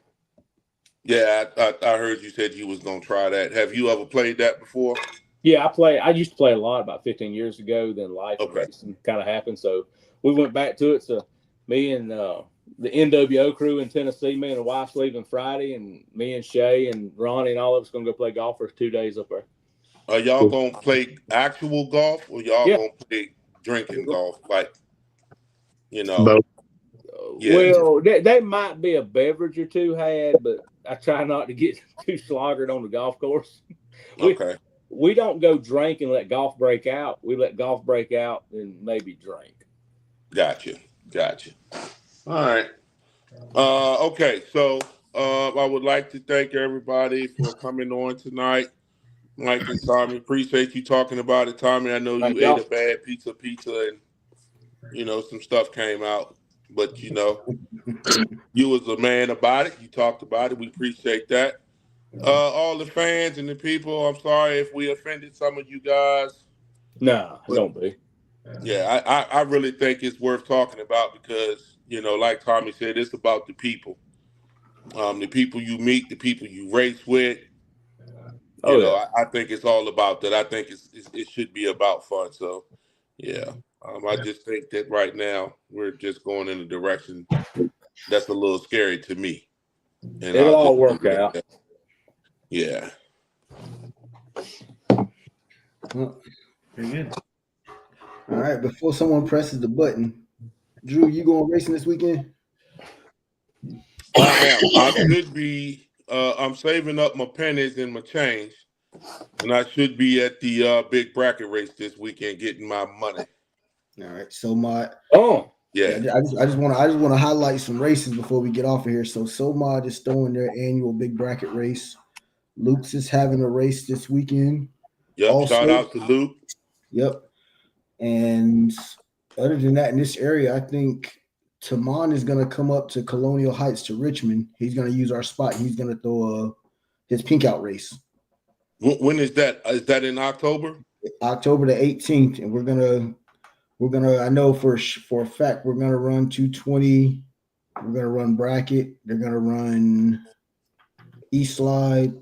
[SPEAKER 7] Yeah, I heard you said you was gonna try that. Have you ever played that before?
[SPEAKER 5] Yeah, I used to play a lot about 15 years ago. Then life racing kind of happened, so we went back to it. So me and the NWO crew in Tennessee, me and the wife's leaving Friday, and me and Shay and Ronnie and all of us gonna go play golf for 2 days up there.
[SPEAKER 7] Are y'all gonna play actual golf, or y'all gonna play drinking golf? Like, you know.
[SPEAKER 5] Well, they might be a beverage or two had, but I try not to get too sloggered on the golf course. We don't go drink and let golf break out. We let golf break out and maybe drink.
[SPEAKER 7] Gotcha. All right. Okay, so I would like to thank everybody for coming on tonight. Mike and Tommy, appreciate you talking about it. Tommy, I know you ate a bad pizza and, you know, some stuff came out. But, you know, you was a man about it. You talked about it. We appreciate that. All the fans and the people, I'm sorry if we offended some of you guys.
[SPEAKER 5] No, don't be.
[SPEAKER 7] Yeah, I really think it's worth talking about because, you know, like Tommy said, it's about the people. The people you meet, the people you race with. You know, I think it's all about that. I think it should be about fun. So, yeah, I just think that right now we're just going in a direction that's a little scary to me. And
[SPEAKER 5] it'll all work out.
[SPEAKER 7] Yeah.
[SPEAKER 3] Well, very good. All right, before someone presses the button, Drew, you going racing this weekend?
[SPEAKER 7] I am. I should be. I'm saving up my pennies and my change, and I should be at the big bracket race this weekend getting my money.
[SPEAKER 3] All right. So I just want to highlight some races before we get off of here. So SoMod is throwing their annual big bracket race. Luke's is having a race this weekend.
[SPEAKER 7] Yep. Also, shout out to Luke.
[SPEAKER 3] Yep. And other than that, in this area, I think Taman is going to come up to Colonial Heights to Richmond. He's going to use our spot. He's going to throw his pink out race.
[SPEAKER 7] When is that? Is that in October?
[SPEAKER 3] October the 18th, and we're gonna. I know for a fact we're gonna run 220. We're gonna run bracket. They're gonna run East Slide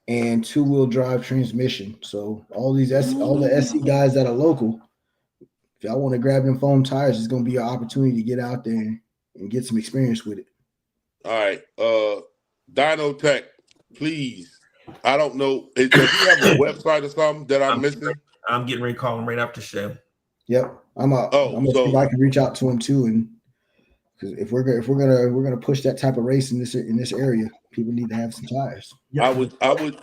[SPEAKER 3] and 2-wheel drive transmission. So all the SC guys that are local, if y'all want to grab them foam tires, it's gonna be an opportunity to get out there and get some experience with it.
[SPEAKER 7] All right, Dino Tech, please. I don't know. Does he have a website or something that I'm missing?
[SPEAKER 2] I'm getting ready to call him right after the show.
[SPEAKER 3] Yep, I'm gonna see if I can reach out to him too, and because if we're gonna push that type of race in this area, people need to have some tires.
[SPEAKER 7] I would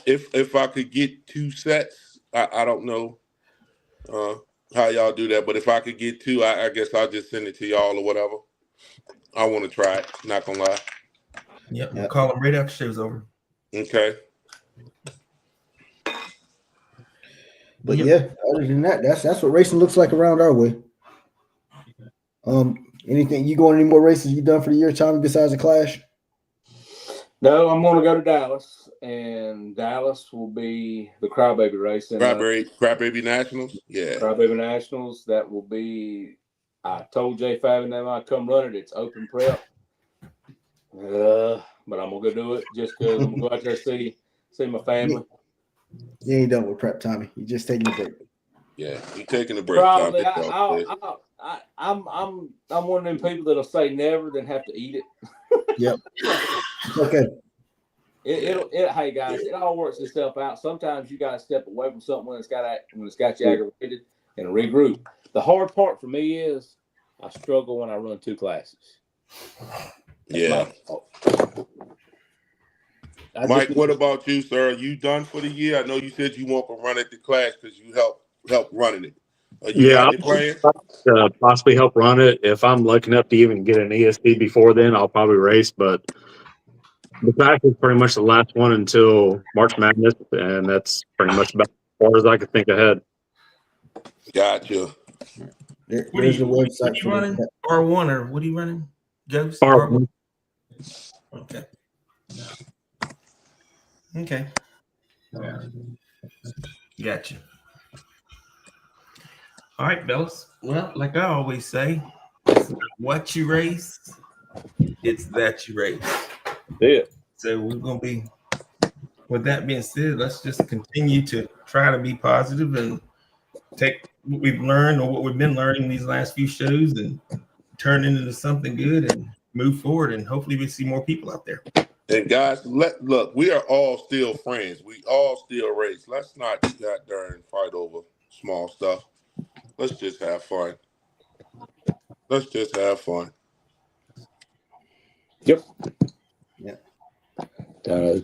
[SPEAKER 7] if I could get 2 sets. I don't know how y'all do that, but if I could get 2, I guess I'll just send it to y'all or whatever. I want to try it. Not gonna lie.
[SPEAKER 2] Yep, we'll call him right after the show's over.
[SPEAKER 7] Okay.
[SPEAKER 3] But yeah, other than that, that's what racing looks like around our way. Anything you going any more races you done for the year, Tommy, besides the Clash?
[SPEAKER 5] No, I'm going to go to Dallas, and Dallas will be the Crybaby race. And,
[SPEAKER 7] Crybaby Nationals? Yeah.
[SPEAKER 5] Crybaby Nationals, that will be, I told Jay Fab and them I'd come run it. It's open prep. But I'm going to go do it just because I'm going to go out there and see my family.
[SPEAKER 3] You ain't done with prep, Tommy. You just taking a break.
[SPEAKER 7] Yeah, you taking a break.
[SPEAKER 5] Probably. I'm one of them people that'll say never, then have to eat it.
[SPEAKER 3] Yep. Okay.
[SPEAKER 5] Hey guys, it all works itself out. Sometimes you got to step away from something when it's got you aggravated and regroup. The hard part for me is I struggle when I run 2 classes.
[SPEAKER 7] That's Mike, what about you, sir? Are you done for the year? I know you said you want to run at the Clash because you help running it.
[SPEAKER 4] I'll possibly help run it. If I'm lucky enough to even get an ESP before then, I'll probably race. But the Clash is pretty much the last one until March Madness, and that's pretty much about as far as I could think ahead.
[SPEAKER 7] Gotcha.
[SPEAKER 3] There's the website.
[SPEAKER 2] What are you running? R1 or what are you running? Ghost?
[SPEAKER 4] R1.
[SPEAKER 2] Okay. Okay. Gotcha. All right, fellas. Well, like I always say, it's not what you race, it's that you race.
[SPEAKER 5] Yeah.
[SPEAKER 2] So we're gonna be. With that being said, let's just continue to try to be positive and take what we've learned or what we've been learning these last few shows and turn it into something good and move forward. And hopefully we see more people out there.
[SPEAKER 7] And guys, look, we are all still friends. We all still race. Let's not get there and fight over small stuff. Let's just have fun.
[SPEAKER 5] Yep.
[SPEAKER 3] Yeah.
[SPEAKER 5] So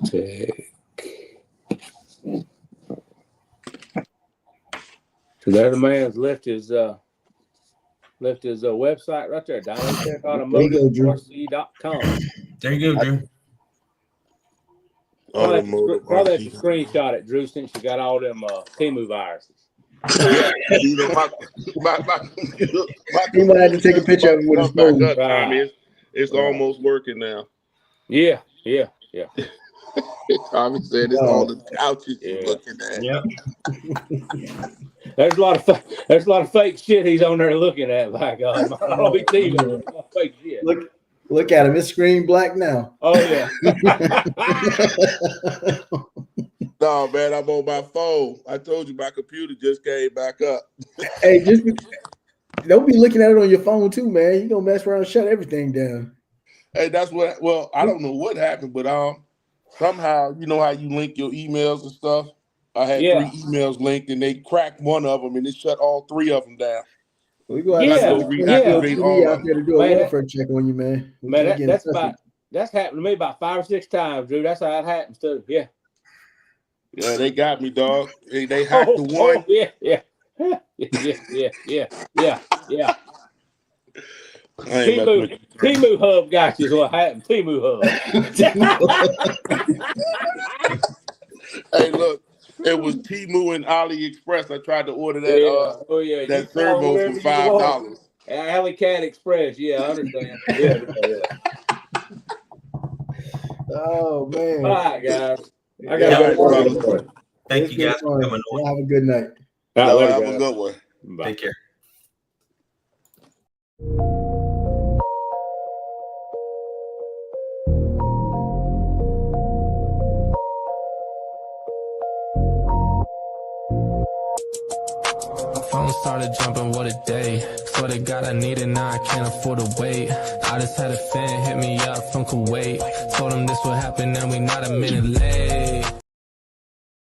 [SPEAKER 5] there the man's left his website right there, DynamicAutomotive.com.
[SPEAKER 2] There you go, Drew.
[SPEAKER 5] Probably have to screenshot it, Drew, since you got all them Temu viruses.
[SPEAKER 3] He might have to take a picture of it with his phone.
[SPEAKER 7] It's almost working now.
[SPEAKER 5] Yeah.
[SPEAKER 7] Tommy said it's all the couches you're looking at.
[SPEAKER 2] Yep.
[SPEAKER 5] There's a lot of fake shit he's on there looking at. By God, I'll be teasing fake shit.
[SPEAKER 3] Look at him. It's screen black now.
[SPEAKER 5] Oh yeah.
[SPEAKER 7] No, man, I'm on my phone. I told you my computer just came back up.
[SPEAKER 3] Hey, just don't be looking at it on your phone too, man. You gonna mess around and shut everything down.
[SPEAKER 7] Hey, that's what. Well, I don't know what happened, but somehow you know how you link your emails and stuff. I had 3 emails linked, and they cracked one of them, and it shut all 3 of them down.
[SPEAKER 3] We go out
[SPEAKER 7] reactivate all
[SPEAKER 3] out there to do a welfare check on you, man.
[SPEAKER 5] That's happened to me about 5 or 6 times, Drew. That's how it happens too. Yeah.
[SPEAKER 7] Yeah, they got me, dog. They hacked the one.
[SPEAKER 5] Yeah. Temu Hub got you. Is what happened. Temu Hub.
[SPEAKER 7] Hey, look, it was Temu and AliExpress. I tried to order that. That servo for $5.
[SPEAKER 5] Alley Cat Express. Yeah, I understand. Yeah.
[SPEAKER 3] Oh man.
[SPEAKER 5] All right, guys. I got to go.
[SPEAKER 2] Thank you guys for coming on.
[SPEAKER 3] Have a good night.
[SPEAKER 7] Have a good one.
[SPEAKER 5] Bye.
[SPEAKER 2] Take care.
[SPEAKER 1] Phone started jumping, what a day. Swear to God I need it, now I can't afford to wait. I just had a fan hit me up from Kuwait. Told him this would happen and we not a minute late.